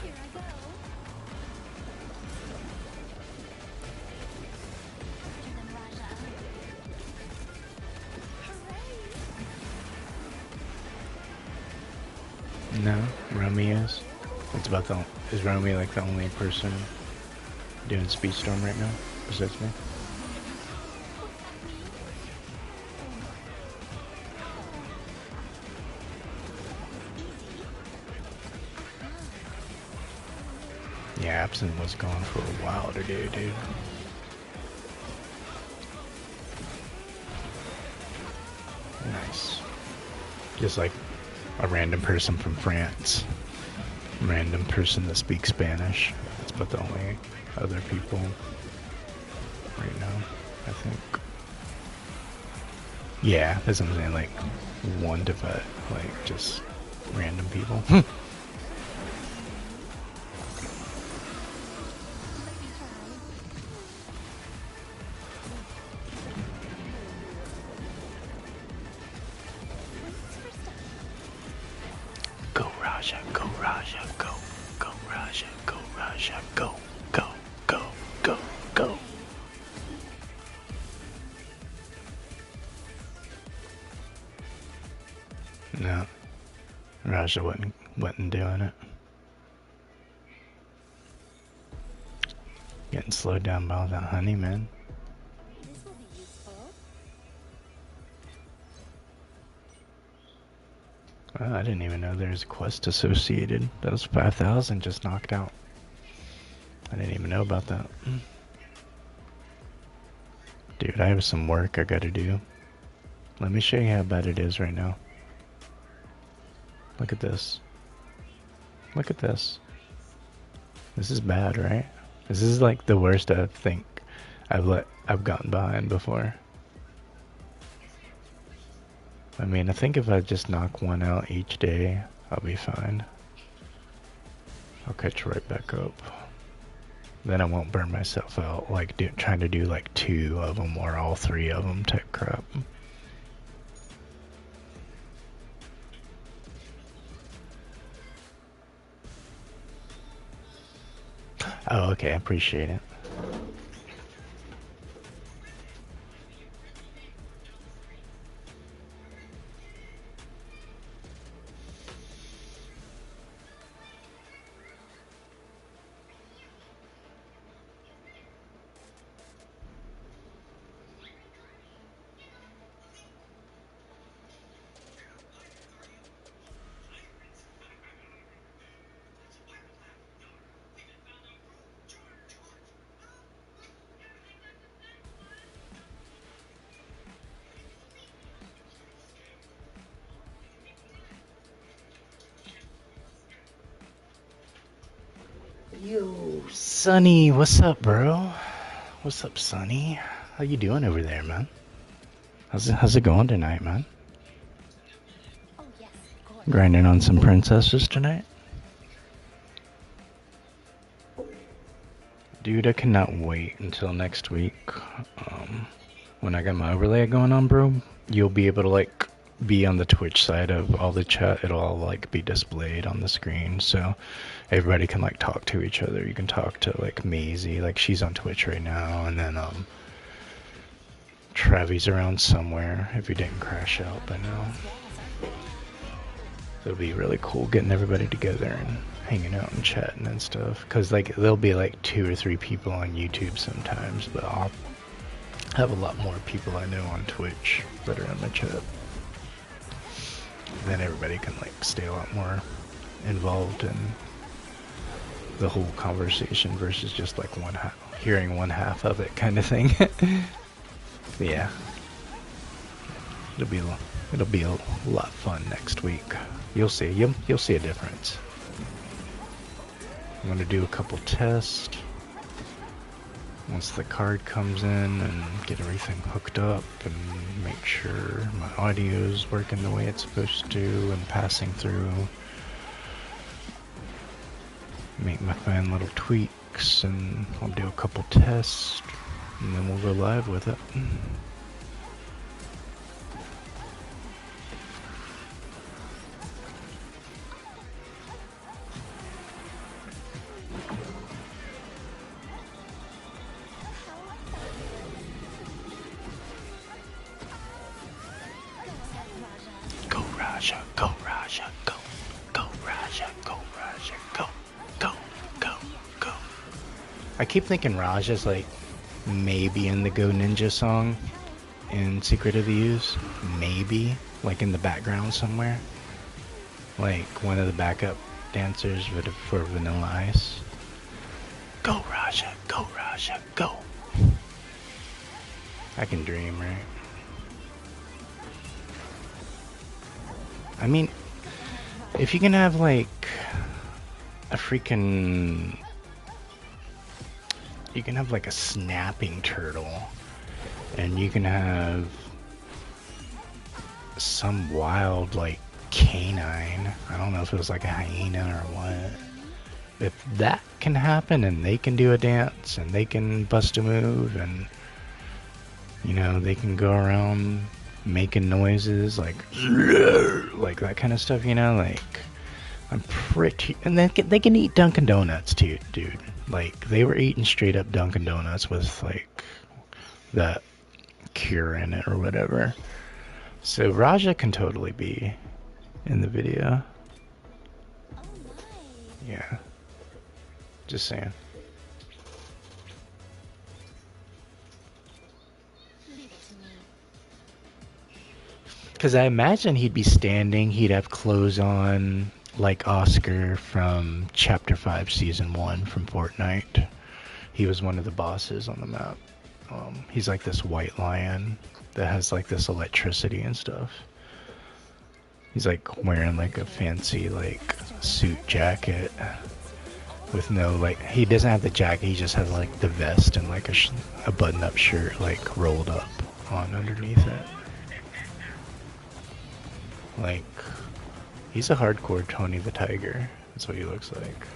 Here I go. After the Raja. Hooray! No, Romy is. It's about the. Is Romy like the only person doing Speedstorm right now besides me? Yeah, Absent was gone for a while today, dude. Nice. Just like a random person from France. Random person that speaks Spanish. That's about the only other people right now, I think. Yeah, that's what I'm saying, like one to five, like just random people. Let me try. Wait for stuff. Go Raja, go Raja, go. Go Raja, go Raja, go. Go, go, go, go. No. Raja wasn't doing it. Getting slowed down by all that honey, man. This will be useful. Oh, I didn't even know there's a quest associated. That was 5,000 just knocked out. I didn't even know about that. Dude, I have some work I gotta do. Let me show you how bad it is right now. Look at this. Look at this. This is bad, right? This is like the worst I think I've gotten behind before. I mean, I think if I just knock one out each day, I'll be fine. I'll catch right back up. Then I won't burn myself out like trying to do like 2 of them or all 3 of them type crap. Oh, okay, I appreciate it. Yo, Sonny, what's up, bro? What's up, Sonny? How you doing over there, man? How's it going tonight, man? Oh, yes, of course. Grinding on some princesses tonight? Dude, I cannot wait until next week. When I got my overlay going on, bro, you'll be able to like be on the Twitch side of all the chat. It'll all like be displayed on the screen, so everybody can like talk to each other. You can talk to like Maisie, like she's on Twitch right now, and then Travi's around somewhere if he didn't crash out by now. It'll be really cool getting everybody together and hanging out and chatting and stuff. Cause like there'll be like 2 or 3 people on YouTube sometimes, but I'll have a lot more people I know on Twitch that are in the chat. Then everybody can like stay a lot more involved in the whole conversation versus just like hearing one half of it kind of thing. Yeah, it'll be a lot fun next week. You'll see. You'll see a difference. I'm gonna do a couple tests once the card comes in and get everything hooked up and make sure my audio is working the way it's supposed to and passing through. Make my fine little tweaks, and I'll do a couple tests, and then we'll go live with it. Go Raja, go Raja, go. Go Raja, go Raja, go. Go, go, go. I keep thinking Raja's like maybe in the Go Ninja song in Secret of the Ooze. Maybe. Like in the background somewhere. Like one of the backup dancers for Vanilla Ice. Go Raja, go Raja, go. I can dream, right? I mean, if you can have like a freaking, you can have like a snapping turtle, and you can have some wild like canine. I don't know if it was like a hyena or what. If that can happen and they can do a dance and they can bust a move and you know they can go around making noises like that kind of stuff, you know, like I'm pretty, and they can eat Dunkin' Donuts too, dude. Like they were eating straight up Dunkin' Donuts with like that cure in it or whatever. So Raja can totally be in the video. Oh my. Yeah. Just saying. Leave it to me. Because I imagine he'd be standing, he'd have clothes on, like Oscar from Chapter 5, Season 1 from Fortnite. He was one of the bosses on the map. He's like this white lion that has like this electricity and stuff. He's like wearing like a fancy like suit jacket. with no like he doesn't have the jacket. He just has like the vest and like a button-up shirt like rolled up on underneath it. Like he's a hardcore Tony the Tiger. That's what he looks like.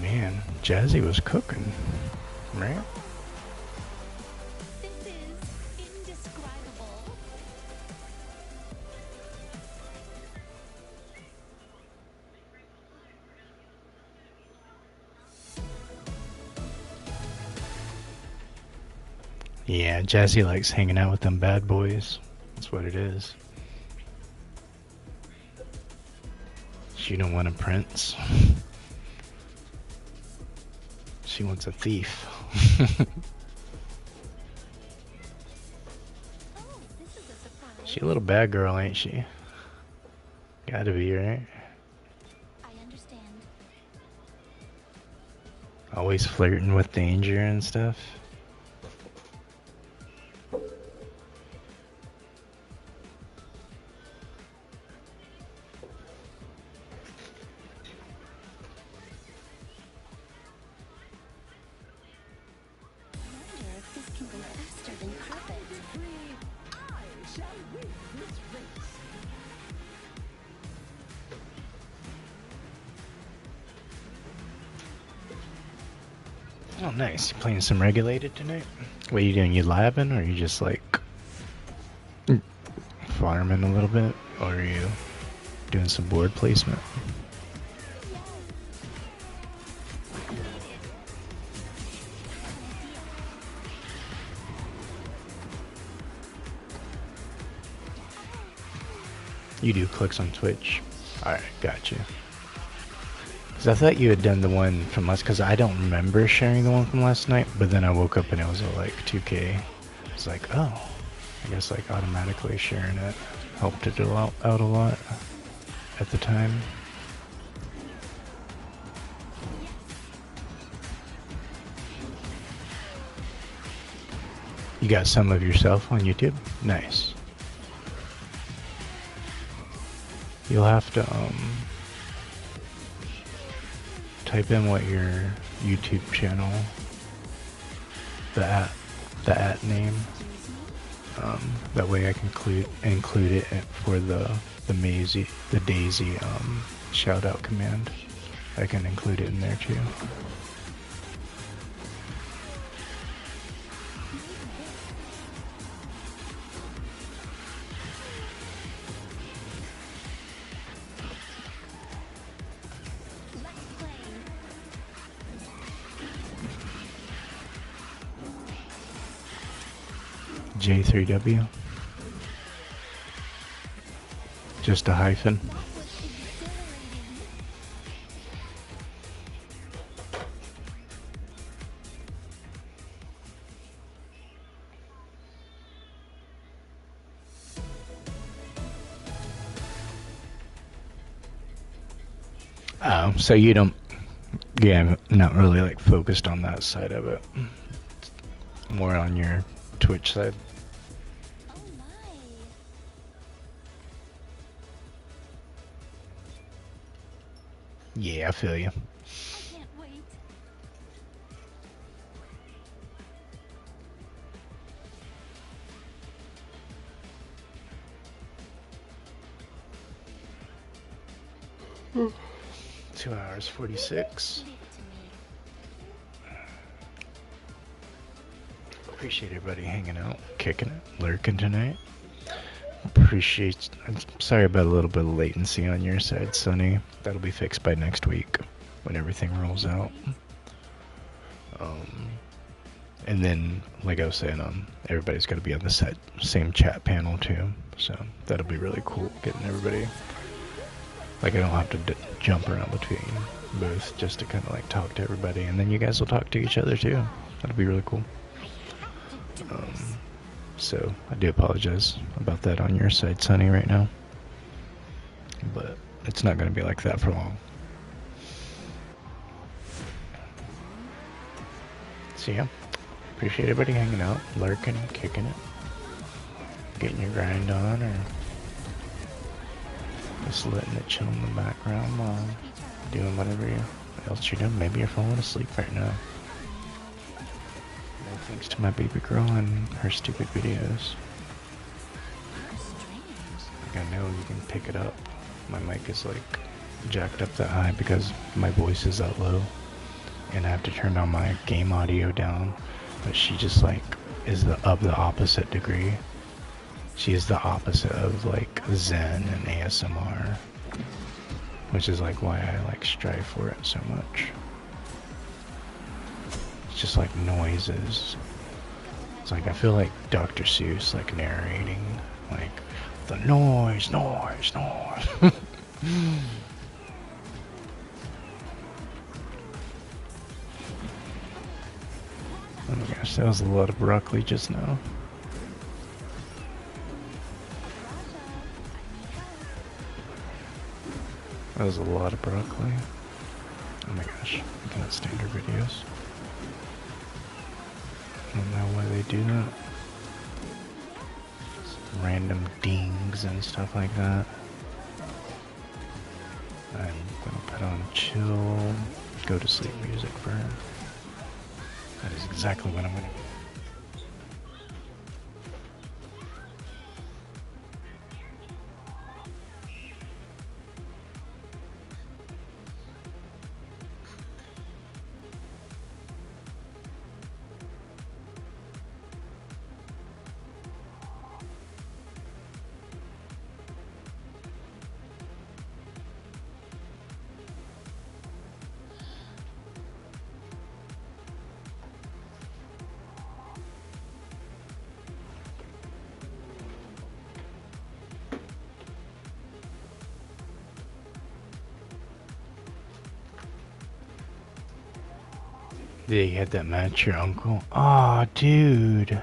Man, Jazzy was cooking, right? This is indescribable. Yeah, Jazzy likes hanging out with them bad boys. That's what it is. She don't want a prince. She wants a thief. Oh, this is a surprise. She a little bad girl, ain't she? Gotta be, right? I understand. Always flirting with danger and stuff. I wonder if this can go faster than carpet. Oh, nice. You playing some regulated tonight? What are you doing? You labbing, or you just like farming a little bit, or are you doing some board placement? You do clicks on Twitch. Alright, gotcha. Because I thought you had done the one from last, because I don't remember sharing the one from last night, but then I woke up and it was at like 2K. It's like, oh, I guess like automatically sharing it helped it out a lot at the time. You got some of yourself on YouTube? Nice. You'll have to type in what your YouTube channel, the at name. That way I can include it for the Daisy shout out command. I can include it in there too. J3W. Just a hyphen. Oh, so you don't, yeah, not really like focused on that side of it. More on your Twitch side. Oh my. Yeah, I feel you. I can't wait. Mm. 2 hours 46. Leave it to me. Appreciate everybody hanging out, kicking it, lurking tonight. Appreciate. I'm sorry about a little bit of latency on your side, Sonny. That'll be fixed by next week when everything rolls out. Um, and then, like I was saying, everybody's got to be on the same chat panel too. So that'll be really cool, getting everybody. Like I don't have to jump around between booths just to kind of like talk to everybody, and then you guys will talk to each other too. That'll be really cool. So I do apologize about that on your side, Sonny, right now. But it's not going to be like that for long. So yeah, appreciate everybody hanging out, lurking, kicking it, getting your grind on, or just letting it chill in the background while doing whatever else you're doing. Maybe you're falling asleep right now. No thanks to my baby girl and her stupid videos. Like I know you can pick it up. My mic is like jacked up that high because my voice is that low. And I have to turn down my game audio down. But she just like is of the opposite degree. She is the opposite of like Zen and ASMR. Which is like why I like strive for it so much. It's just like noises. It's like I feel like Dr. Seuss like narrating like the noise. Oh my gosh, that was a lot of broccoli just now. That was a lot of broccoli. Oh my gosh, I cannot stand her videos. I don't know why they do that. Just random dings and stuff like that. I'm gonna put on chill, go to sleep music for her. That is exactly what I'm gonna do. Yeah, you had that match your uncle? Aw, dude.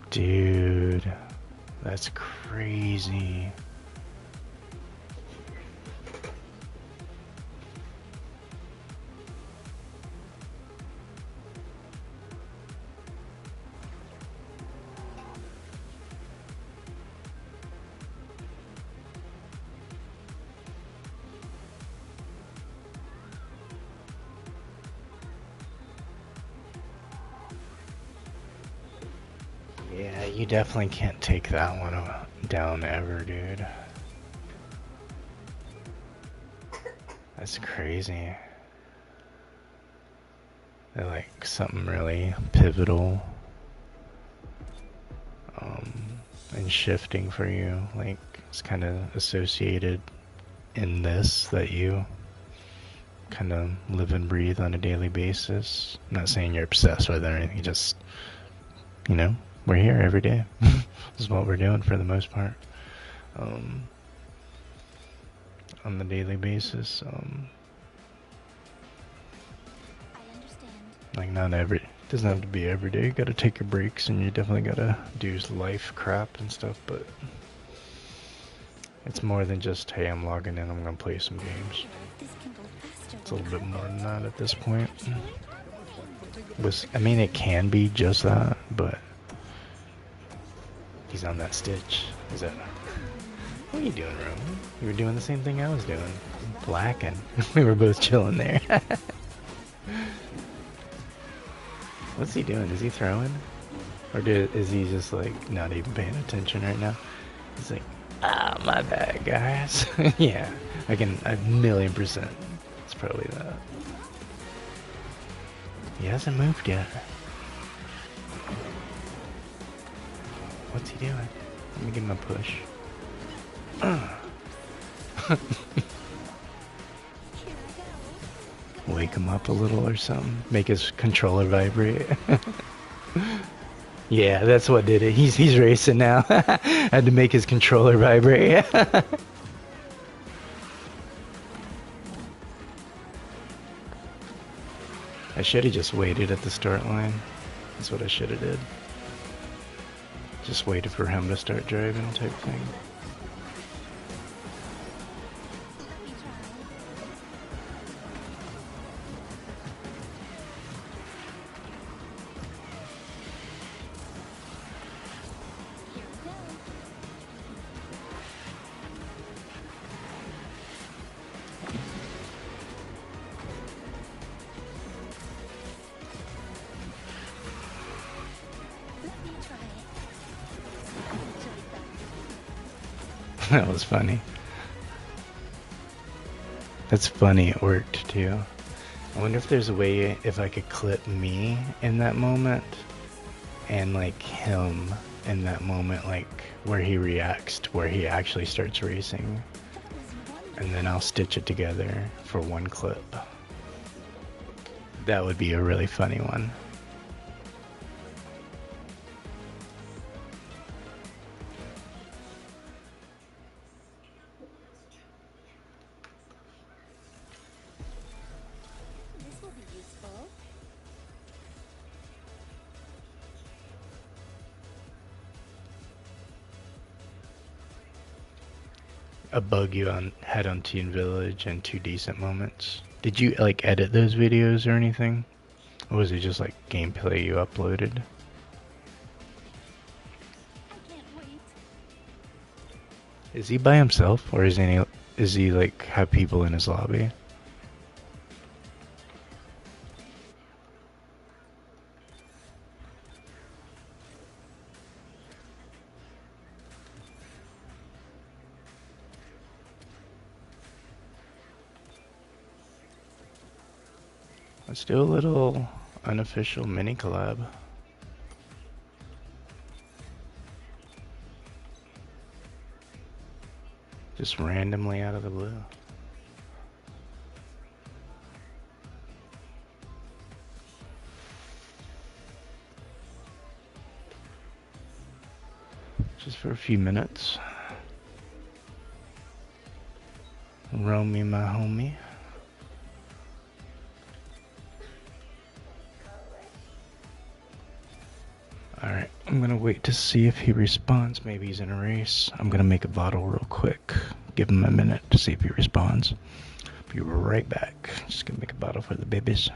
Dude. That's crazy. Yeah, you definitely can't take that one down ever, dude. That's crazy. They're like something really pivotal and shifting for you. Like it's kind of associated in this that you kind of live and breathe on a daily basis. I'm not saying you're obsessed with it or anything, just, you know, we're here every day. This is what we're doing for the most part. On the daily basis. I understand. Like not every, doesn't have to be every day. You gotta take your breaks and you definitely gotta do life crap and stuff, but it's more than just, hey, I'm logging in, I'm gonna play some games. This can go faster. It's a little bit more than that at this point. I mean, it can be just that, but he's on that Stitch. Is that What are you doing, Roman? You were doing the same thing I was doing. Blacking. We were both chilling there. What's he doing? Is he throwing? Or is he just like not even paying attention right now? He's like, ah, my bad, guys. Yeah, I can, 1,000,000%. It's probably that. He hasn't moved yet. What's he doing? Let me give him a push. Wake him up a little or something. Make his controller vibrate. Yeah, that's what did it. He's racing now. Had to make his controller vibrate. I should have just waited at the start line. That's what I should have did. Just waited for him to start driving type thing. That was funny. That's funny, it worked too. I wonder if there's a way if I could clip me in that moment and like him in that moment, like where he reacts to where he actually starts racing. And then I'll stitch it together for one clip. That would be a really funny one. This will be useful. A bug you had on Teen Village and 2 Decent Moments. Did you like edit those videos or anything? Or was it just like gameplay you uploaded? I can't wait. Is he by himself or is he like have people in his lobby? Let's do a little unofficial mini collab. Just randomly out of the blue. Just for a few minutes. Romy, my homie. Alright, I'm gonna wait to see if he responds. Maybe he's in a race. I'm gonna make a bottle real quick. Give him a minute to see if he responds. Be right back. Just gonna make a bottle for the babies.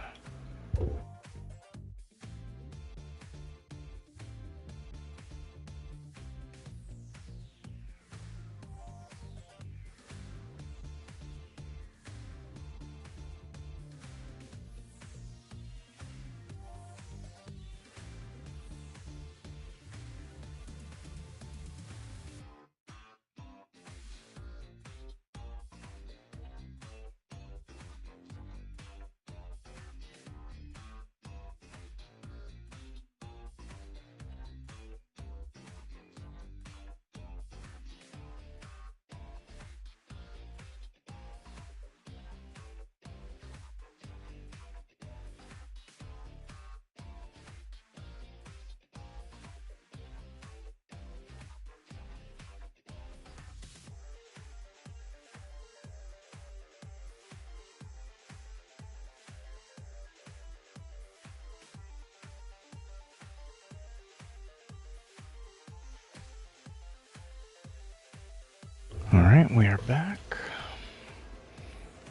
Alright, we are back.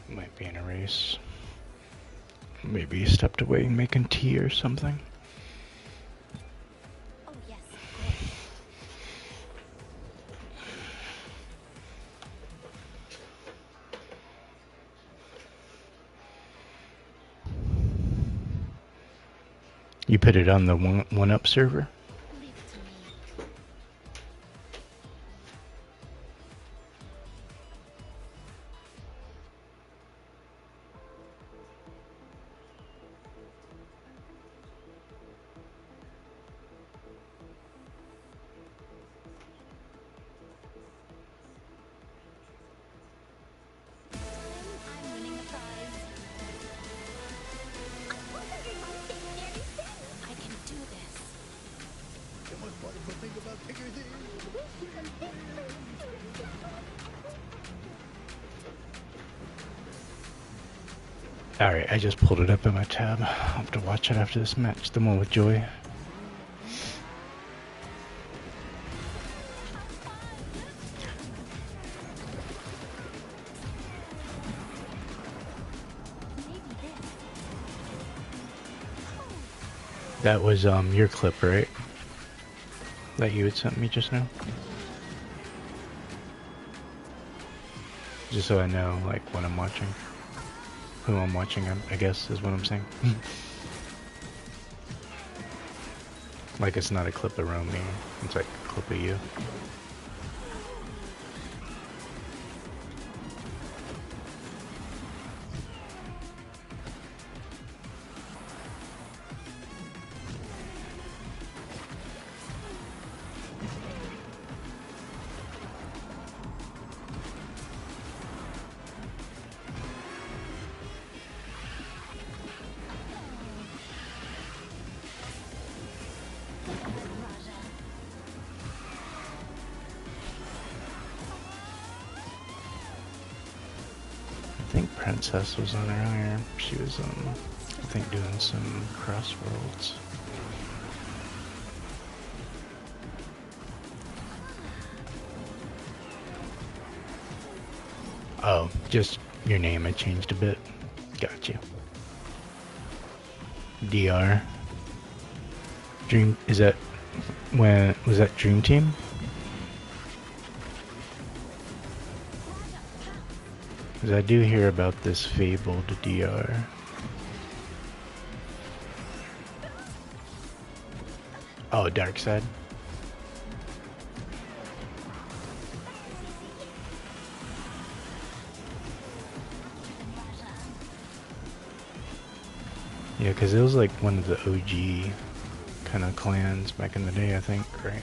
Might be in a race. Maybe he stepped away making tea or something. Oh yes, You put it on the one up server? Leave it to me. I'm winning the prize. I hope everyone thinks very soon. I can do this. Come on, wonderful thing about bigger things. Alright, I just pulled it up in my tab. I'll have to watch it after this match. The one with Joy. Maybe this. That was your clip, right? That you had sent me just now? Just so I know, like, what I'm watching. Who I'm watching, I guess, is what I'm saying. Like, it's not a clip of Romy. It's like a clip of you. I think Princess was on earlier. She was, I think doing some crossworlds. Oh, just your name had changed a bit. Gotcha. DR. Dream, is that, when, was that Dream Team? Because I do hear about this fabled DR. Oh, Dark Side. Yeah, because it was like one of the OG kind of clans back in the day, I think, right?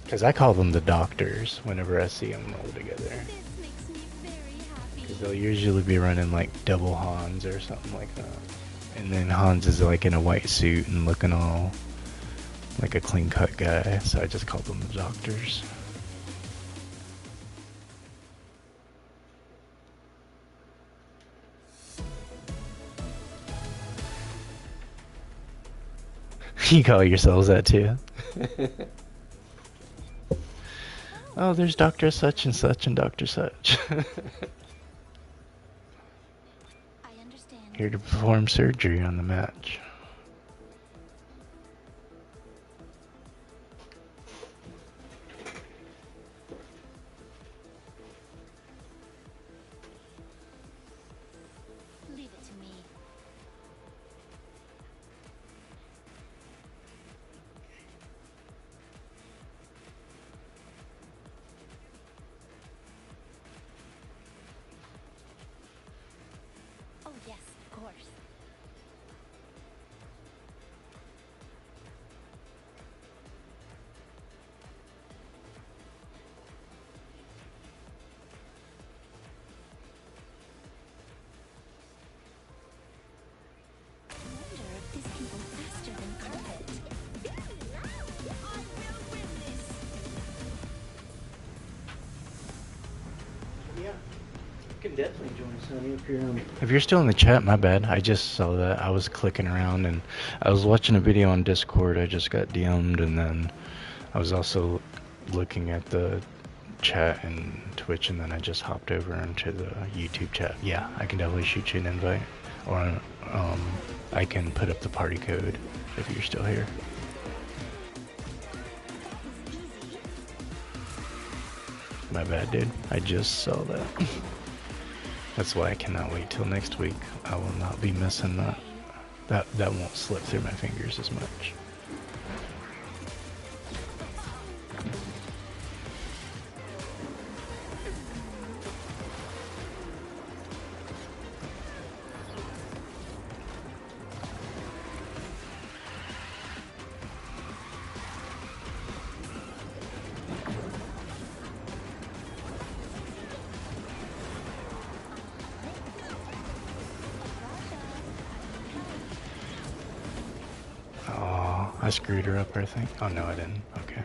Because I call them the Doctors whenever I see them roll together. This makes me very happy. Because they'll usually be running like double Hans or something like that. And then Hans is like in a white suit and looking all like a clean cut guy, so I just call them the Doctors. You call yourselves that too? Oh, there's Dr. Such and Such and Dr. Such. I understand. Here to perform surgery on the match. Leave it to me. Oh yes, of course. I wonder if this can go faster than carpet. I will win this. Yeah, you can definitely join Sonny if you're still in the chat. My bad. I just saw that. I was clicking around and I was watching a video on Discord. I just got DM'd, and then I was also looking at the chat and Twitch, and then I just hopped over into the YouTube chat. Yeah, I can definitely shoot you an invite, or I can put up the party code if you're still here. My bad, dude. I just saw that. That's why I cannot wait till next week. I will not be missing that. That won't slip through my fingers as much. I screwed her up, I think. Oh no, I didn't. Okay.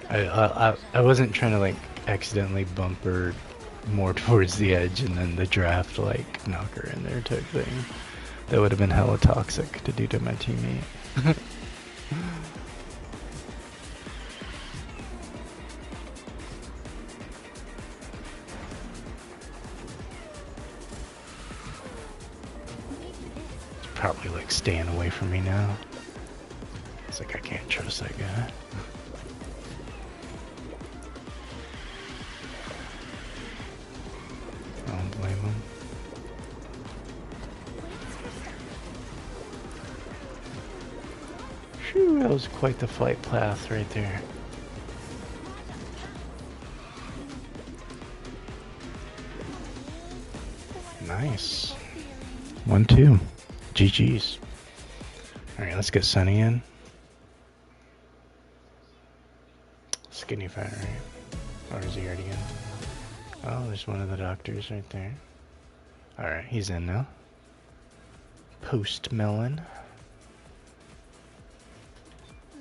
I wasn't trying to like accidentally bump her more towards the edge and then the draft like knock her in there type thing. That would have been hella toxic to do to my teammate. Probably like staying away from me now. It's like I can't trust that guy. I don't blame him. Phew, that was quite the flight path right there. Nice. 1-2. GG's. Alright, let's get Sunny in. Skinny fat, right? Or is he already in? Oh, there's one of the doctors right there. Alright, he's in now. Post Melon.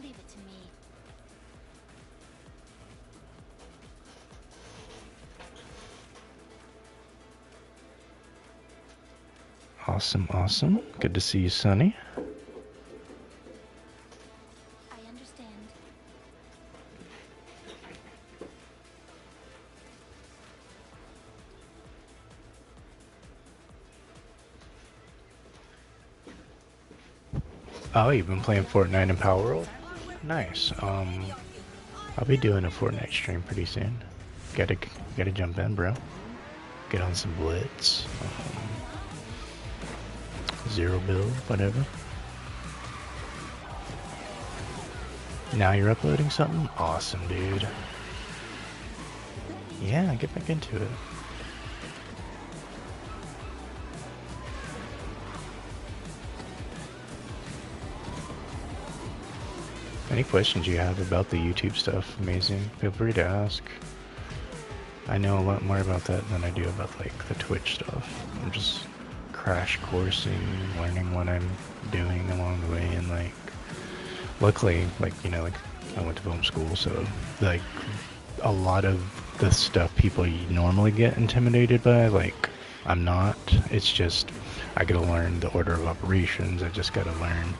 Leave it to me. Awesome, awesome. Good to see you, Sunny. I understand. Oh, you've been playing Fortnite and Power World? Nice. I'll be doing a Fortnite stream pretty soon. Gotta jump in, bro. Get on some Blitz. Zero build, whatever. Now you're uploading something? Awesome, dude. Yeah, get back into it. Any questions you have about the YouTube stuff, amazing, feel free to ask. I know a lot more about that than I do about like the Twitch stuff. I'm just crash coursing, learning what I'm doing along the way, and like luckily, like, you know, like I went to film school, so like a lot of the stuff people normally get intimidated by, like I'm not. It's just I gotta learn the order of operations. I just gotta learn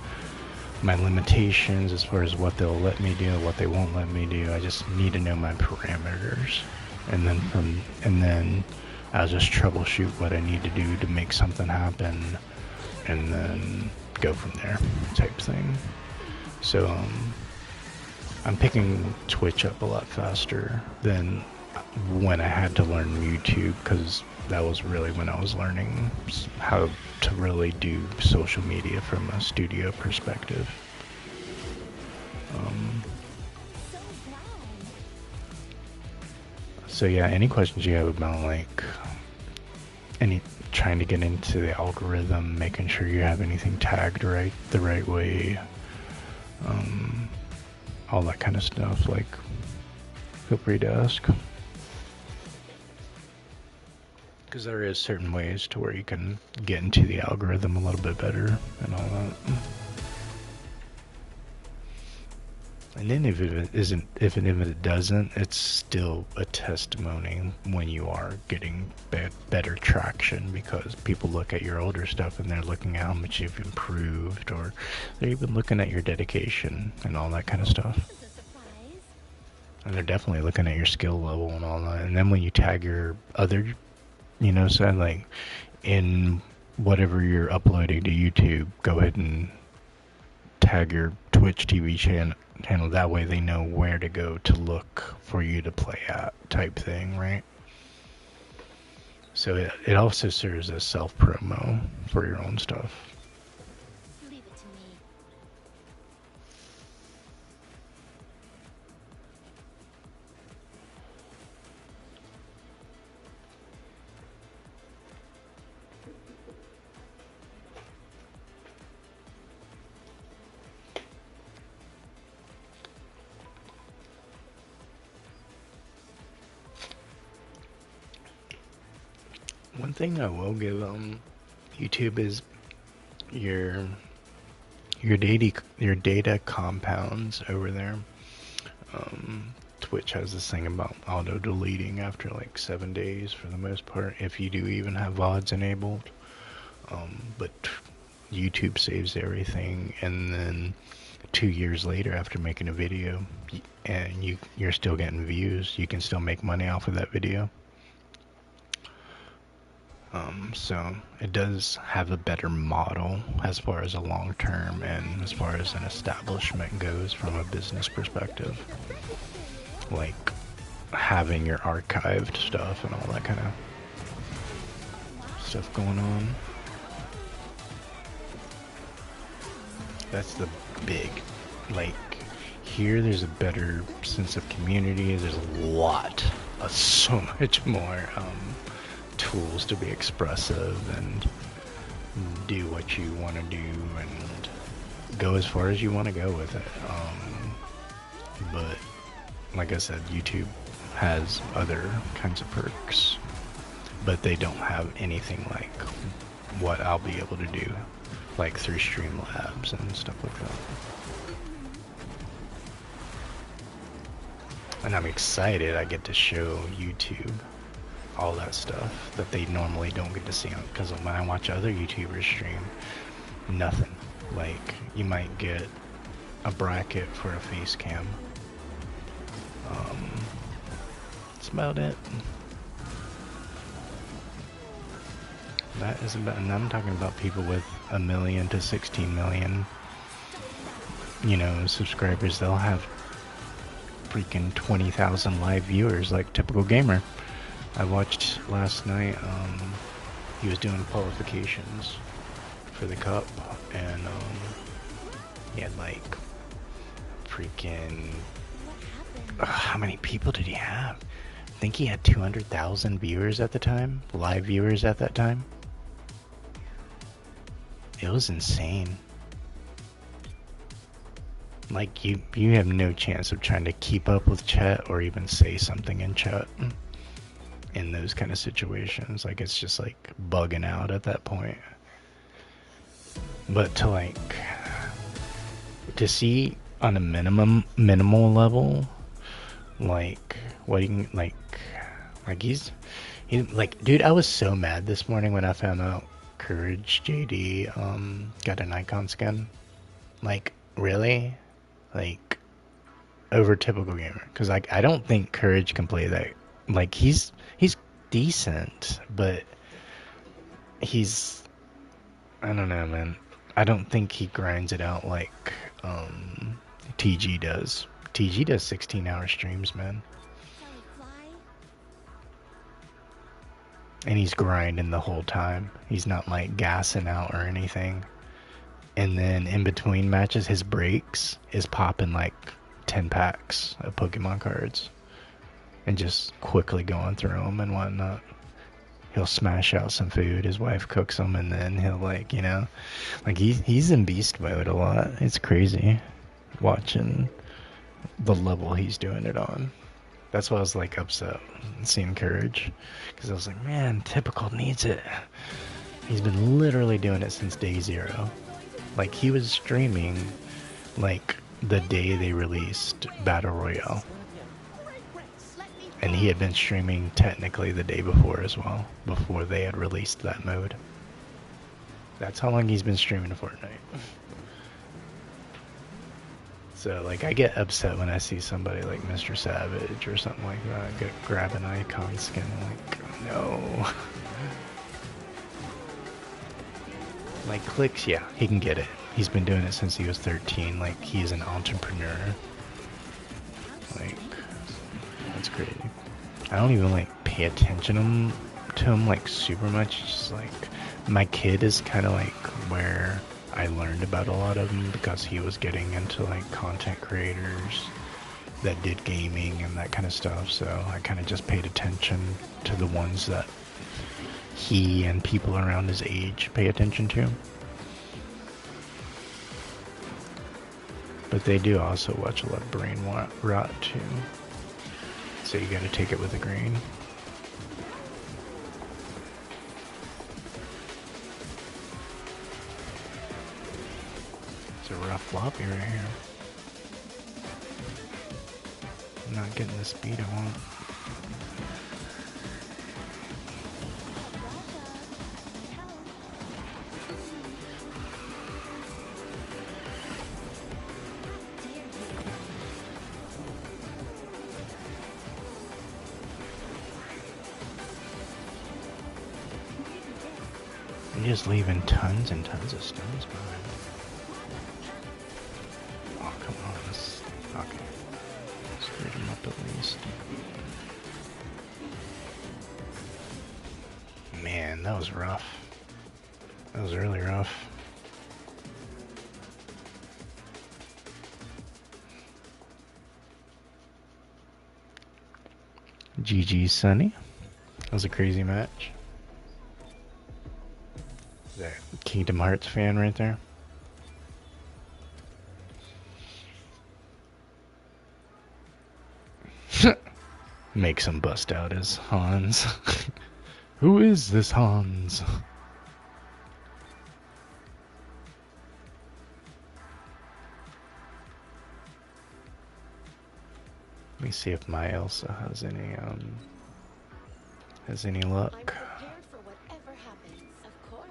my limitations as far as what they'll let me do, what they won't let me do. I just need to know my parameters, and then I'll just troubleshoot what I need to do to make something happen, and then go from there, type thing. So I'm picking Twitch up a lot faster than when I had to learn YouTube, because that was really when I was learning how to really do social media from a studio perspective. So yeah, any questions you have about like trying to get into the algorithm, making sure you have anything tagged right the right way, all that kind of stuff, like feel free to ask. Because there is certain ways to where you can get into the algorithm a little bit better and all that. And then if it doesn't, it's still a testimony when you are getting better traction, because people look at your older stuff and they're looking at how much you've improved, or they're even looking at your dedication and all that kind of stuff. This is a surprise. And they're definitely looking at your skill level and all that. And then when you tag your other, you know, so like in whatever you're uploading to YouTube, go ahead and tag your Twitch TV channel. That way they know where to go to look for you to play at, type thing, right? So it also serves as self-promo for your own stuff. Leave it to me. One thing I will give YouTube is your your data compounds over there. Twitch has this thing about auto deleting after like 7 days for the most part, if you do even have VODs enabled. But YouTube saves everything, and then 2 years later, after making a video, and you're still getting views, you can still make money off of that video. So it does have a better model as far as a long term and as far as an establishment goes from a business perspective. Like having your archived stuff and all that kind of stuff going on. That's the big, like, here there's a better sense of community. There's a lot, so much more tools to be expressive and do what you want to do and go as far as you want to go with it. But like I said, YouTube has other kinds of perks, but they don't have anything like what I'll be able to do, like through Streamlabs and stuff like that. And I'm excited I get to show YouTube all that stuff that they normally don't get to see on, because when I watch other YouTubers stream, nothing. Like, you might get a bracket for a face cam. That's about it. That is about, and I'm talking about people with 1 million to 16 million, you know, subscribers. They'll have freaking 20,000 live viewers like Typical Gamer. I watched last night, he was doing qualifications for the cup, and he had like freaking, how many people did he have? I think he had 200,000 viewers at the time, live viewers at that time. It was insane. Like, you have no chance of trying to keep up with chat or even say something in chat in those kind of situations. Like, it's just like bugging out at that point. But to like, to see on a minimal level, like what he can, like he's like, dude, I was so mad this morning when I found out Courage JD got an icon skin. Like, really? Like, over Typical Gamer, because like I don't think Courage can play that. Like, he's decent, but he's, I don't know, man. I don't think he grinds it out like TG does. TG does 16-hour streams, man. And he's grinding the whole time. He's not like gassing out or anything. And then in between matches, his breaks is popping like 10 packs of Pokemon cards and just quickly going through them and whatnot. He'll smash out some food, his wife cooks them, and then he'll, like, you know, like he's in beast mode a lot. It's crazy watching the level he's doing it on. That's why I was like upset seeing Courage, because I was like, man, Typical needs it. He's been literally doing it since day 0. Like, he was streaming like the day they released Battle Royale. And he had been streaming technically the day before as well, before they had released that mode. That's how long he's been streaming Fortnite. So, like, I get upset when I see somebody like Mr. Savage or something like that grab an icon skin. Like, no. Like, clicks, yeah, he can get it. He's been doing it since he was 13. Like, he's an entrepreneur. Like, that's crazy. I don't even like pay attention to him like super much. It's just like my kid is kind of like where I learned about a lot of them because he was getting into like content creators that did gaming and that kind of stuff. So I kind of just paid attention to the ones that he and people around his age pay attention to. But they do also watch a lot of brain rot too. So you gotta take it with a grain. It's a rough lobby right here. I'm not getting the speed I want. I'm just leaving tons and tons of stones behind. Oh, come on. This, okay. Screwed him up at least. Man, that was rough. That was really rough. GG, Sonny. That was a crazy match. That Kingdom Hearts fan right there. Makes him bust out his Hans. Who is this Hans? Let me see if my Elsa has any luck. I'm prepared for whatever happens, of course.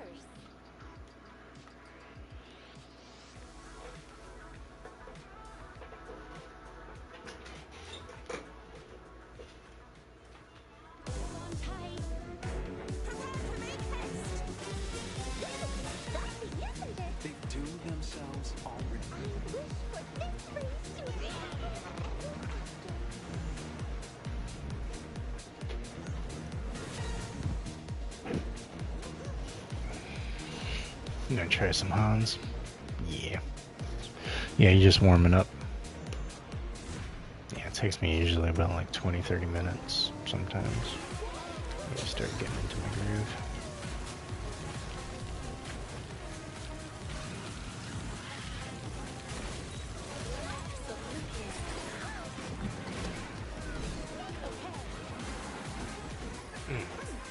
Hold on tight. Prepare to make haste. Exciting, isn't it? They do themselves already. Wish for this freeze to be. I'm gonna try some Hans. Yeah. Yeah, you're just warming up. Yeah, it takes me usually about like 20-30 minutes sometimes. I just start getting into my groove.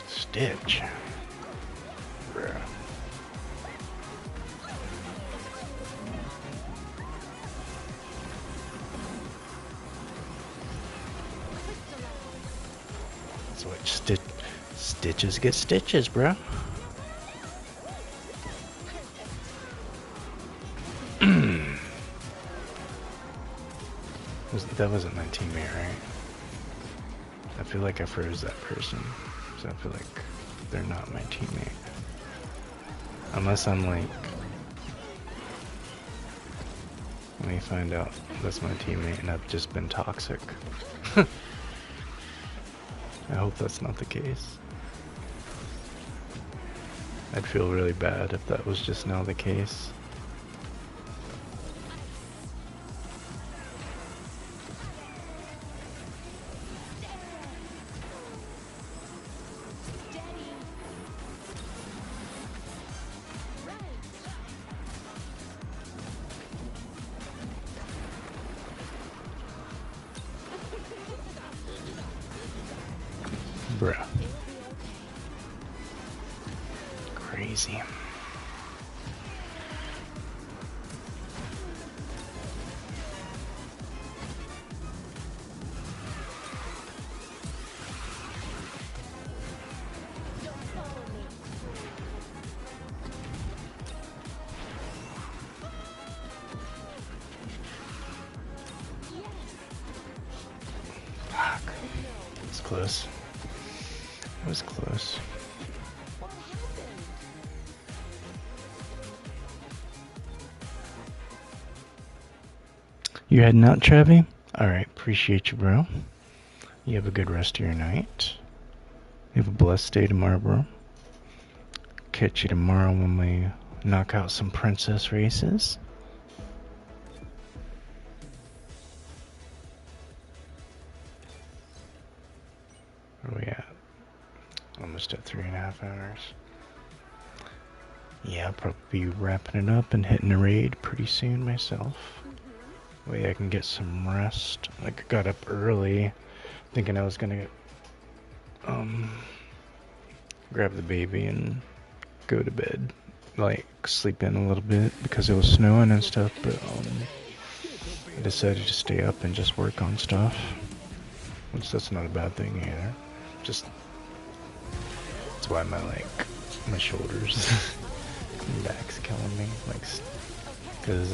Stitch. Bruh. That's what stitches get stitches, bro. That wasn't my teammate, right? I feel like I froze that person, so I feel like they're not my teammate. Unless I'm like... Let me find out that's my teammate and I've just been toxic. I hope that's not the case. I'd feel really bad if that was just now the case. Bruh. Crazy. Fuck. It's close. It was close. You heading out, Trevi? Alright, appreciate you, bro. You have a good rest of your night. Have a blessed day tomorrow, bro. Catch you tomorrow when we knock out some princess races. Where are we at? Almost at 3.5 hours. Yeah, I'll probably be wrapping it up and hitting the raid pretty soon myself. Way I can get some rest. Like, I got up early thinking I was gonna grab the baby and go to bed. Like, sleep in a little bit because it was snowing and stuff, but I decided to stay up and just work on stuff. Which that's not a bad thing either. Just that's why my shoulders and back's killing me. Like, because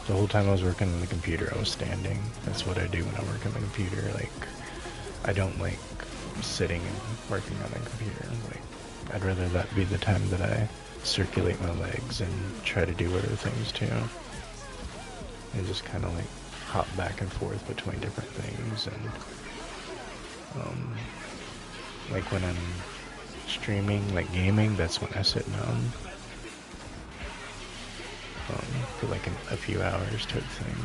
the whole time I was working on the computer, I was standing. That's what I do when I work on the computer. Like, I don't like sitting and working on the computer. Like, I'd rather that be the time that I circulate my legs and try to do other things too. And just kind of like hop back and forth between different things. And like when I'm streaming, like gaming, that's when I sit down for like a few hours type thing.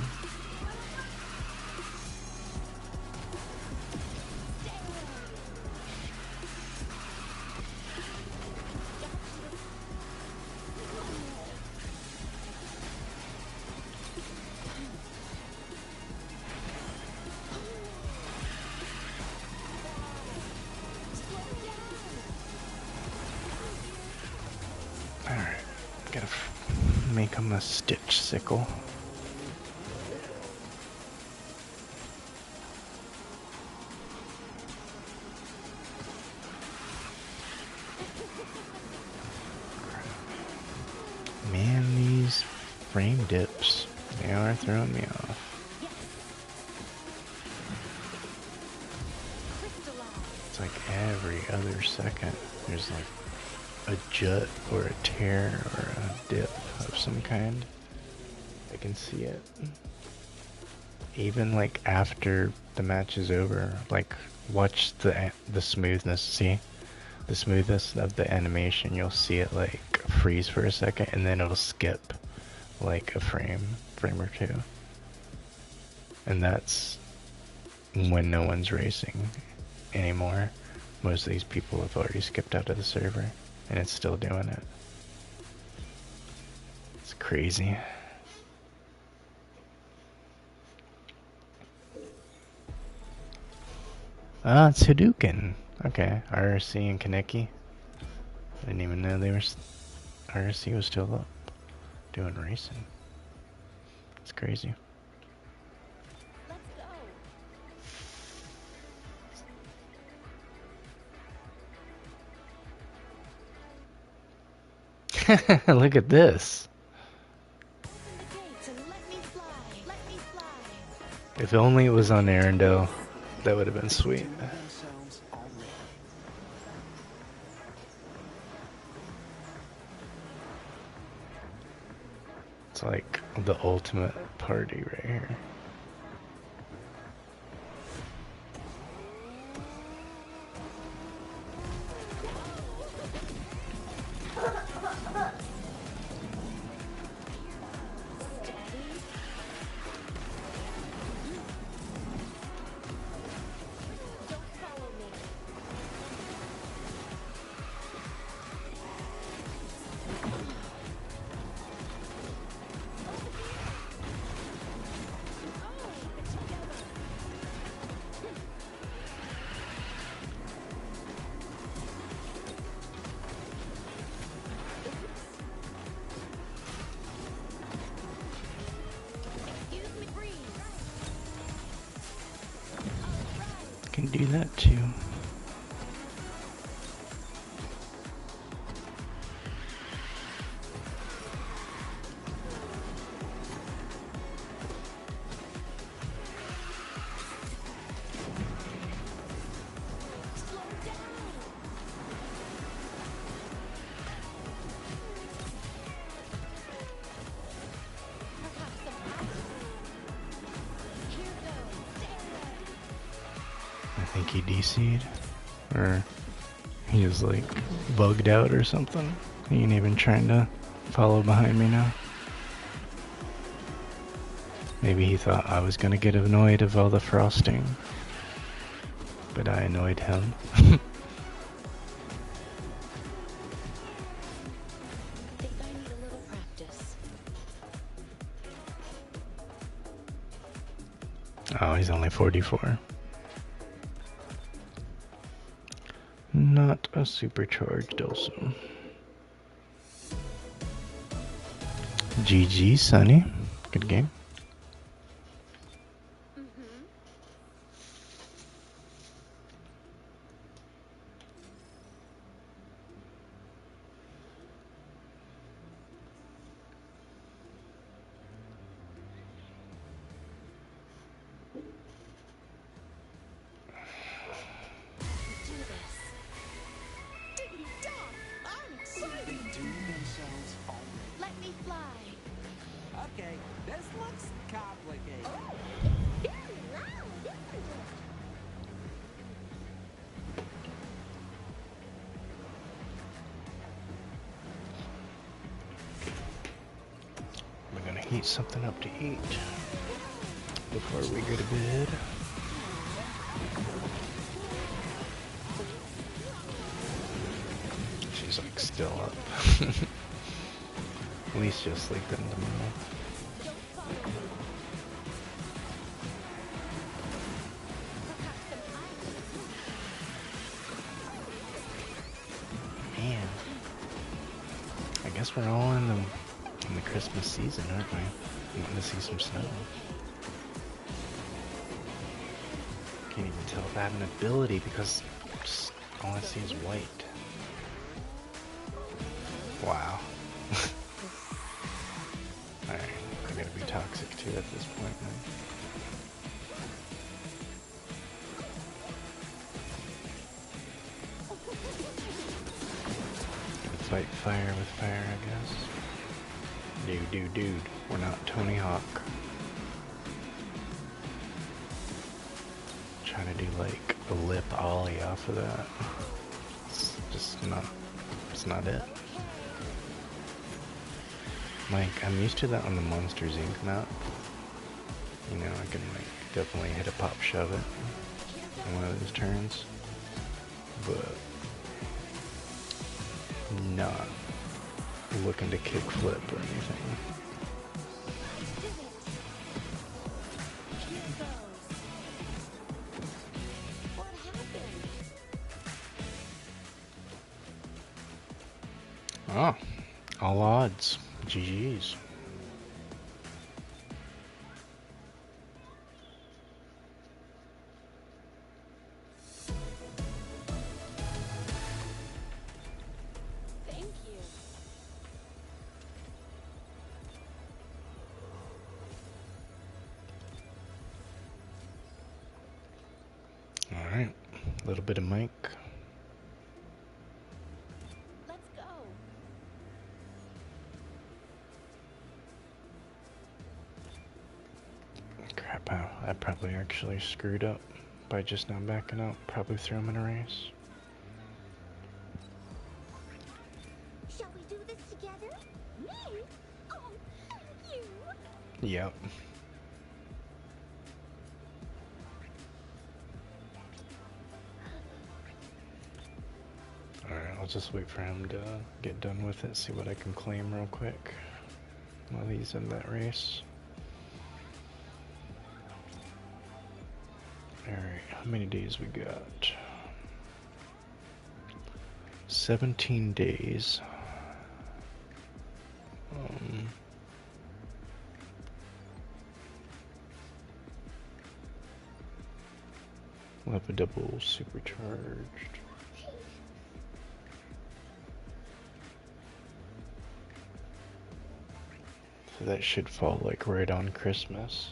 Alright, gotta make him a stitch sickle. Man, these frame dips, they are throwing me off. It's like every other second there's like a jut or a tear or a dip of some kind. I can see it. Even like after the match is over, like watch the smoothness, see? The smoothness of the animation, you'll see it like freeze for a second and then it'll skip like a frame or two. And that's when no one's racing anymore. Most of these people have already skipped out of the server and it's still doing it. It's crazy. Ah, it's Hadouken. Okay, RRC and Kaneki. I didn't even know they were. RRC was still up doing racing. It's crazy. Look at this. If only it was on Arendelle, that would have been sweet. It's like the ultimate party right here. Can do that too. I think he DC'd, or He is like bugged out or something. He ain't even trying to follow behind me now. Maybe he thought I was gonna get annoyed of all the frosting. But I annoyed him. I think I need a little practice. Oh, he's only 44. Not a supercharged also. GG, Sonny. Good game. Do this. Diggity dog! I'm excited! They do themselves already. Let me fly. Okay, this looks complicated. Very loud, isn't it? We're gonna heat something up to eat before we go to bed. She's like still up. At least she'll sleep in tomorrow. Don't follow me. Perhaps an island. Man, I guess we're all in the Christmas season, aren't we? Wanting to see some snow. Can't even tell if I have an ability because just all I see is white. Wow. Alright, I gotta be toxic too at this point, man. Fight fire with fire, I guess. Dude, we're not Tony Hawk. Trying to do like a lip ollie off of that. It's just not, it's not it. Like, I'm used to that on the Monsters Inc. map. You know, I can like definitely hit a pop shove it in one of those turns. But not looking to kick flip or anything. Here goes. What happened? Oh, all odds. GG's. Thank you. Alright, a little bit of mic. Let's go. Crap, I probably actually screwed up by just now backing out. Probably threw him in a race. Shall we do this together? Me? Oh, thank you. Yep. Alright, I'll just wait for him to get done with it, see what I can claim real quick while he's in that race. Alright, how many days we got? 17 days. We'll have a double supercharged. So that should fall like right on Christmas.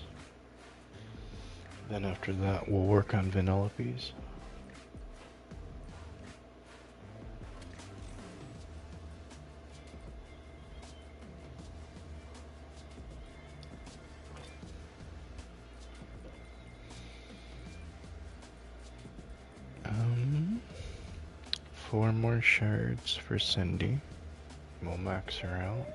Then after that we'll work on Vanellope's. 4 more shards for Cindy. We'll max her out.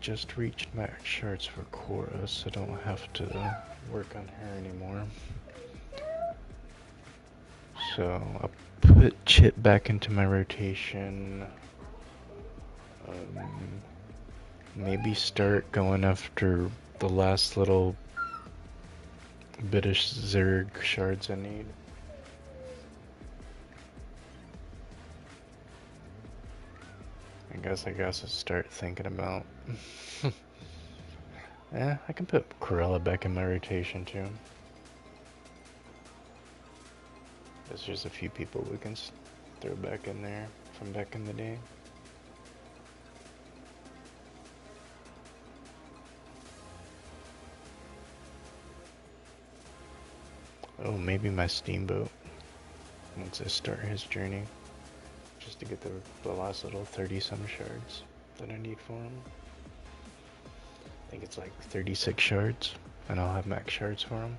Just reached max shards for Cora, so don't have to work on her anymore. So I'll put Chip back into my rotation. Maybe start going after the last little bit of Zerg shards I need. I guess I'll start thinking about. Yeah, I can put Corella back in my rotation too. There's just a few people we can throw back in there from back in the day. Oh, maybe my Steamboat, once I start his journey, just to get the last little 30-some shards that I need for him. I think it's like 36 shards, and I'll have max shards for him.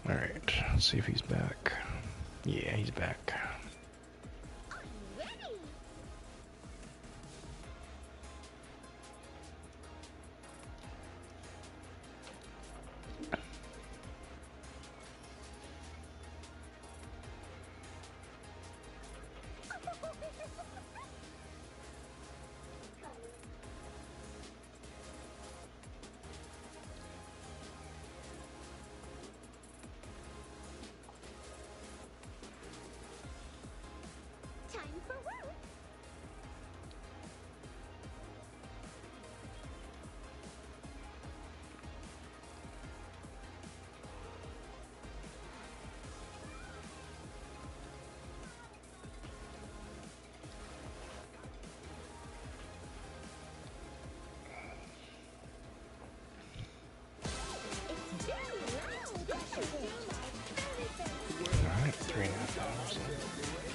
Alright, let's see if he's back. Yeah, he's back. Time for work. It's very loud. Alright, 3.5 hours in.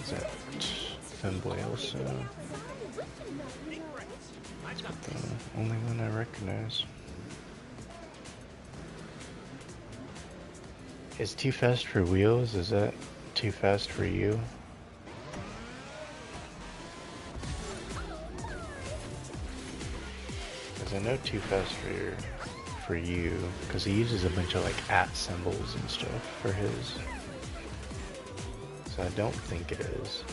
Is that Femboy also? The only one I recognize. Is too fast for wheels? Is that too fast for you? Because I know too fast for you, because he uses a bunch of like @ symbols and stuff for his. So I don't think it is.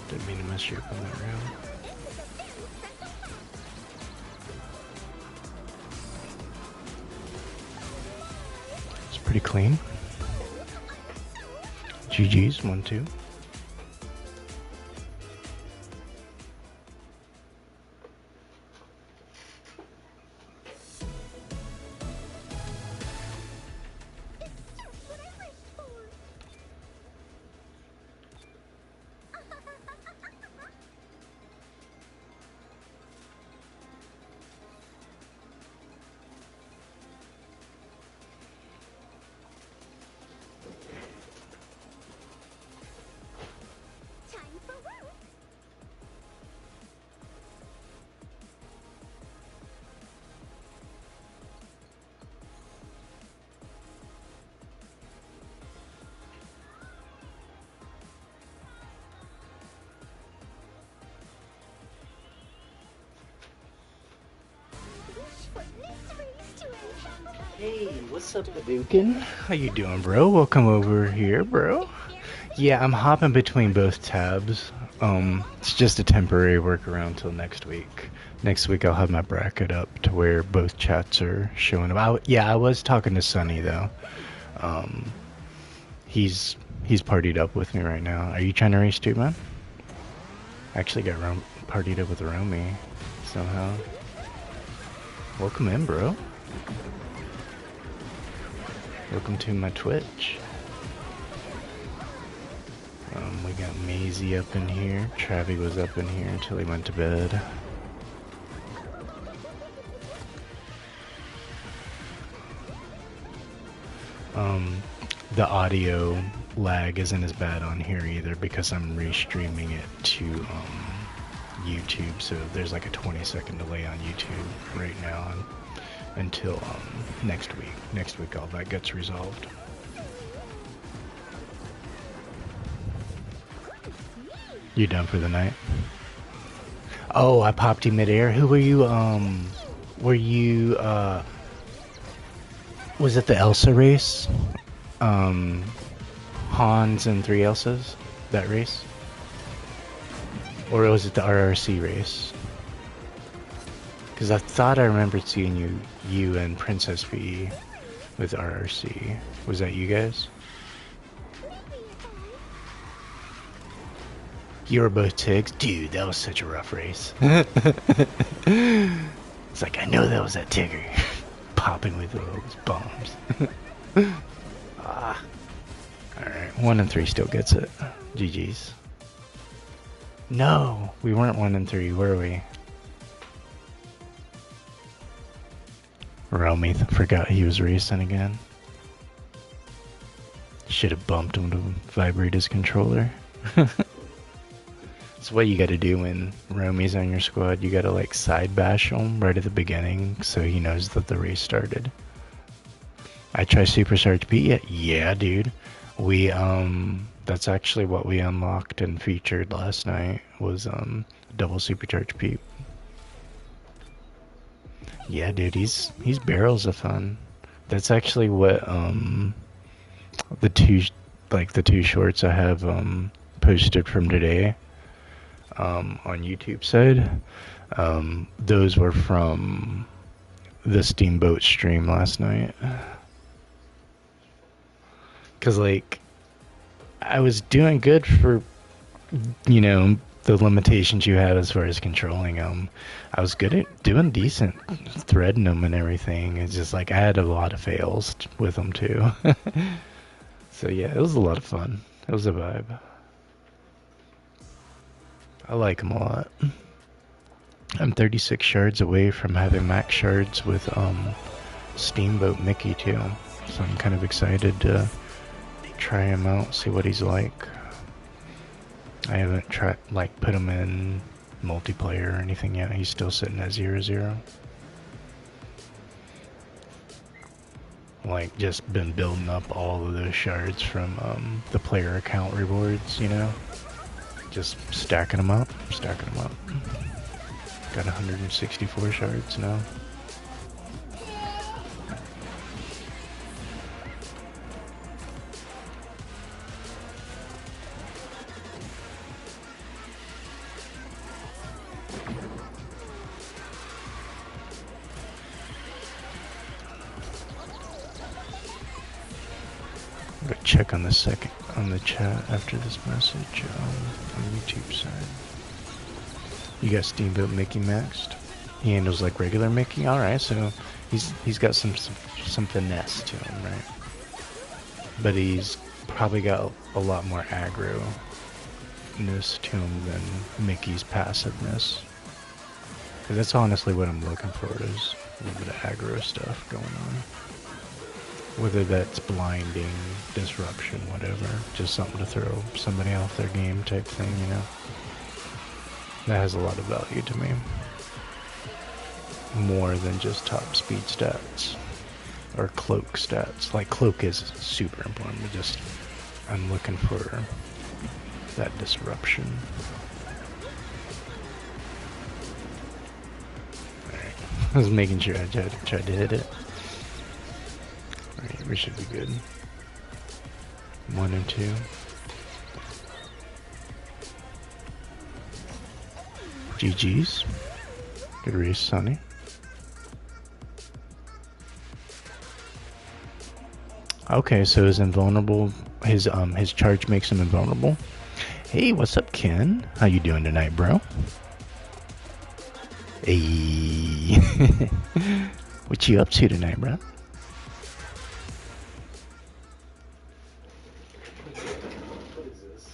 Didn't mean to mess you up on that round. It's pretty clean. GG's, 1-2. Hey, what's up, Hadouken? How you doing, bro? Welcome over here, bro. Yeah, I'm hopping between both tabs. It's just a temporary workaround till next week. Next week I'll have my bracket up to where both chats are showing up. Yeah, I was talking to Sunny though. Um, he's partied up with me right now. Are you trying to race too, man? I actually got partied up with Romy somehow. Welcome in, bro. Welcome to my Twitch. We got Maisie up in here. Travi was up in here until he went to bed. The audio lag isn't as bad on here either because I'm restreaming it to YouTube, so there's like a 20-second delay on YouTube right now until next week. Next week all that gets resolved. You done for the night? Oh, I popped you midair. Who were you? Were you? Was it the Elsa race? Hans and 3 Elsas? That race? Or was it the RRC race? Because I thought I remembered seeing you and Princess V with RRC. Was that you guys? You were both Tigs? Dude, that was such a rough race. It's like, I know that was that Tigger. Popping with those bombs. Ah. Alright, 1 and 3 still gets it. GG's. No, we weren't 1 and 3, were we? Romy forgot he was racing again. Should have bumped him to vibrate his controller. That's what you gotta do when Romy's on your squad. You gotta like side bash him right at the beginning so he knows that the race started. I try Supercharged Pete yet? Yeah, dude. We that's actually what we unlocked and featured last night was double Supercharged Pete. Yeah, dude, he's barrels of fun. That's actually what the two shorts I have posted from today on YouTube side. Those were from the Steamboat stream last night. Cause like I was doing good for, you know, the limitations you had as far as controlling them. I was good at doing decent threading them and everything. It's just like I had a lot of fails with them too. So yeah, it was a lot of fun. It was a vibe. I like them a lot. I'm 36 shards away from having max shards with Steamboat Mickey too. So I'm kind of excited to try him out, see what he's like. I haven't tried put him in multiplayer or anything yet. He's still sitting at 0-0. Like just been building up all of those shards from the player account rewards, you know. Just stacking them up. Got 164 shards now. I'm gonna check on the chat after this message on YouTube side. You got Steamboat Mickey maxed. He handles like regular Mickey. All right, so he's got some finesse to him, right? But he's probably got a lot more aggro-ness to him than Mickey's passiveness. Because that's honestly what I'm looking for, is a little bit of aggro stuff going on. Whether that's blinding, disruption, whatever. Just something to throw somebody off their game type thing, you know? That has a lot of value to me. More than just top speed stats. Or cloak stats. Like, cloak is super important, but just, I'm looking for that disruption. Alright. I was making sure I tried to hit it. We should be good. 1 and 2. GG's. Good race, Sonny. Okay, so his invulnerable, his charge makes him invulnerable. Hey, what's up, Ken? How you doing tonight, bro? Hey, what you up to tonight, bro? What is this?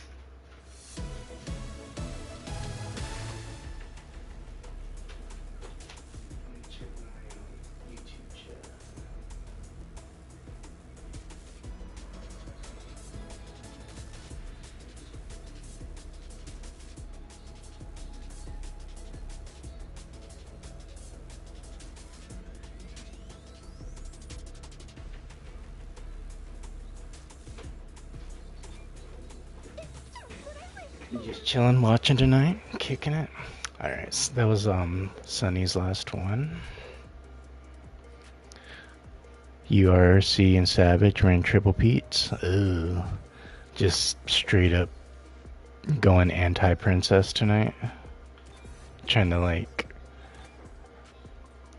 Let me check my YouTube chat. You just chilling, watching tonight, kicking it. All right, so that was Sunny's last one. URC and Savage ran triple Pete's. Ugh. Just straight up going anti-princess tonight. Trying to like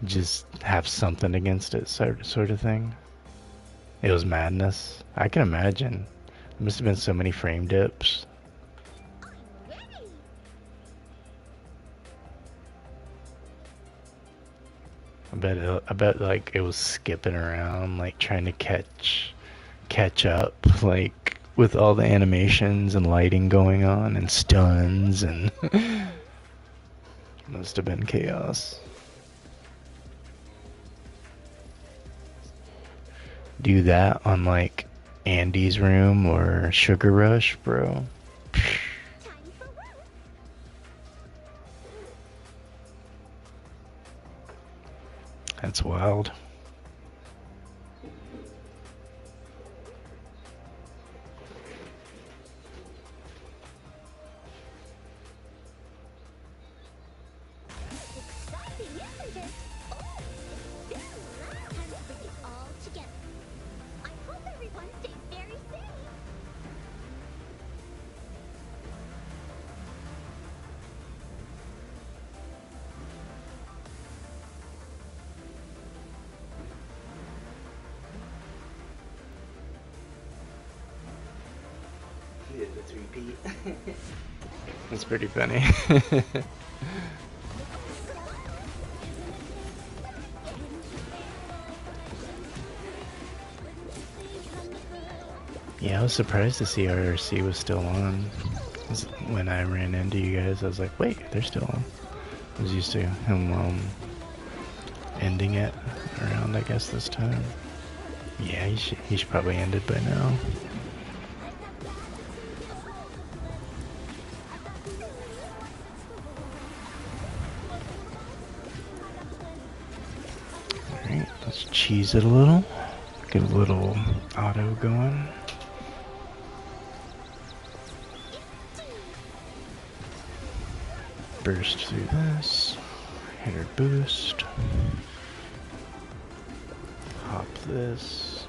just have something against it, sort of thing. It was madness. I can imagine. There must have been so many frame dips. I bet like it was skipping around, like trying to catch up, like with all the animations and lighting going on and stuns and must have been chaos. Do that on like Andy's room or Sugar Rush, bro. That's wild. Exciting, isn't it? Oh, soon. Time to bring it all together. I hope everyone stays very safe. Let's repeat. That's pretty funny. Yeah, I was surprised to see RRC was still on. When I ran into you guys, I was like, wait, they're still on. I was used to him ending it around, I guess, this time. Yeah, he should probably end it by now. Alright, let's cheese it a little. Get a little auto going. Burst through this. Hit her boost. Hop this.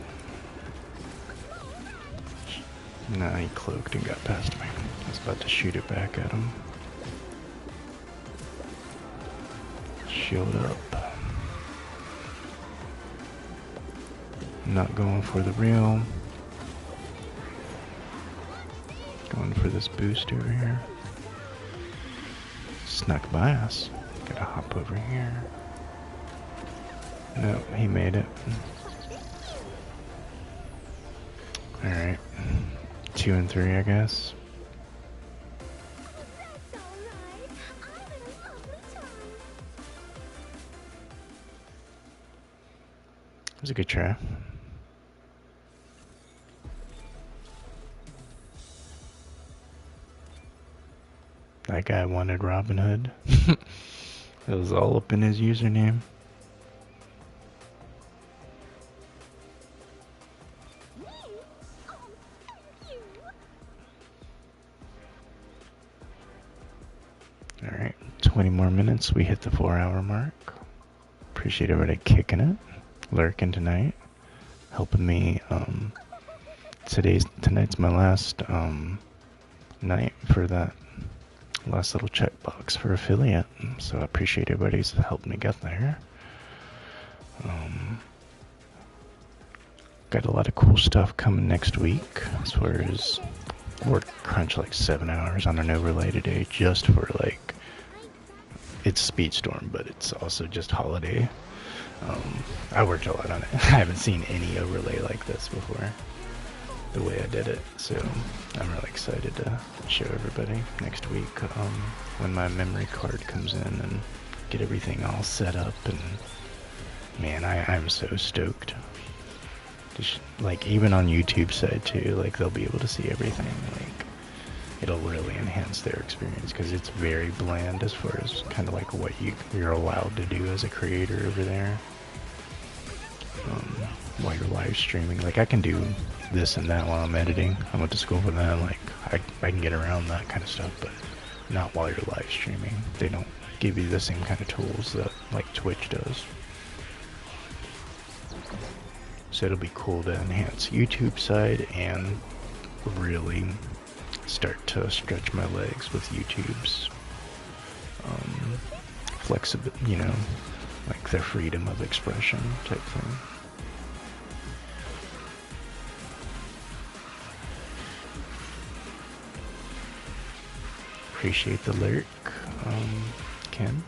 Nah, he cloaked and got past me. I was about to shoot it back at him. Shield up. Not going for the real. Going for this boost over here. Snuck by us. Gotta hop over here. Nope, he made it. Alright. 2 and 3, I guess. That's all right. I had a lovely time. It was a good try. That guy wanted Robin Hood. It was all up in his username. Me? Oh, thank you. Alright, 20 more minutes. We hit the 4-hour mark. Appreciate everybody kicking it, lurking tonight. helping me. Tonight's my last night for that last little checkbox for affiliate, so I appreciate everybody's helped me get there. Got a lot of cool stuff coming next week, as far as work crunch like 7 hours on an overlay today just for like, it's Speedstorm, but it's also just holiday. I worked a lot on it. I haven't seen any overlay like this before, the way I did it, so I'm really excited to show everybody next week when my memory card comes in and get everything all set up. And man, I'm so stoked. Just, like, even on YouTube side too, like, they'll be able to see everything. Like, it'll really enhance their experience, because it's very bland as far as kind of like what you're allowed to do as a creator over there while you're live streaming. Like, I can do this and that while I'm editing. I went to school for that. Like, I can get around that kind of stuff, but not while you're live streaming. They don't give you the same kind of tools that like Twitch does. So it'll be cool to enhance YouTube side and really start to stretch my legs with YouTube's flexibility, you know, like their freedom of expression type thing. Appreciate the lurk, Ken.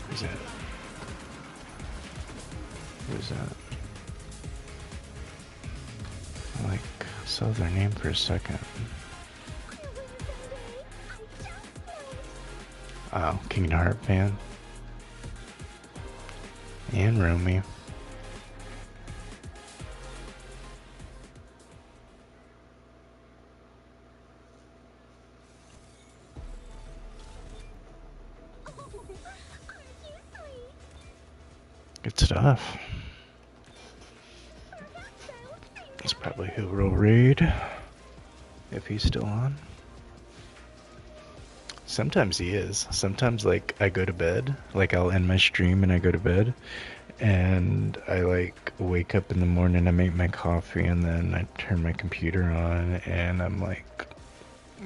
Who's that? Who's that? I like saw their name for a second. Oh, Kingdom Hearts fan. And Romy. Good stuff. That's probably who will raid, if he's still on. Sometimes he is. Sometimes, like, I go to bed, like, I'll end my stream and I go to bed, and I, like, wake up in the morning, I make my coffee, and then I turn my computer on, and I'm, like,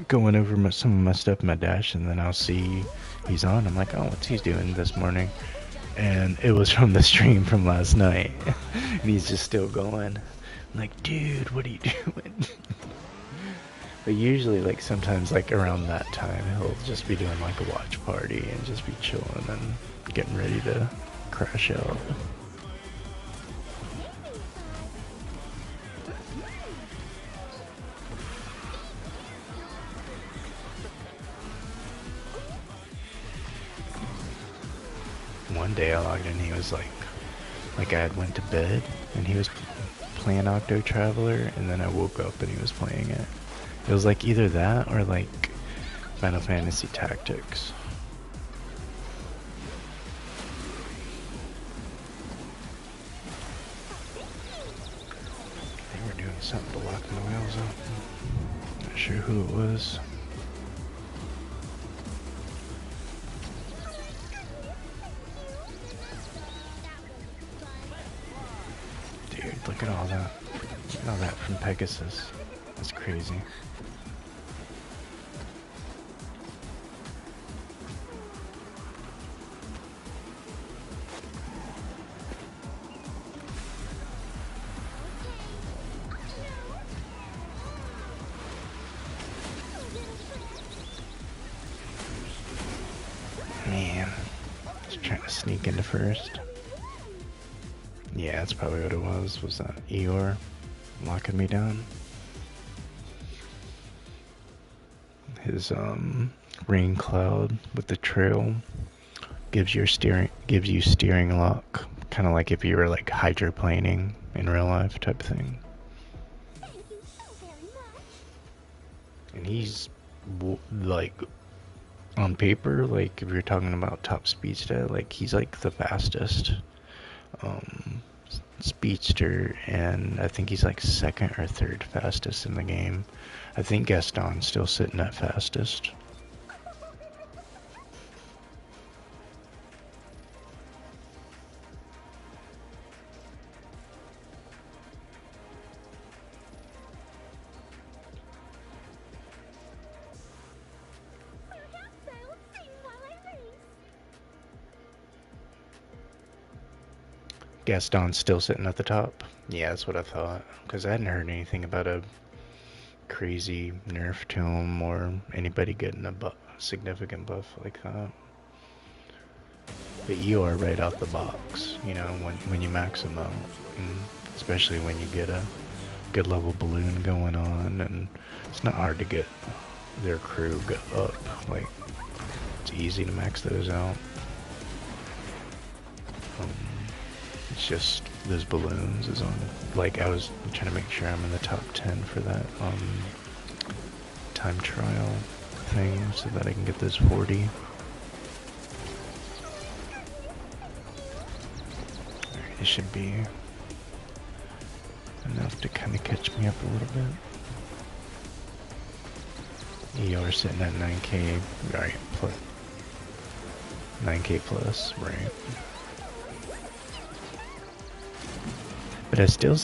going over some of my stuff in my dash, and then I'll see he's on. I'm like, oh, what's he doing this morning? And it was from the stream from last night. And he's just still going. I'm like, dude, what are you doing? But usually, like, sometimes, like, around that time, he'll just be doing, like, a watch party and just be chilling and getting ready to crash out. One day I logged in, he was like I had went to bed and he was playing Octo Traveler, and then I woke up and he was playing it. It was like either that or like Final Fantasy Tactics. They were doing something to lock the wheels up. Not sure who it was. Look at all that. Look at all that from Pegasus. That's crazy. Man, just trying to sneak into first. Yeah, that's probably what it was. Was that Eeyore locking me down? His rain cloud with the trail gives you steering lock, kind of like if you were like hydroplaning in real life type thing. Thank you so very much. And he's like, on paper, like if you're talking about top speed stat, like he's like the fastest speedster, and I think he's like second or third fastest in the game. I think Gaston's still sitting at fastest. Gaston's still sitting at the top? Yeah, that's what I thought. Because I hadn't heard anything about a crazy nerf to him or anybody getting a significant buff like that. But you are right out the box, you know, when you max them out. And especially when you get a good level balloon going on, and it's not hard to get their crew up. Like, it's easy to max those out. It's just those balloons is on. Like, I was trying to make sure I'm in the top 10 for that time trial thing so that I can get those 40. Alright, it should be enough to kind of catch me up a little bit. ER sitting at 9k, right, plus 9k plus, right. But I still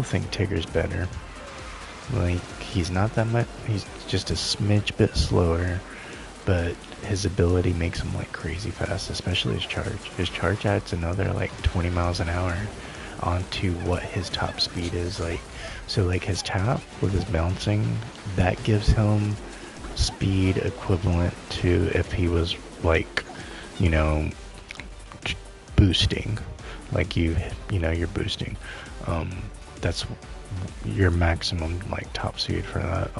think Tigger's better. Like, he's not that much, he's just a smidge bit slower, but his ability makes him like crazy fast, especially his charge. His charge adds another like 20 miles an hour onto what his top speed is. Like, so like his tap with his bouncing, that gives him speed equivalent to if he was like, you know, boosting. Like you know, you're boosting. That's your maximum like top speed for that.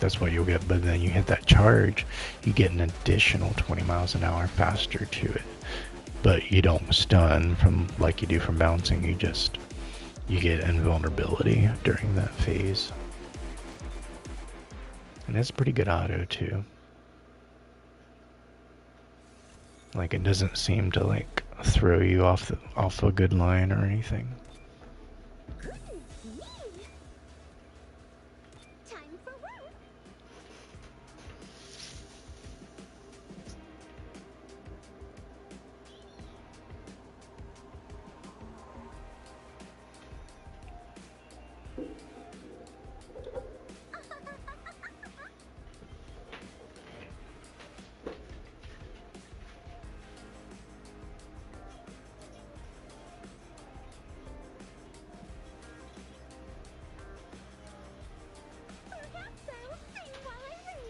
That's what you'll get. But then you hit that charge, you get an additional 20 miles an hour faster to it. But you don't stun from like you do from bouncing. You get invulnerability during that phase. And that's pretty good auto too. Like, it doesn't seem to like throw you off a good line or anything. Goodness me! Time for work. Perhaps I'll sing while I race.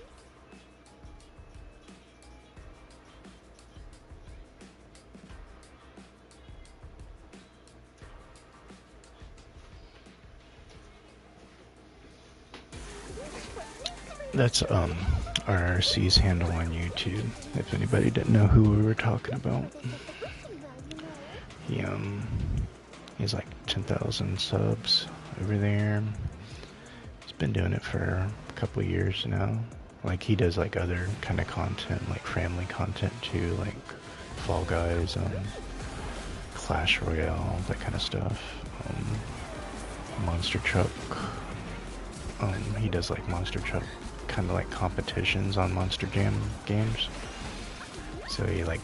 That's RRC's handle on YouTube, if anybody didn't know who we were talking about. He he's like 10,000 subs over there. He's been doing it for a couple years now. Like, he does like other kind of content, like family content too, like Fall Guys, Clash Royale, that kind of stuff. Monster Truck. He does like Monster Truck kind of like competitions on Monster Jam games. So he like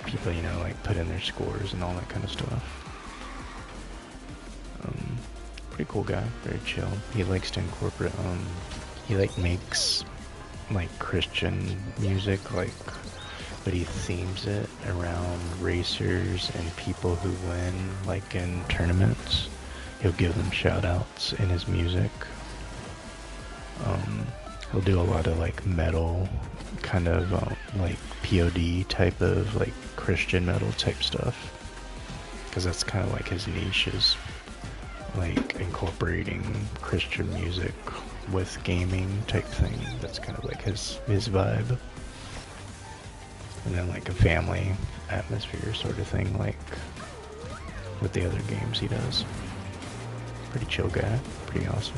people, you know, like put in their scores and all that kind of stuff. Pretty cool guy, very chill. He likes to incorporate he like makes like Christian music, like, but he themes it around racers and people who win like in tournaments. He'll give them shout outs in his music. He'll do a lot of like metal, kind of like POD type of like Christian metal type stuff, because that's kind of like his niche, is like incorporating Christian music with gaming type thing. That's kind of like his vibe. And then like a family atmosphere sort of thing, like with the other games he does. Pretty chill guy, pretty awesome.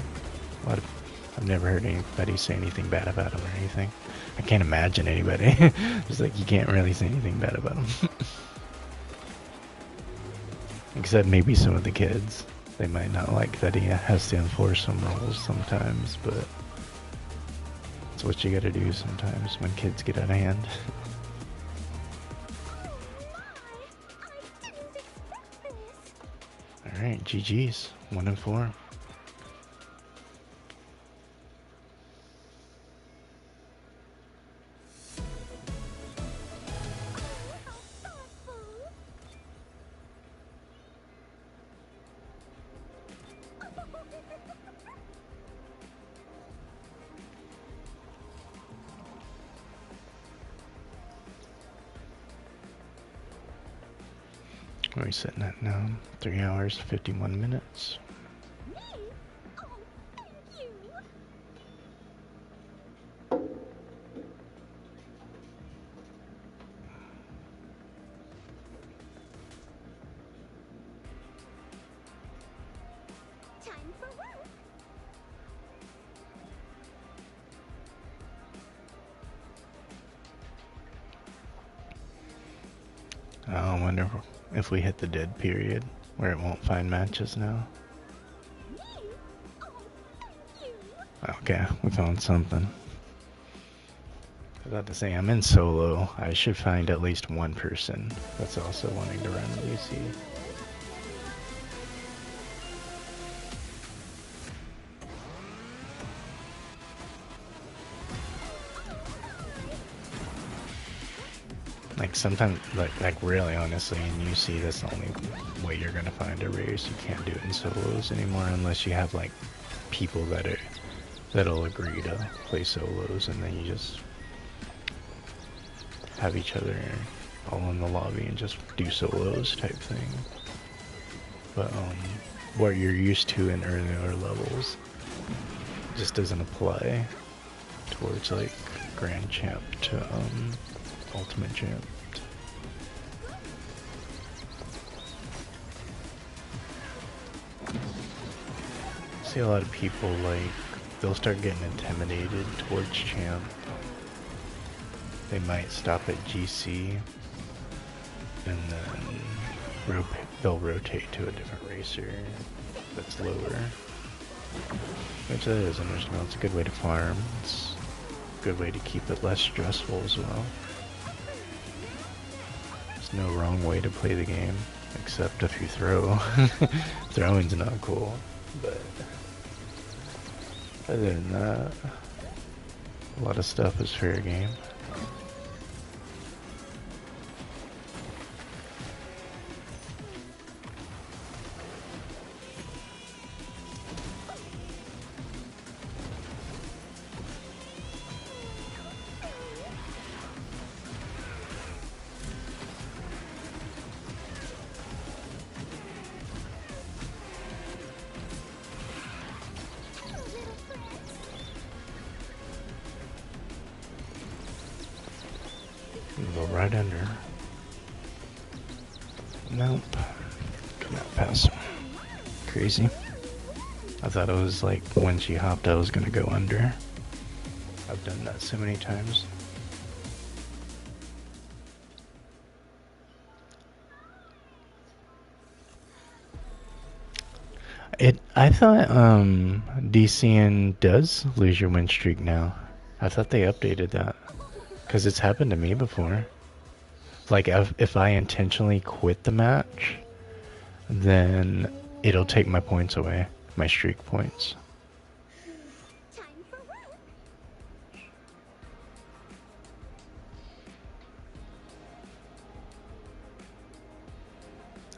I've never heard anybody say anything bad about him or anything. I can't imagine anybody. It's like, you can't really say anything bad about him. Except maybe some of the kids. They might not like that he has to enforce some rules sometimes, but it's what you gotta do sometimes when kids get out of hand. I didn't expect this. Alright, GG's. 1 and 4. What are we sitting at now? 3 hours, 51 minutes. Me? Oh, thank you. Time for work. I wonder if we hit the dead period where it won't find matches now. Me? Oh, thank you. Okay, we found something. I was about to say, I'm in solo. I should find at least one person that's also wanting to run DC. Like sometimes, like really honestly, in UC, that's the only way you're gonna find a race. You can't do it in solos anymore unless you have like people that'll agree to play solos, and then you just have each other all in the lobby and just do solos type thing. But what you're used to in earlier levels just doesn't apply towards like Grand Champ to Ultimate Champ. See a lot of people like they'll start getting intimidated towards Champ. They might stop at GC and then they'll rotate to a different racer that's lower. Which that is understandable. It's a good way to farm. It's a good way to keep it less stressful as well. There's no wrong way to play the game, except if you throw. Throwing's not cool, but other than that, a lot of stuff is fair game. Go right under. Nope. Could not pass. Crazy. I thought it was like when she hopped I was gonna go under. I've done that so many times. I thought DCN does lose your win streak now. I thought they updated that. Cause it's happened to me before. Like if I intentionally quit the match, then it'll take my points away, my streak points. Time for work.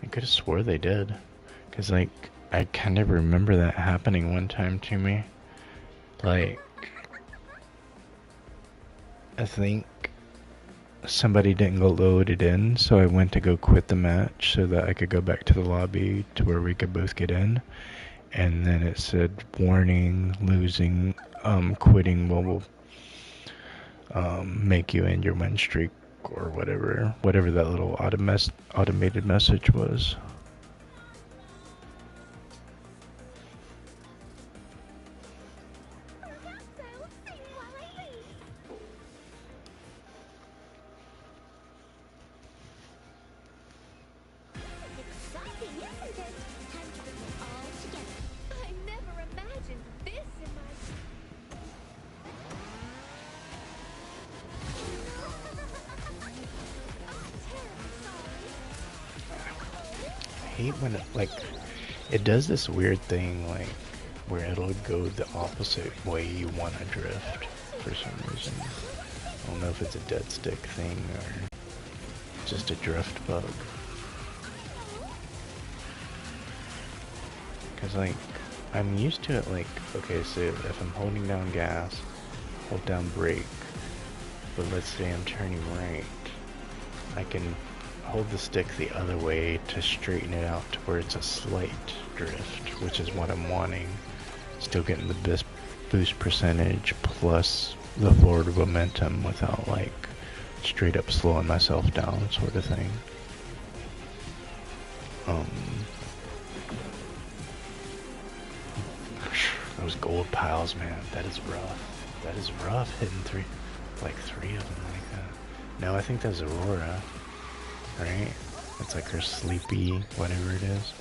I could have swore they did. Cause like, I kind of remember that happening one time to me. Like, I think somebody didn't go loaded in, so I went to go quit the match so that I could go back to the lobby to where we could both get in. And then it said, warning, losing, quitting will make you end your win streak or whatever that little automated message was. Exciting, isn't it? Time to bring it all together. I never imagined this in my... I hate when it does this weird thing like where it'll go the opposite way you want to drift for some reason. I don't know if it's a dead stick thing or just a drift bug. Cause like, I'm used to it like, okay, so if I'm holding down gas, hold down brake, but let's say I'm turning right, I can hold the stick the other way to straighten it out to where it's a slight drift, which is what I'm wanting. Still getting the boost percentage plus the forward momentum without like straight up slowing myself down sort of thing. Those gold piles, man, that is rough. That is rough hitting three of them like that. No, I think that's Aurora, right? It's like her sleepy, whatever it is.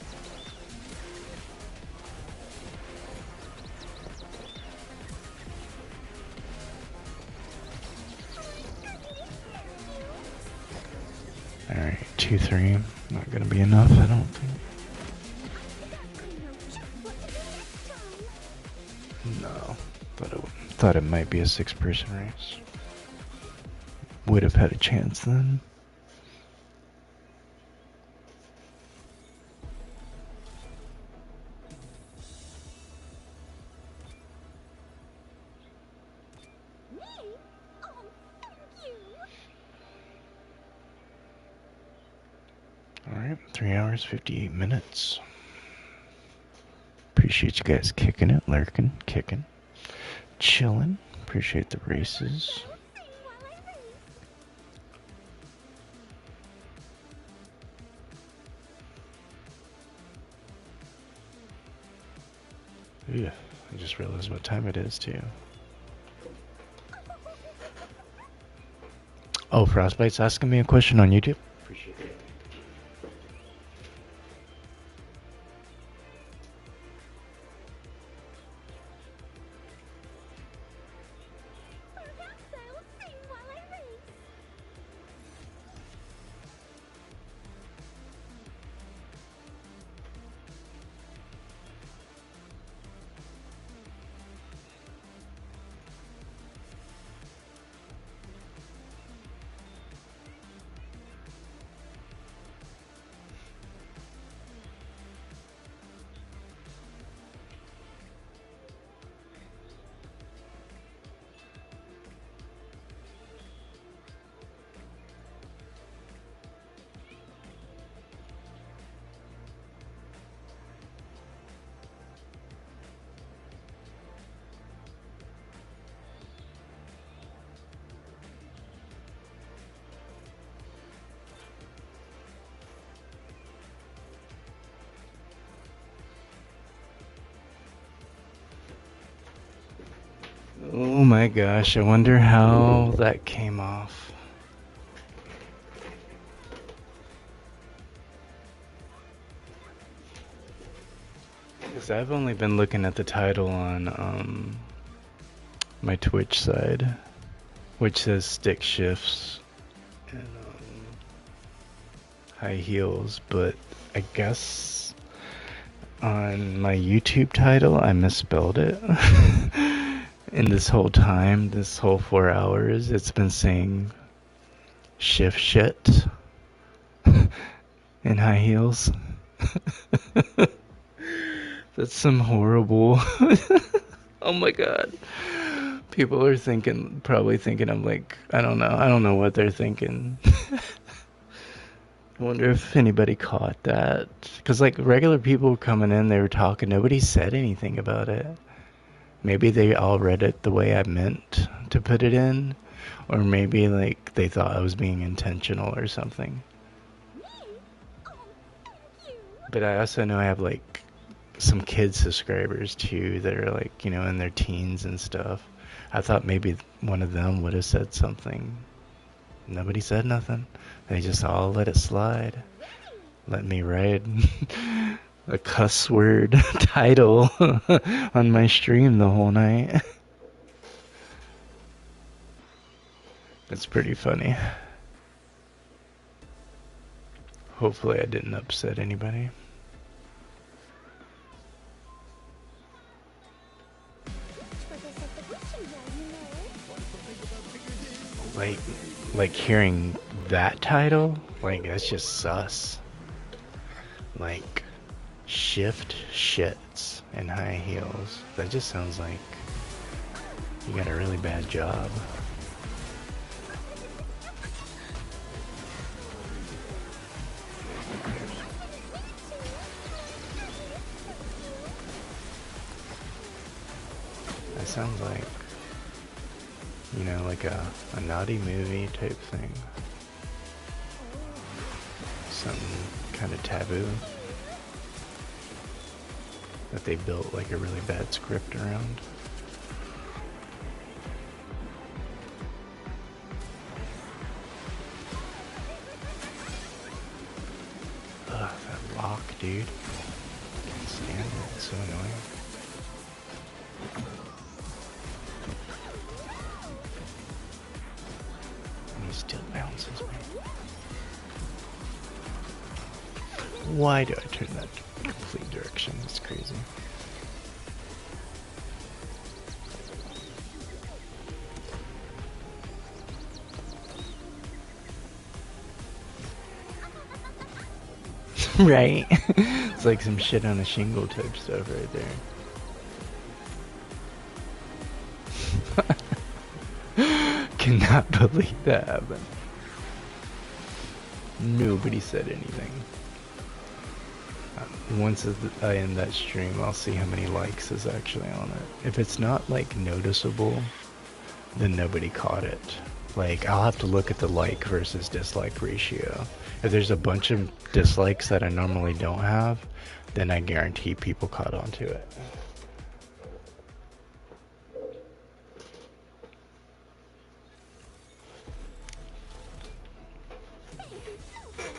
Alright, 2-3. Not gonna be enough, I don't think. No, thought it might be a 6-person race. Would have had a chance then. Me? Oh, thank you. Alright, 3 hours, 58 minutes. Appreciate you guys kicking it, lurking, kicking, chilling. Appreciate the races. Yeah, I just realized what time it is too. Oh, Frostbite's asking me a question on YouTube. Appreciate it. Perhaps I'll sing while I race. Oh my gosh, I wonder how that came off. Because I've only been looking at the title on my Twitch side, which says stick shifts and high heels, but I guess on my YouTube title I misspelled it. And this whole time, this whole 4 hours, it's been saying shift shit in high heels. That's some horrible. Oh my god. People are probably thinking I'm like, I don't know what they're thinking. I wonder if anybody caught that. Because like regular people coming in, they were talking, nobody said anything about it. Maybe they all read it the way I meant to put it in, or maybe like they thought I was being intentional or something. Me? Oh, thank you. But I also know I have like some kid subscribers too that are like, you know, in their teens and stuff. I thought maybe one of them would have said something. Nobody said nothing. They just all let it slide. Let me write a cuss word title on my stream the whole night. It's pretty funny. Hopefully I didn't upset anybody. For this at the wishing well, you know. Like hearing that title, like that's just sus. Like shift shits and high heels. That just sounds like you got a really bad job. That sounds like, you know, like a naughty movie type thing. Something kind of taboo that they built like a really bad script around. Ugh, that lock, dude. Can't stand it. It's so annoying. And he still bounces, man. Why do I turn that complete direction? It's crazy. Right? It's like some shit on a shingle type stuff right there. Cannot believe that happened. Nobody said anything. Once I end that stream, I'll see how many likes is actually on it. If it's not like noticeable, then nobody caught it. Like, I'll have to look at the like versus dislike ratio. If there's a bunch of dislikes that I normally don't have, then I guarantee people caught on to it. Thank you so very much.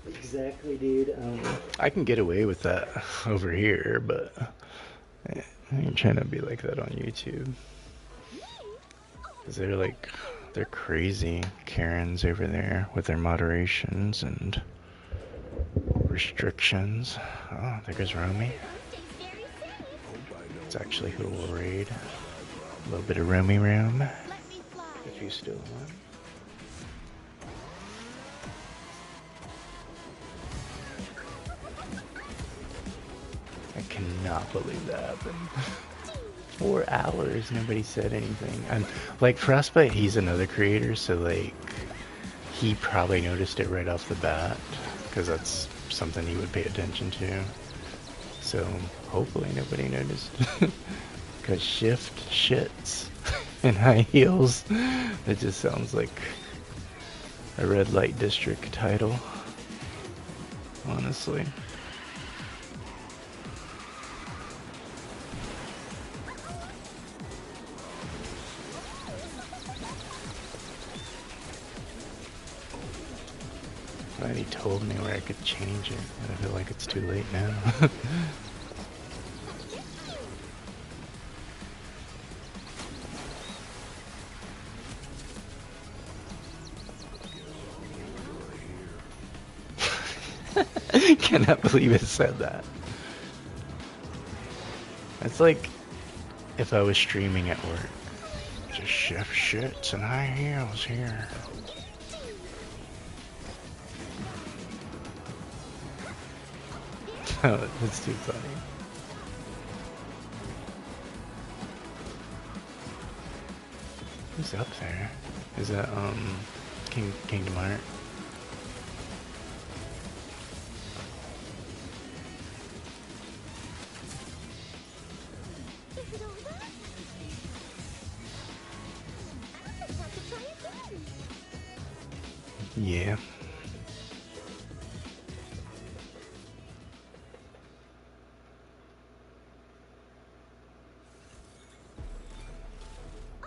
Exactly, dude. I can get away with that over here, but I ain't trying to be like that on YouTube. Cause they're crazy Karens over there with their moderations and restrictions. Oh, there goes Romy. Stay very safe. It's actually who will raid. A little bit of Romy room, Let me fly. if you still want. I cannot believe that happened. 4 hours, nobody said anything. And like Frostbite, he's another creator, so like he probably noticed it right off the bat, because that's something he would pay attention to. So hopefully nobody noticed. Because shift shits in high heels. It just sounds like a red light district title, honestly. Glad he told me where I could change it, but I feel like it's too late now. Cannot believe it said that. It's like if I was streaming at work. Just shift shits and high heels here. Oh, that's too funny. Who's up there? Is that Kingdom Heart? Is it over? I just have to try again. Yeah.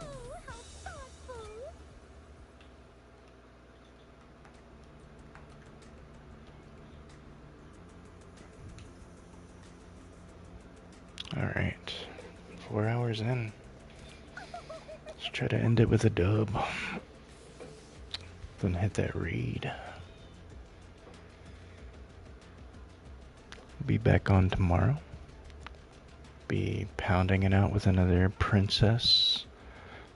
Oh, how thoughtful. Alright. 4 hours in. Let's try to end it with a dub. Then hit that read. Be back on tomorrow. Be pounding it out with another princess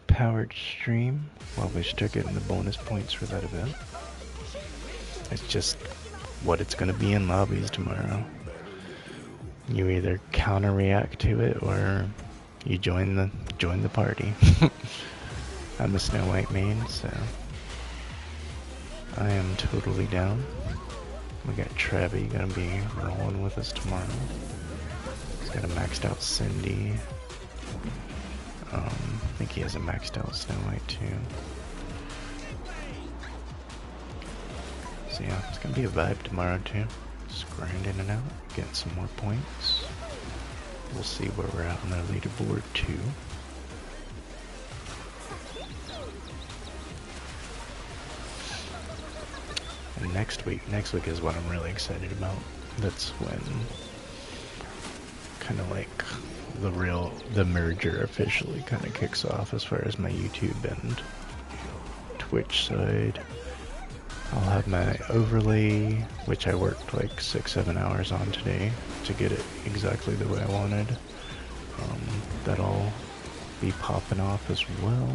powered stream while we start getting the bonus points for that event. It's just what it's gonna be in lobbies tomorrow. You either counter react to it or you join the party. I'm a Snow White main, so I am totally down. We got Trevi gonna be rolling with us tomorrow. He's got a maxed out Cindy. I think he has a maxed out Snow White too. So yeah, it's gonna be a vibe tomorrow too. Just grinding it out, getting some more points. We'll see where we're at on the leaderboard too. And next week is what I'm really excited about. That's when kind of like the merger officially kind of kicks off as far as my YouTube and Twitch side. I'll have my overlay, which I worked like 6-7 hours on today to get it exactly the way I wanted. That'll be popping off as well.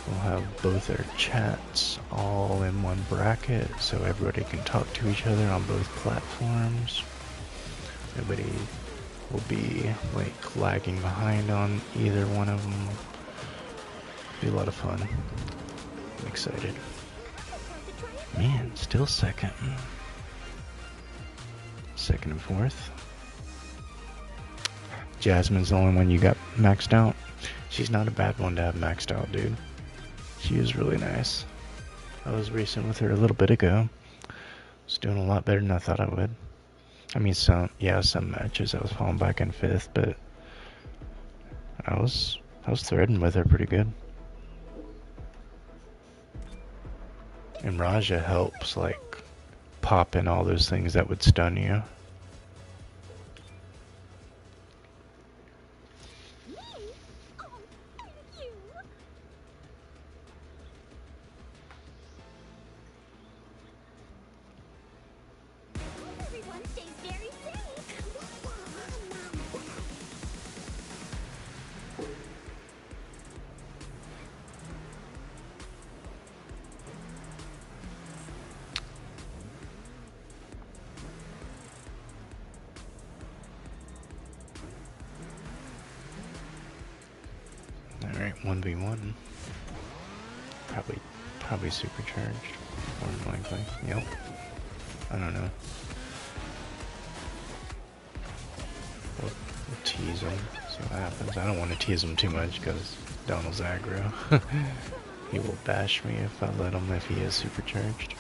We'll have both our chats all in one bracket so everybody can talk to each other on both platforms. Nobody will be like lagging behind on either one of them. Be a lot of fun. I'm excited. Man, still second. Second and fourth. Jasmine's the only one you got maxed out. She's not a bad one to have maxed out, dude. She is really nice. I was racing with her a little bit ago. Was doing a lot better than I thought I would. I mean, some matches I was falling back in 5th, but I was threading with her pretty good. And Raja helps, like, pop in all those things that would stun you. Everyone stays very safe. Alright, 1v1. Probably supercharged. More than likely. Yep. I don't know. We'll tease him. See what happens. I don't want to tease him too much because Donald's aggro. He will bash me if I let him if he is supercharged.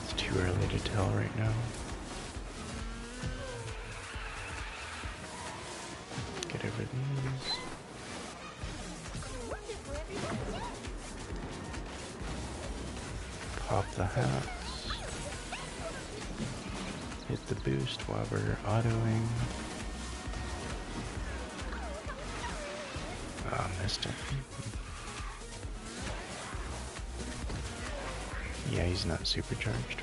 It's too early to tell right now. Get over these. Pop the hats. Hit the boost while we're autoing. Ah, missed it. Yeah, he's not supercharged.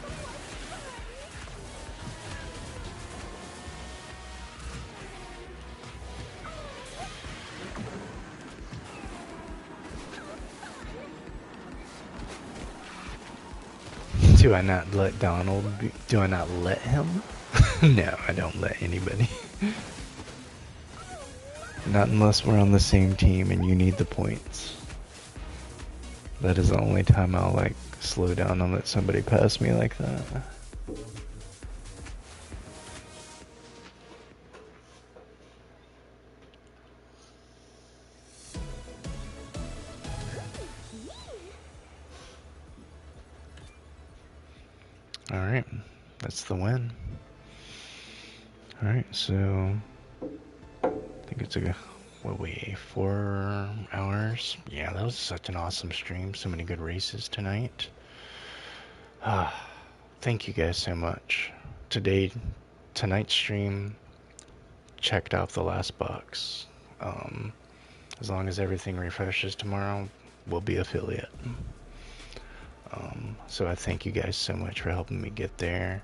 Do I not let Donald be, do I not let him? No, I don't let anybody. Not unless we're on the same team and you need the points. That is the only time I'll like slow down and let somebody pass me like that. Alright, that's the win. Alright, so I think it's a, what we, 4 hours? Yeah, that was such an awesome stream. So many good races tonight. Thank you guys so much. Today tonight's stream checked off the last box. As long as everything refreshes tomorrow, we'll be affiliate. So I thank you guys so much for helping me get there.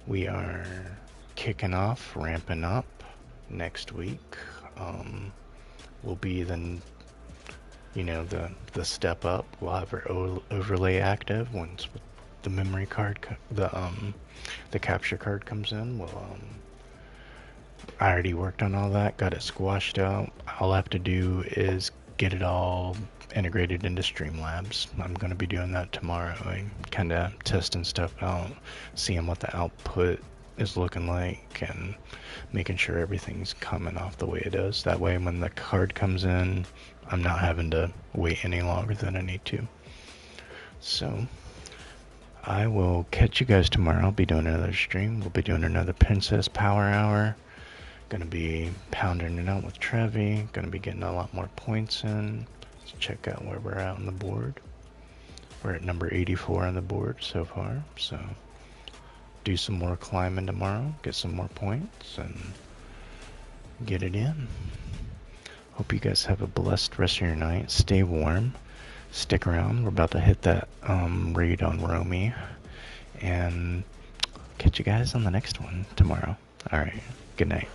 We are kicking off, ramping up next week. Will be the step up. We'll have our overlay active once the memory card, the capture card comes in. I already worked on all that, got it squashed out. All I have to do is get it all integrated into Streamlabs. I'm going to be doing that tomorrow and kind of testing stuff out, seeing what the output is looking like and making sure everything's coming off the way it does. That way when the card comes in, I'm not having to wait any longer than I need to. So I will catch you guys tomorrow. I'll be doing another stream. We'll be doing another Princess Power Hour. Gonna be pounding it out with Trevi. Gonna be getting a lot more points in. Let's check out where we're at on the board. We're at number 84 on the board so far. So do some more climbing tomorrow. Get some more points and get it in. Hope you guys have a blessed rest of your night. Stay warm. Stick around. We're about to hit that raid on Romy. And catch you guys on the next one tomorrow. Alright. Good night.